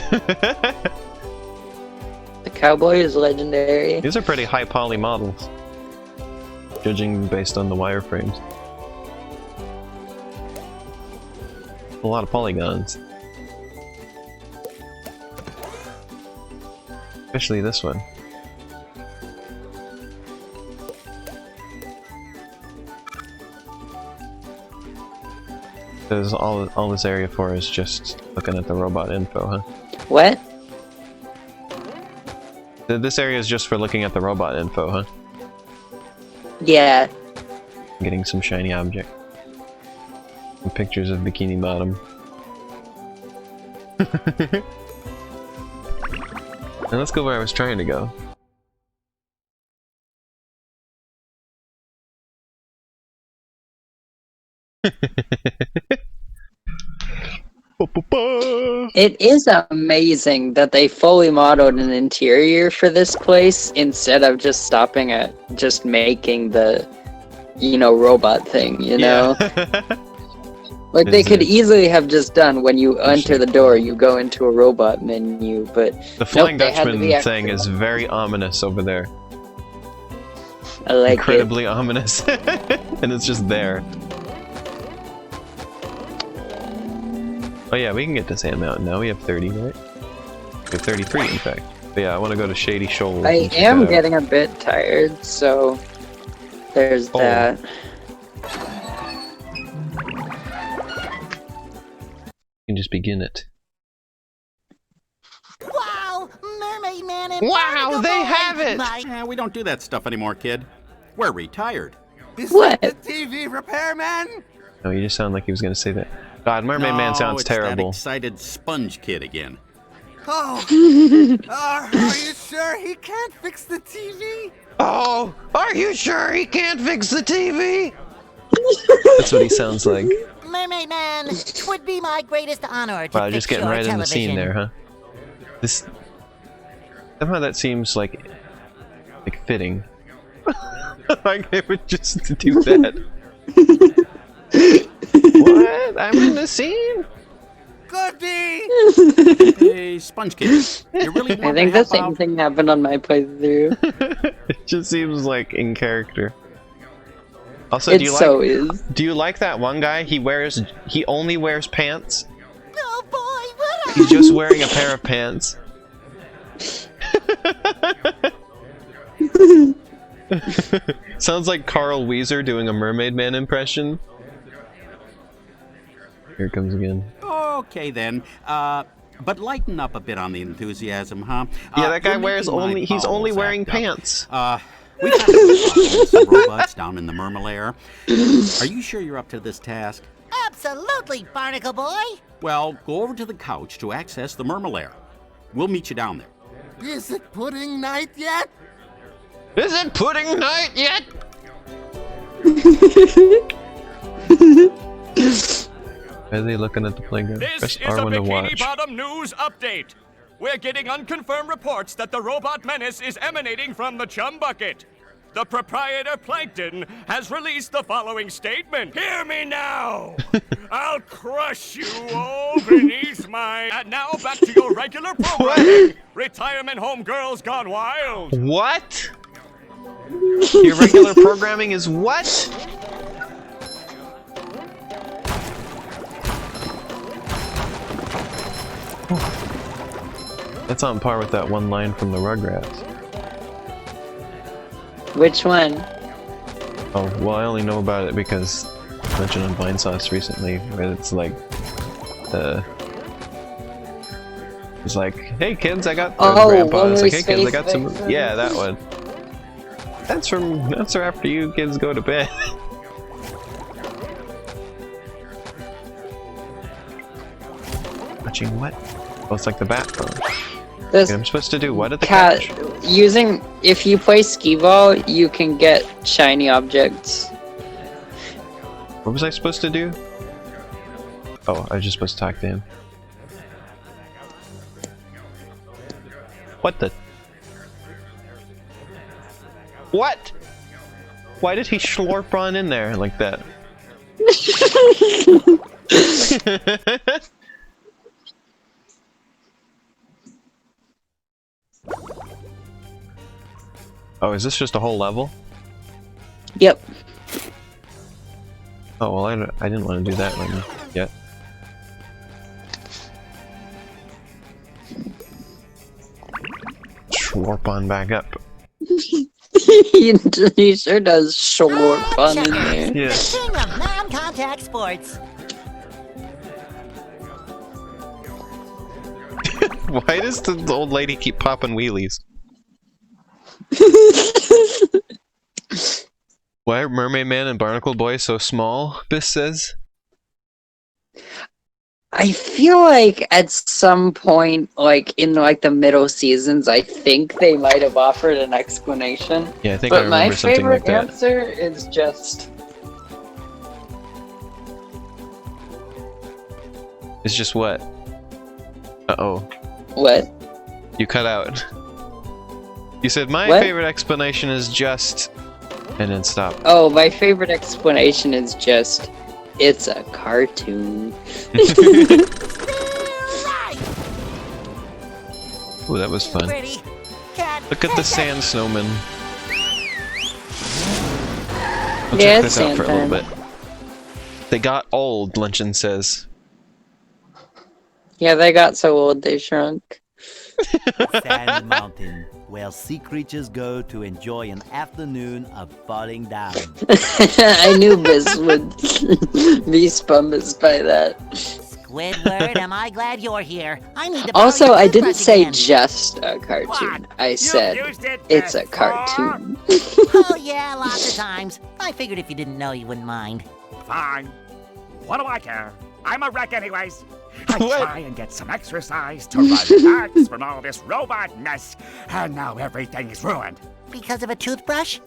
[SPEAKER 2] The cowboy is legendary.
[SPEAKER 1] These are pretty high poly models, judging based on the wireframes. A lot of polygons. Especially this one. Because all this area for is just looking at the robot info, huh?
[SPEAKER 2] What?
[SPEAKER 1] This area is just for looking at the robot info, huh?
[SPEAKER 2] Yeah.
[SPEAKER 1] Getting some shiny object. Some pictures of Bikini Bottom. And let's go where I was trying to go.
[SPEAKER 2] It is amazing that they fully modeled an interior for this place instead of just stopping at just making the, robot thing, you know? Like, they could easily have just done, when you enter the door, you go into a robot menu, but
[SPEAKER 1] the Flying
[SPEAKER 2] nope,
[SPEAKER 1] Dutchman thing is very ominous over there.
[SPEAKER 2] I like
[SPEAKER 1] Incredibly ominous. And it's just there. Oh yeah, we can get to Sand Mountain now. We have 30, right? We have 33, in fact. But yeah, I want to go to Shady Shoals.
[SPEAKER 2] I am getting a bit tired, so there's that.
[SPEAKER 1] You can just begin it.
[SPEAKER 3] Wow! Mermaid Man and
[SPEAKER 1] Wow,
[SPEAKER 3] Barnacle
[SPEAKER 1] they
[SPEAKER 3] Boy!
[SPEAKER 1] have it!
[SPEAKER 6] Yeah, we don't do that stuff anymore, kid. We're retired.
[SPEAKER 2] What?
[SPEAKER 8] The TV repairman?
[SPEAKER 1] No, you just sound like he was going to say that. God, Mermaid Man sounds
[SPEAKER 6] it's
[SPEAKER 1] terrible.
[SPEAKER 6] That excited sponge kid again.
[SPEAKER 8] Oh. Are you sure he can't fix the TV?
[SPEAKER 1] Oh, are you sure he can't fix the TV? That's what he sounds like.
[SPEAKER 3] Mermaid Man, it would be my greatest honor to
[SPEAKER 1] Wow,
[SPEAKER 3] fix
[SPEAKER 1] just getting
[SPEAKER 3] your
[SPEAKER 1] right in the
[SPEAKER 3] television.
[SPEAKER 1] scene there, huh? This somehow that seems like fitting. Like they would just do that. What? I'm in the scene?
[SPEAKER 8] Goody!
[SPEAKER 6] Hey, sponge kid. You really want
[SPEAKER 2] I think
[SPEAKER 6] to
[SPEAKER 2] the
[SPEAKER 6] help
[SPEAKER 2] same
[SPEAKER 6] out?
[SPEAKER 2] thing happened on my playthrough.
[SPEAKER 1] It just seems like in character. Also,
[SPEAKER 2] It
[SPEAKER 1] do you
[SPEAKER 2] so
[SPEAKER 1] like?
[SPEAKER 2] is.
[SPEAKER 1] Do you like that one guy? He only wears pants.
[SPEAKER 3] Oh boy, what
[SPEAKER 1] He's just wearing a pair of pants. Sounds like Carl Weezer doing a Mermaid Man impression. Here it comes again.
[SPEAKER 6] Okay then. But lighten up a bit on the enthusiasm, huh?
[SPEAKER 1] Yeah, that guy
[SPEAKER 6] you're
[SPEAKER 1] wears
[SPEAKER 6] making my
[SPEAKER 1] only. He's only
[SPEAKER 6] bowels
[SPEAKER 1] wearing
[SPEAKER 6] act up.
[SPEAKER 1] pants.
[SPEAKER 6] We've had some robots down in the Mermalair. Are you sure you're up to this task?
[SPEAKER 3] Absolutely, Barnacle Boy!
[SPEAKER 6] Well, go over to the couch to access the Mermalair. We'll meet you down there.
[SPEAKER 8] Is it pudding night yet?
[SPEAKER 1] Is it pudding night yet? Are they looking at the playground?
[SPEAKER 7] This
[SPEAKER 1] Press
[SPEAKER 7] is a
[SPEAKER 1] R1 to
[SPEAKER 7] Bikini
[SPEAKER 1] watch.
[SPEAKER 7] Bottom news update. We're getting unconfirmed reports that the robot menace is emanating from the chum bucket. The proprietor, Plankton, has released the following statement. Hear me now! I'll crush you all beneath my... And now back to your regular programming. Retirement home girls gone wild.
[SPEAKER 1] What? Your regular programming is what? That's on par with that one line from the Rugrats.
[SPEAKER 2] Which one?
[SPEAKER 1] Oh, well, I only know about it because I mentioned on Vine Sauce recently, where it's like, He's like, hey kids, I got
[SPEAKER 2] Oh,
[SPEAKER 1] grandpa's like, hey
[SPEAKER 2] Wonder's
[SPEAKER 1] kids, I got
[SPEAKER 2] face
[SPEAKER 1] some
[SPEAKER 2] vixen.
[SPEAKER 1] yeah, that one. That's for after you kids go to bed. Watching what? Oh, it's like the bat phone.
[SPEAKER 2] This
[SPEAKER 1] I'm supposed to do what at the
[SPEAKER 2] cat
[SPEAKER 1] couch?
[SPEAKER 2] if you play skee ball, you can get shiny objects.
[SPEAKER 1] What was I supposed to do? Oh, I was just supposed to talk to him. What the? What? Why did he slurp on in there like that? Oh, is this just a whole level?
[SPEAKER 2] Yep.
[SPEAKER 1] Oh, well, I didn't want to do that one yet. Slurp on back up.
[SPEAKER 2] He sure does slurp on in
[SPEAKER 3] Checkers,
[SPEAKER 2] there.
[SPEAKER 1] Yeah.
[SPEAKER 3] the king of non-contact sports.
[SPEAKER 1] Why does the old lady keep popping wheelies? Why are Mermaid Man and Barnacle Boy so small? Biss says.
[SPEAKER 2] I feel like at some point, like in like the middle seasons, I think they might have offered an explanation.
[SPEAKER 1] Yeah, I think I
[SPEAKER 2] But my
[SPEAKER 1] remember something
[SPEAKER 2] favorite
[SPEAKER 1] like that.
[SPEAKER 2] answer is just
[SPEAKER 1] It's just what? Uh-oh.
[SPEAKER 2] what?
[SPEAKER 1] You cut out. You said, my
[SPEAKER 2] What?
[SPEAKER 1] favorite explanation is just... And then stop.
[SPEAKER 2] Oh, my favorite explanation is just it's a cartoon.
[SPEAKER 1] Ooh, that was fun.
[SPEAKER 3] Pretty cat.
[SPEAKER 1] Look at the sand snowman. I'll
[SPEAKER 2] Yeah,
[SPEAKER 1] check
[SPEAKER 2] it's
[SPEAKER 1] this out for a little
[SPEAKER 2] sand
[SPEAKER 1] bit. They got old, Luncheon says.
[SPEAKER 2] Yeah, they got so old they shrunk.
[SPEAKER 10] Sand Mountain, where sea creatures go to enjoy an afternoon of falling down.
[SPEAKER 2] I knew Biz would be spun by that.
[SPEAKER 3] Squidward, am I glad you're here? I need to
[SPEAKER 2] Also,
[SPEAKER 3] borrow your
[SPEAKER 2] I didn't
[SPEAKER 3] toothbrush
[SPEAKER 2] say
[SPEAKER 3] again.
[SPEAKER 2] just a cartoon. I said
[SPEAKER 7] used it
[SPEAKER 2] it's a
[SPEAKER 7] before?
[SPEAKER 2] cartoon.
[SPEAKER 3] Oh yeah, lots of times. I figured if you didn't know, you wouldn't mind.
[SPEAKER 7] Fine. What do I care? I'm a wreck anyways. I
[SPEAKER 1] What?
[SPEAKER 7] try and get some exercise to relax from all this robot mess, and now everything is ruined.
[SPEAKER 3] Because of a toothbrush?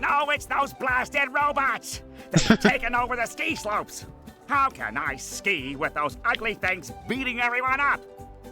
[SPEAKER 7] No, it's those blasted robots! They've taken over the ski slopes! How can I ski with those ugly things beating everyone up?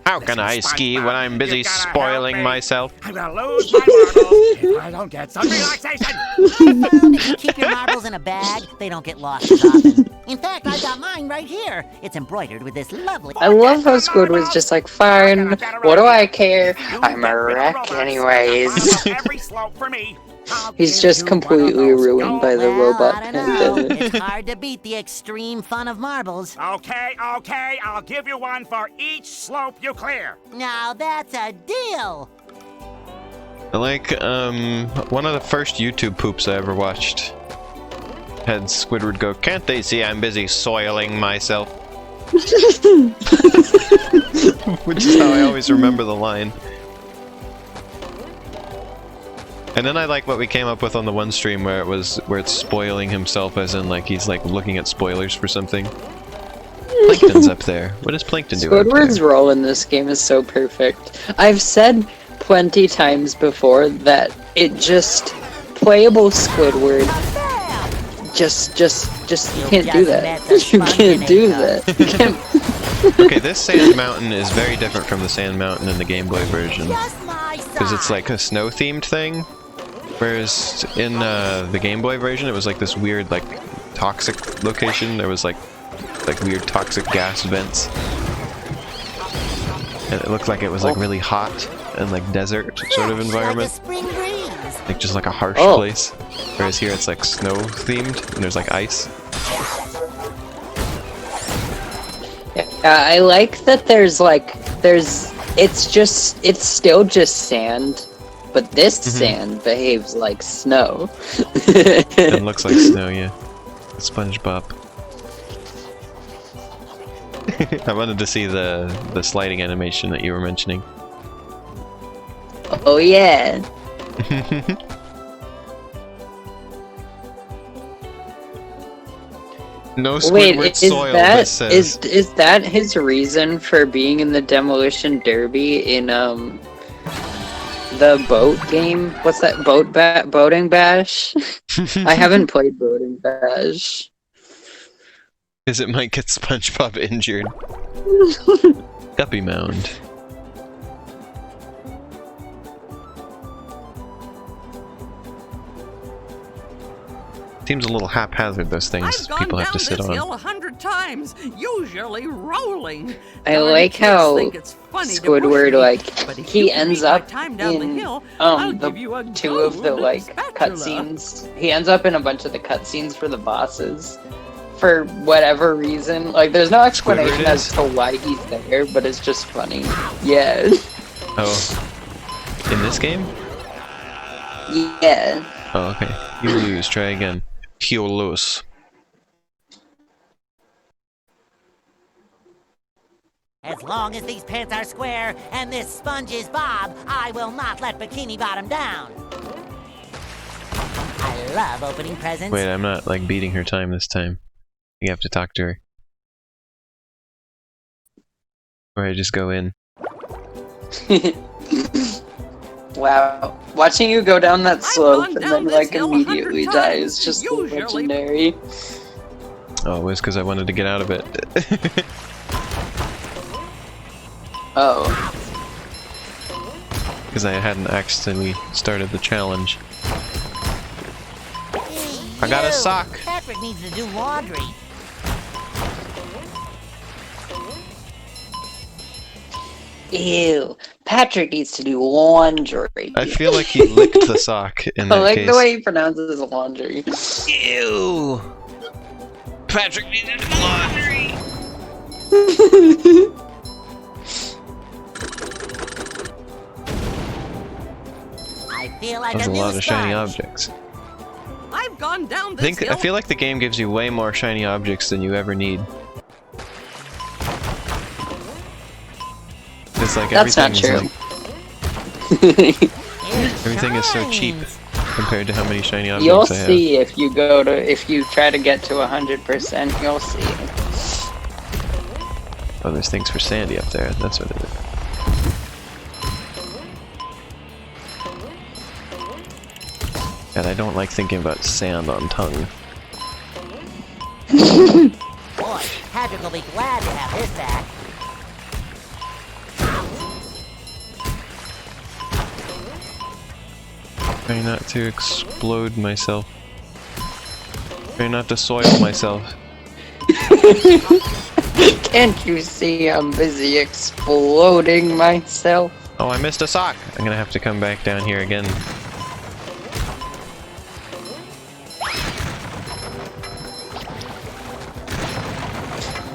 [SPEAKER 1] How can I ski when I'm busy
[SPEAKER 7] You gotta help
[SPEAKER 1] spoiling
[SPEAKER 7] me.
[SPEAKER 1] myself?
[SPEAKER 7] I'm gonna lose my marble if I don't get some relaxation!
[SPEAKER 3] I found if you keep your marbles in a bag, they don't get lost as often. In fact, I've got mine right here. It's embroidered with this lovely...
[SPEAKER 2] I love how Squid was just like, fine, what do I care? I'm a wreck anyways.
[SPEAKER 7] Every slope for me. I'll
[SPEAKER 2] He's
[SPEAKER 7] give
[SPEAKER 2] just
[SPEAKER 7] you one of
[SPEAKER 2] completely
[SPEAKER 7] those
[SPEAKER 2] ruined by the
[SPEAKER 3] Well,
[SPEAKER 2] robot
[SPEAKER 3] I don't know.
[SPEAKER 2] pandemic.
[SPEAKER 3] It's hard to beat the extreme fun of marbles.
[SPEAKER 7] Okay, I'll give you one for each slope you clear.
[SPEAKER 3] Now that's a deal.
[SPEAKER 1] I like, one of the first YouTube poops I ever watched had Squidward go, can't they see I'm busy soiling myself? Which is how I always remember the line. And then I like what we came up with on the one stream where it's spoiling himself, as in like he's like looking at spoilers for something. Plankton's up there. What does Plankton do up
[SPEAKER 2] Squidward's
[SPEAKER 1] there?
[SPEAKER 2] role in this game is so perfect. I've said plenty times before that it just playable Squidward just you can't do that. You can't do that. You can't.
[SPEAKER 1] Okay, this Sand Mountain is very different from the Sand Mountain in the Game Boy version.
[SPEAKER 3] Just my size.
[SPEAKER 1] Because it's like a snow-themed thing. Whereas in the Game Boy version, it was like this weird, like, toxic location. There was like weird toxic gas vents. And it looked like it was like really hot and like desert sort of environment.
[SPEAKER 3] Like a spring breeze.
[SPEAKER 1] Like just like a harsh
[SPEAKER 2] Oh.
[SPEAKER 1] place. Whereas here it's like snow-themed and there's like ice.
[SPEAKER 2] Yeah, I like that it's still just sand, but this sand behaves like snow.
[SPEAKER 1] It looks like snow, yeah. SpongeBob. I wanted to see the sliding animation that you were mentioning.
[SPEAKER 2] Oh yeah.
[SPEAKER 1] No Squidward
[SPEAKER 2] Wait,
[SPEAKER 1] soil, this says.
[SPEAKER 2] is that his reason for being in the Demolition Derby in the boat game? What's that, boating bash? I haven't played boating bash.
[SPEAKER 1] Because it might get SpongeBob injured. Guppy Mound. Seems a little haphazard, those things
[SPEAKER 9] I've
[SPEAKER 1] people
[SPEAKER 9] gone
[SPEAKER 1] have to
[SPEAKER 9] down
[SPEAKER 1] sit
[SPEAKER 9] this
[SPEAKER 1] on.
[SPEAKER 9] hill 100 times, usually rolling.
[SPEAKER 2] I
[SPEAKER 9] Darn
[SPEAKER 2] like
[SPEAKER 9] kids
[SPEAKER 2] how
[SPEAKER 9] think it's funny to
[SPEAKER 2] Squidward,
[SPEAKER 9] push me,
[SPEAKER 2] like,
[SPEAKER 9] but if
[SPEAKER 2] he
[SPEAKER 9] you can
[SPEAKER 2] ends
[SPEAKER 9] beat my
[SPEAKER 2] up
[SPEAKER 9] time down the
[SPEAKER 2] in
[SPEAKER 9] hill, I'll give you a
[SPEAKER 2] two of the,
[SPEAKER 9] golden
[SPEAKER 2] like,
[SPEAKER 9] spatula.
[SPEAKER 2] cutscenes. He ends up in a bunch of the cutscenes for the bosses. For whatever reason. Like, there's no explanation as to why he's there, but it's just funny. Yeah.
[SPEAKER 1] Oh. In this game?
[SPEAKER 2] Yeah.
[SPEAKER 1] Oh, okay. You lose. Try again. You lose.
[SPEAKER 3] As long as these pants are square and this sponge is Bob, I will not let Bikini Bottom down. I love opening presents.
[SPEAKER 1] Wait, I'm not, like, beating her time this time. You have to talk to her. Or I just go in.
[SPEAKER 2] Wow. Watching you go down that slope
[SPEAKER 9] gone
[SPEAKER 2] and
[SPEAKER 9] down
[SPEAKER 2] then,
[SPEAKER 9] this
[SPEAKER 2] like,
[SPEAKER 9] hill
[SPEAKER 2] immediately
[SPEAKER 9] 100
[SPEAKER 2] die
[SPEAKER 9] times,
[SPEAKER 2] is just so
[SPEAKER 9] usually.
[SPEAKER 2] legendary.
[SPEAKER 1] Oh, it was because I wanted to get out of it.
[SPEAKER 2] Oh.
[SPEAKER 1] Because I hadn't accidentally started the challenge.
[SPEAKER 3] Hey,
[SPEAKER 1] I got a
[SPEAKER 3] you!
[SPEAKER 1] sock!
[SPEAKER 3] Patrick needs to do laundry.
[SPEAKER 2] Ew. Patrick needs to do laundry.
[SPEAKER 1] I feel like he licked the sock in
[SPEAKER 2] I
[SPEAKER 1] that
[SPEAKER 2] like
[SPEAKER 1] case.
[SPEAKER 2] the way he pronounces laundry.
[SPEAKER 1] Ew! Patrick needs to do laundry!
[SPEAKER 3] I feel like
[SPEAKER 1] That's
[SPEAKER 3] a
[SPEAKER 1] a
[SPEAKER 3] new
[SPEAKER 1] lot of shiny
[SPEAKER 3] sponge.
[SPEAKER 1] objects.
[SPEAKER 9] I've gone down this hill.
[SPEAKER 1] I feel like the game gives you way more shiny objects than you ever need. It's like
[SPEAKER 2] That's not
[SPEAKER 1] everything's
[SPEAKER 2] true.
[SPEAKER 1] like everything is so cheap compared to how many shiny objects
[SPEAKER 2] You'll
[SPEAKER 1] I have.
[SPEAKER 2] see if you try to get to 100%, you'll see.
[SPEAKER 1] Oh, there's things for Sandy up there. That's what it is. God, I don't like thinking about sand on tongue.
[SPEAKER 3] Boy, Patrick will be glad to have his back.
[SPEAKER 1] Try not to explode myself. Try not to soil myself.
[SPEAKER 2] Can't you see I'm busy exploding myself?
[SPEAKER 1] Oh, I missed a sock! I'm gonna have to come back down here again.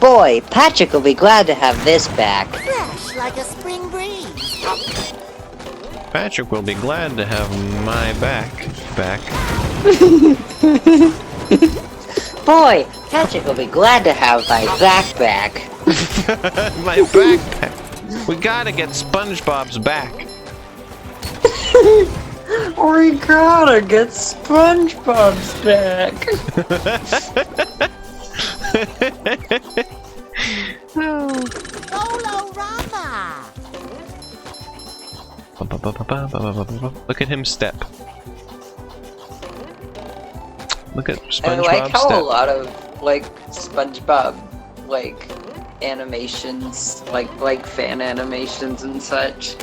[SPEAKER 2] Boy, Patrick will be glad to have this back.
[SPEAKER 3] Fresh like a spring breeze.
[SPEAKER 1] Patrick will be glad to have my back.
[SPEAKER 2] Boy, Patrick will be glad to have my back.
[SPEAKER 1] My backpack! We gotta get SpongeBob's back.
[SPEAKER 2] We gotta get SpongeBob's back.
[SPEAKER 3] Solo-rama!
[SPEAKER 1] Look at him step. Look at
[SPEAKER 2] I
[SPEAKER 1] SpongeBob
[SPEAKER 2] like how
[SPEAKER 1] step.
[SPEAKER 2] a lot of, like, SpongeBob, like, animations, like fan animations and such,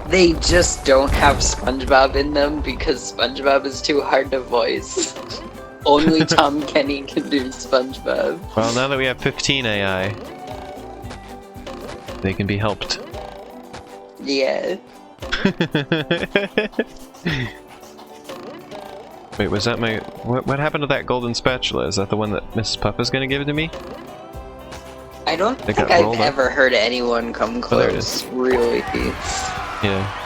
[SPEAKER 2] they just don't have SpongeBob in them because SpongeBob is too hard to voice. Only Tom Kenny can do SpongeBob.
[SPEAKER 1] Well, now that we have 15 AI, they can be helped.
[SPEAKER 2] Yeah.
[SPEAKER 1] Wait, was that my... What happened to that golden spatula? Is that the one that Mrs. Puff is gonna give to me?
[SPEAKER 2] I don't
[SPEAKER 1] They
[SPEAKER 2] think
[SPEAKER 1] got
[SPEAKER 2] I've
[SPEAKER 1] rolled up.
[SPEAKER 2] ever heard anyone come
[SPEAKER 1] Oh, there it
[SPEAKER 2] close, really.
[SPEAKER 1] Yeah.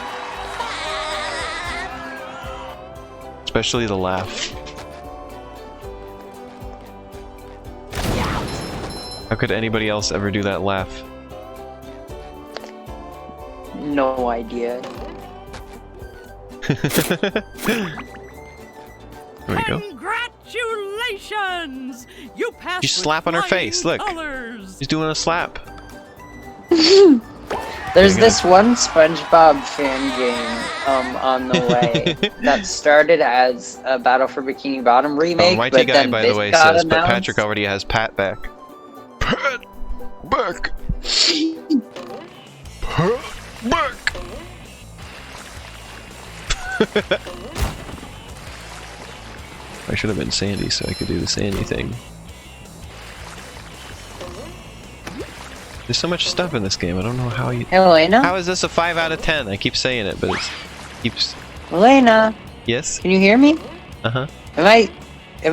[SPEAKER 1] Especially the laugh. How could anybody else ever do that laugh?
[SPEAKER 2] No idea.
[SPEAKER 1] There we go.
[SPEAKER 9] Congratulations! You passed.
[SPEAKER 1] You slap on her face, look.
[SPEAKER 9] Colors.
[SPEAKER 1] He's doing a slap.
[SPEAKER 2] There's this one SpongeBob fan game on the way that started as a Battle for Bikini Bottom remake,
[SPEAKER 1] Mighty
[SPEAKER 2] but
[SPEAKER 1] Guy,
[SPEAKER 2] then
[SPEAKER 1] by
[SPEAKER 2] this
[SPEAKER 1] the way,
[SPEAKER 2] got
[SPEAKER 1] says, but
[SPEAKER 2] announced.
[SPEAKER 1] Patrick already has Pat back. Pat back. Pat back. I should have been Sandy so I could do the Sandy thing. There's so much stuff in this game. I don't know how you.
[SPEAKER 2] Hey, Elena?
[SPEAKER 1] How is this a 5 out of 10? I keep saying it, but it keeps.
[SPEAKER 2] Elena,
[SPEAKER 1] Yes.
[SPEAKER 2] can you hear me?
[SPEAKER 1] Uh huh.
[SPEAKER 2] Am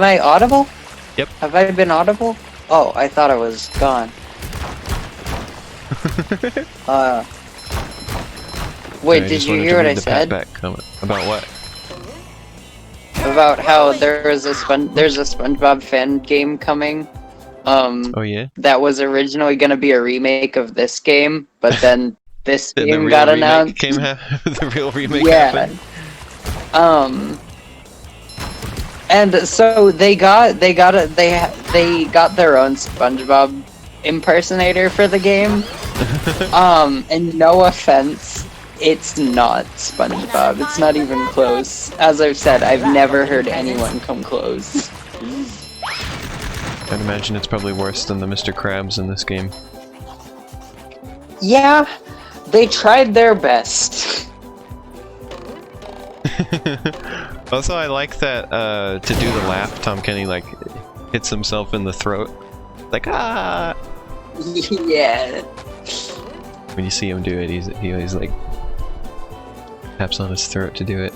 [SPEAKER 2] I audible?
[SPEAKER 1] Yep.
[SPEAKER 2] Have I been audible? Oh, I thought I was gone. Wait, did you hear what I said?
[SPEAKER 1] Comment. About what?
[SPEAKER 2] About how there's a SpongeBob fan game coming.
[SPEAKER 1] Oh yeah.
[SPEAKER 2] That was originally gonna be a remake of this game, but then this
[SPEAKER 1] Did the
[SPEAKER 2] game
[SPEAKER 1] real
[SPEAKER 2] got
[SPEAKER 1] remake
[SPEAKER 2] announced.
[SPEAKER 1] the real remake
[SPEAKER 2] Yeah.
[SPEAKER 1] happened?
[SPEAKER 2] And so they got their own SpongeBob impersonator for the game. And no offense, it's not SpongeBob. It's not even close. As I've said, I've never heard anyone come close.
[SPEAKER 1] I'd imagine it's probably worse than the Mr. Krabs in this game.
[SPEAKER 2] Yeah, they tried their best.
[SPEAKER 1] Also, I like that to do the laugh, Tom Kenny like hits himself in the throat, like ah.
[SPEAKER 2] Yeah.
[SPEAKER 1] When you see him do it, he always like taps on his throat to do it.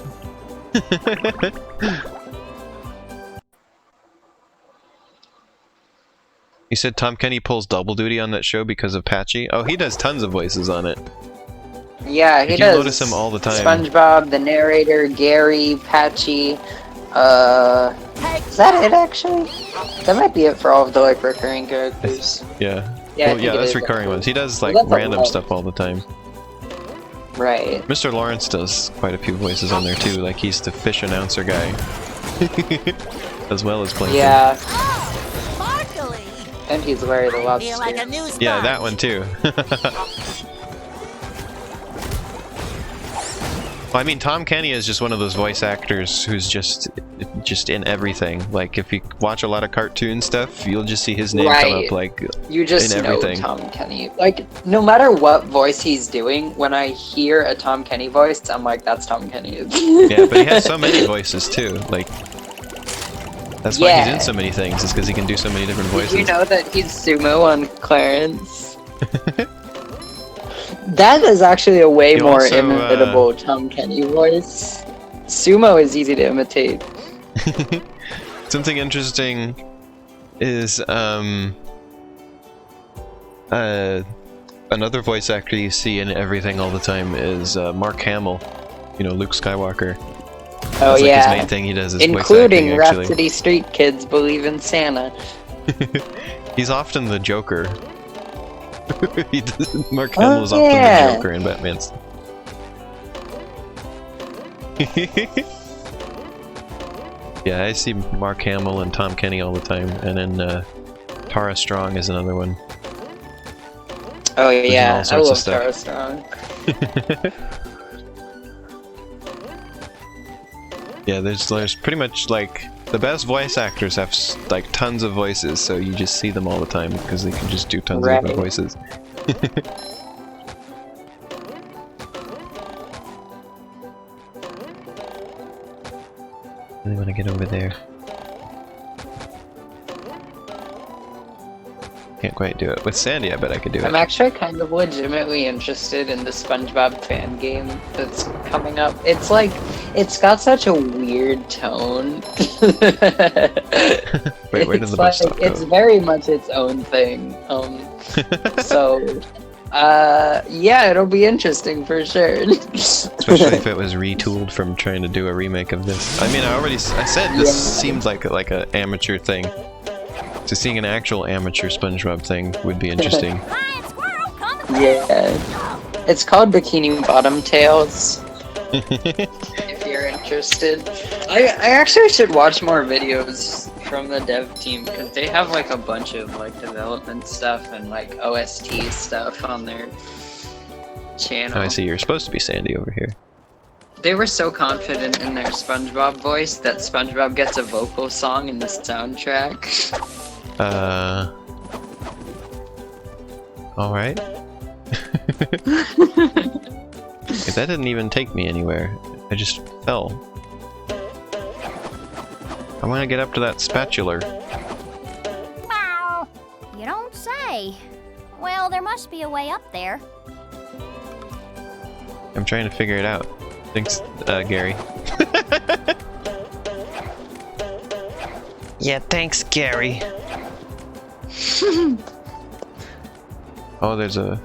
[SPEAKER 1] You said Tom Kenny pulls double duty on that show because of Patchy? Oh, he does tons of voices on it.
[SPEAKER 2] Yeah, he
[SPEAKER 1] You
[SPEAKER 2] does.
[SPEAKER 1] notice him all the time.
[SPEAKER 2] SpongeBob, the narrator, Gary, Patchy. Is that it actually? That might be it for all of the like recurring characters.
[SPEAKER 1] Yeah.
[SPEAKER 2] Yeah, I
[SPEAKER 1] Well,
[SPEAKER 2] think
[SPEAKER 1] yeah,
[SPEAKER 2] it
[SPEAKER 1] that's
[SPEAKER 2] is.
[SPEAKER 1] recurring ones. He does like
[SPEAKER 2] That's a
[SPEAKER 1] random
[SPEAKER 2] lot.
[SPEAKER 1] stuff all the time.
[SPEAKER 2] Right.
[SPEAKER 1] Mr. Lawrence does quite a few voices on there too, like he's the fish announcer guy. As well as Plankton.
[SPEAKER 2] Yeah,
[SPEAKER 3] Sparkly.
[SPEAKER 2] and he's Larry the Lobster.
[SPEAKER 3] Feel like a new sponge.
[SPEAKER 1] Yeah, that one too. Well, I mean, Tom Kenny is just one of those voice actors who's just in everything. Like, if you watch a lot of cartoon stuff, you'll just see his name come
[SPEAKER 2] Right.
[SPEAKER 1] up, like,
[SPEAKER 2] You just
[SPEAKER 1] in
[SPEAKER 2] know
[SPEAKER 1] everything.
[SPEAKER 2] Tom Kenny. Like, no matter what voice he's doing, when I hear a Tom Kenny voice, I'm like, that's Tom Kenny.
[SPEAKER 1] Yeah, but he has so many voices too. Like, that's why he's
[SPEAKER 2] Yeah.
[SPEAKER 1] in so many things, is because he can do so many different
[SPEAKER 2] Did
[SPEAKER 1] voices.
[SPEAKER 2] you know that he's Sumo on Clarence? That is actually a way
[SPEAKER 1] You
[SPEAKER 2] more
[SPEAKER 1] also,
[SPEAKER 2] imitable Tom Kenny voice. Sumo is easy to imitate.
[SPEAKER 1] Something interesting is another voice actor you see in everything all the time is Mark Hamill. You know, Luke Skywalker.
[SPEAKER 2] Oh
[SPEAKER 1] That's like
[SPEAKER 2] yeah,
[SPEAKER 1] his main thing he does is
[SPEAKER 2] including
[SPEAKER 1] voice acting,
[SPEAKER 2] Rhapsody Street Kids Believe in Santa.
[SPEAKER 1] actually. He's often the Joker. Mark Hamill is often
[SPEAKER 2] yeah.
[SPEAKER 1] the Joker in Batman's. Yeah, I see Mark Hamill and Tom Kenny all the time, and then Tara Strong is another one.
[SPEAKER 2] Oh
[SPEAKER 1] in
[SPEAKER 2] yeah,
[SPEAKER 1] all
[SPEAKER 2] I
[SPEAKER 1] sorts of
[SPEAKER 2] love
[SPEAKER 1] stuff.
[SPEAKER 2] Tara Strong.
[SPEAKER 1] Yeah, there's pretty much like the best voice actors have like tons of voices, so you just see them all the time because they can just do tons of different
[SPEAKER 2] Right.
[SPEAKER 1] voices. Really want to get over there. Can't quite do it. With Sandy, I bet I could do it.
[SPEAKER 2] I'm actually kind of legitimately interested in the SpongeBob fan game that's coming up. It's like, it's got such a weird tone.
[SPEAKER 1] Wait, where did the
[SPEAKER 2] It's
[SPEAKER 1] bus stop
[SPEAKER 2] It's
[SPEAKER 1] go?
[SPEAKER 2] very much its own thing. So, yeah, it'll be interesting for sure.
[SPEAKER 1] Especially if it was retooled from trying to do a remake of this. I mean, I said this seemed like an amateur thing. So seeing an actual amateur SpongeBob thing would be interesting.
[SPEAKER 5] Lion squirrel, come
[SPEAKER 2] Yeah. It's called Bikini Bottom Tales. If you're interested. I actually should watch more videos from the dev team because they have like a bunch of like development stuff and like OST stuff on their channel.
[SPEAKER 1] Oh, I see. You're supposed to be Sandy over here.
[SPEAKER 2] They were so confident in their SpongeBob voice that SpongeBob gets a vocal song in the soundtrack.
[SPEAKER 1] Alright. That didn't even take me anywhere. I just fell. I want to get up to that spatula.
[SPEAKER 5] Wow. You don't say. Well, there must be a way up there.
[SPEAKER 1] I'm trying to figure it out. Thanks, Gary. Yeah, thanks, Gary. Oh, there's a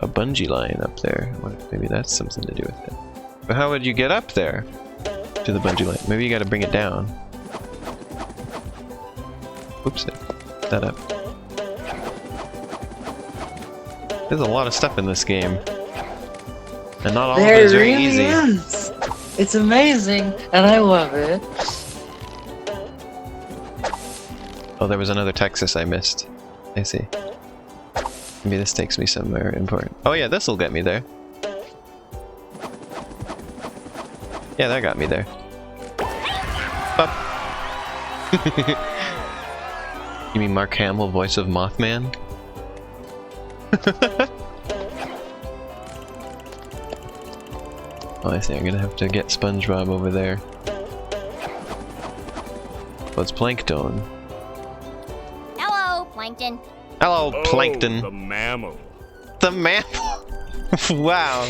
[SPEAKER 1] bungee line up there. Maybe that's something to do with it. But how would you get up there to the bungee line? Maybe you gotta bring it down. Oops, that up. There's a lot of stuff in this game. And not all of it is very easy.
[SPEAKER 2] Is. It's amazing, and I love it.
[SPEAKER 1] Oh, there was another Texas I missed. I see. Maybe this takes me somewhere important. Oh yeah, this'll get me there. Yeah, that got me there. Up. You mean Mark Hamill, voice of Mothman? Oh, I see. I'm gonna have to get SpongeBob over there. Well, it's Plankton.
[SPEAKER 5] Hello, Plankton.
[SPEAKER 1] Hello, Plankton.
[SPEAKER 7] The mammal.
[SPEAKER 1] The mammal? Wow.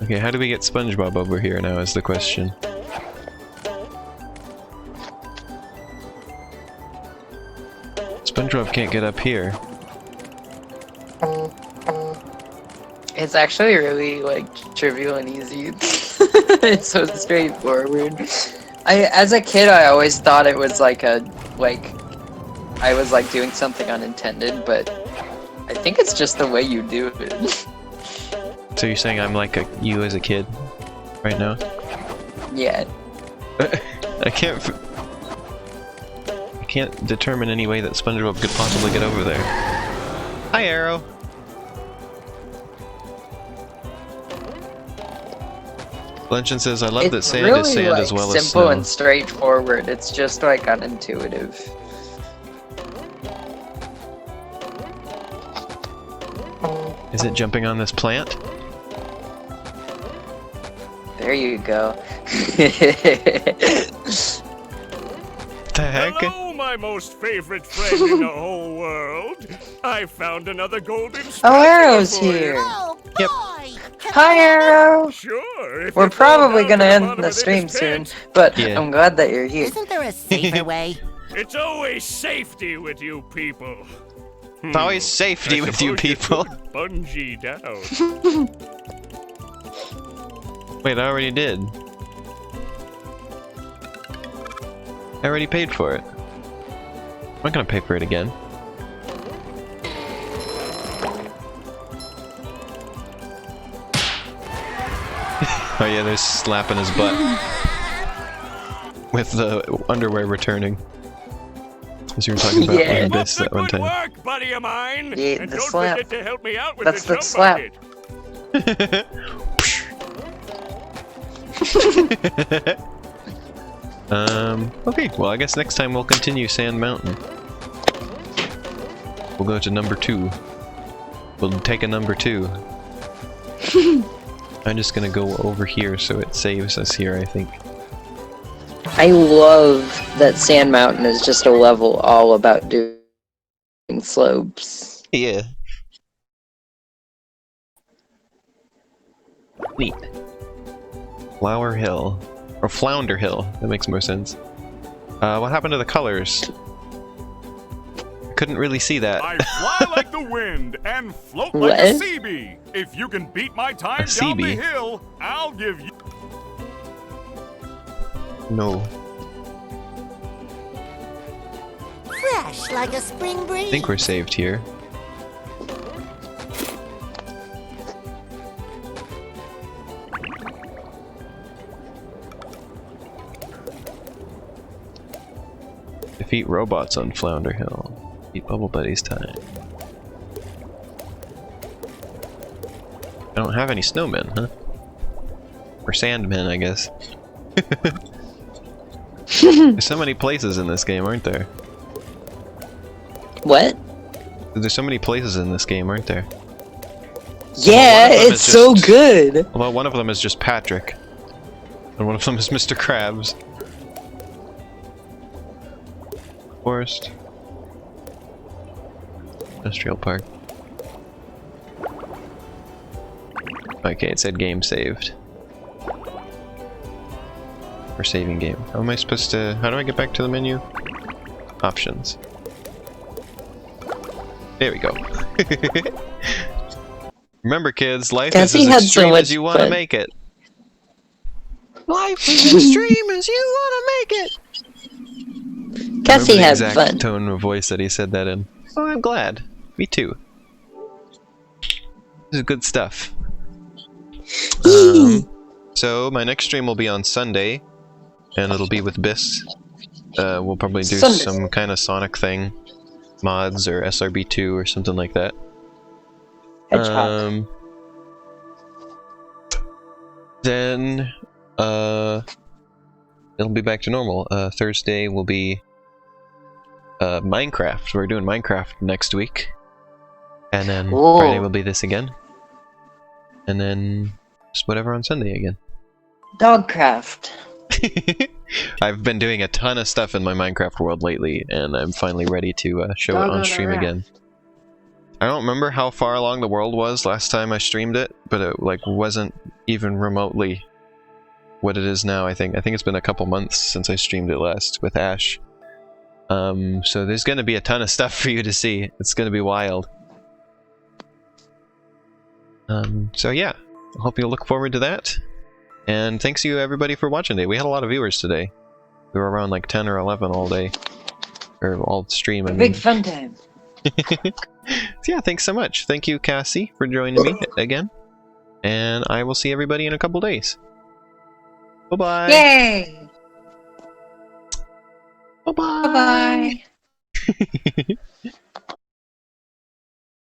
[SPEAKER 1] Okay, how do we get SpongeBob over here now is the question. SpongeBob can't get up here.
[SPEAKER 2] It's actually really like trivial and easy. It's so straightforward. As a kid, I always thought it was like I was like doing something unintended, but I think it's just the way you do it.
[SPEAKER 1] So you're saying I'm like you as a kid right now?
[SPEAKER 2] Yeah.
[SPEAKER 1] I can't determine any way that SpongeBob could possibly get over there. Hi, Arrow. Legend says, I love that sand
[SPEAKER 2] really,
[SPEAKER 1] is sand
[SPEAKER 2] like,
[SPEAKER 1] as well as
[SPEAKER 2] simple
[SPEAKER 1] snow.
[SPEAKER 2] and straightforward. It's just like unintuitive.
[SPEAKER 1] Is it jumping on this plant?
[SPEAKER 2] There you go.
[SPEAKER 1] The heck?
[SPEAKER 7] Hello, my most favorite friend in the whole world. I found another golden
[SPEAKER 2] Oh,
[SPEAKER 7] spatula
[SPEAKER 2] Arrow's
[SPEAKER 7] for you.
[SPEAKER 2] here.
[SPEAKER 3] Oh,
[SPEAKER 1] Yep.
[SPEAKER 3] boy!
[SPEAKER 2] Hi, Arrow.
[SPEAKER 7] Sure. If
[SPEAKER 2] We're
[SPEAKER 7] you fall
[SPEAKER 2] probably
[SPEAKER 7] down
[SPEAKER 2] gonna
[SPEAKER 7] to
[SPEAKER 2] end
[SPEAKER 7] bottom
[SPEAKER 2] the
[SPEAKER 7] of this
[SPEAKER 2] stream soon,
[SPEAKER 7] pit,
[SPEAKER 2] but
[SPEAKER 1] Yeah.
[SPEAKER 2] I'm glad that you're here.
[SPEAKER 3] Isn't there a safer way?
[SPEAKER 7] It's always safety with you people.
[SPEAKER 1] It's always safety with you people.
[SPEAKER 7] Bungee down.
[SPEAKER 1] Wait, I already did. I already paid for it. I'm not gonna pay for it again. Oh yeah, there's slapping his butt. With the underwear returning. As you were talking about
[SPEAKER 2] Yeah.
[SPEAKER 1] this that one
[SPEAKER 7] Good
[SPEAKER 1] time.
[SPEAKER 7] work, buddy of mine.
[SPEAKER 2] Yeah,
[SPEAKER 7] and
[SPEAKER 2] the
[SPEAKER 7] don't
[SPEAKER 2] slap.
[SPEAKER 7] forget to help me out with
[SPEAKER 2] That's
[SPEAKER 7] the
[SPEAKER 2] the
[SPEAKER 7] chum
[SPEAKER 2] slap.
[SPEAKER 7] bucket.
[SPEAKER 1] Okay, well I guess next time we'll continue Sand Mountain. We'll go to number 2. We'll take a number 2. I'm just gonna go over here so it saves us here, I think.
[SPEAKER 2] I love that Sand Mountain is just a level all about doing slopes.
[SPEAKER 1] Yeah. Neat. Flower Hill. Or Flounder Hill. That makes more sense. What happened to the colors? I couldn't really see that.
[SPEAKER 7] I fly like the wind and float
[SPEAKER 2] What?
[SPEAKER 7] like a sea bee. If you can beat my time
[SPEAKER 1] A sea
[SPEAKER 7] down the
[SPEAKER 1] bee?
[SPEAKER 7] hill, I'll give you.
[SPEAKER 1] No.
[SPEAKER 3] Fresh like a spring breeze.
[SPEAKER 1] I think we're saved here. Defeat robots on Flounder Hill. Beat Bubble Buddy's time. I don't have any snowmen, huh? Or sandmen, I guess. There's so many places in this game, aren't there?
[SPEAKER 2] What?
[SPEAKER 1] There's so many places in this game, aren't there?
[SPEAKER 2] Yeah, it's so good!
[SPEAKER 1] Although one of them is just Patrick. And one of them is Mr. Krabs. Forest. Industrial Park. Okay, it said game saved. Or saving game. How am I supposed to... How do I get back to the menu? Options. There we go. Remember kids, life is as extreme as you want to make it. Life is as extreme as you want to make it!
[SPEAKER 2] Cassie had
[SPEAKER 1] the exact
[SPEAKER 2] fun.
[SPEAKER 1] tone of voice that he said that in. Oh, I'm glad. Me too. This is good stuff. So my next stream will be on Sunday, and it'll be with Biss. We'll probably do some kind of Sonic thing, mods or SRB2 or something like that. Then it'll be back to normal. Thursday will be Minecraft. We're doing Minecraft next week, and then Friday will be this again, and then just whatever on Sunday again.
[SPEAKER 2] Dogcraft.
[SPEAKER 1] I've been doing a ton of stuff in my Minecraft world lately, and I'm finally ready to show it on stream again. I don't remember how far along the world was last time I streamed it, but it wasn't even remotely what it is now. I think it's been a couple months since I streamed it last with Ash. So there's gonna be a ton of stuff for you to see. It's gonna be wild. So yeah, I hope you'll look forward to that. And thanks you everybody for watching today. We had a lot of viewers today. We were around like 10 or 11 all day. Or all stream, I mean.
[SPEAKER 2] Big fun time.
[SPEAKER 1] So yeah, thanks so much. Thank you, Cassie, for joining me again. And I will see everybody in a couple days. Bye-bye!
[SPEAKER 2] Yay!
[SPEAKER 1] Bye-bye!
[SPEAKER 2] Bye-bye!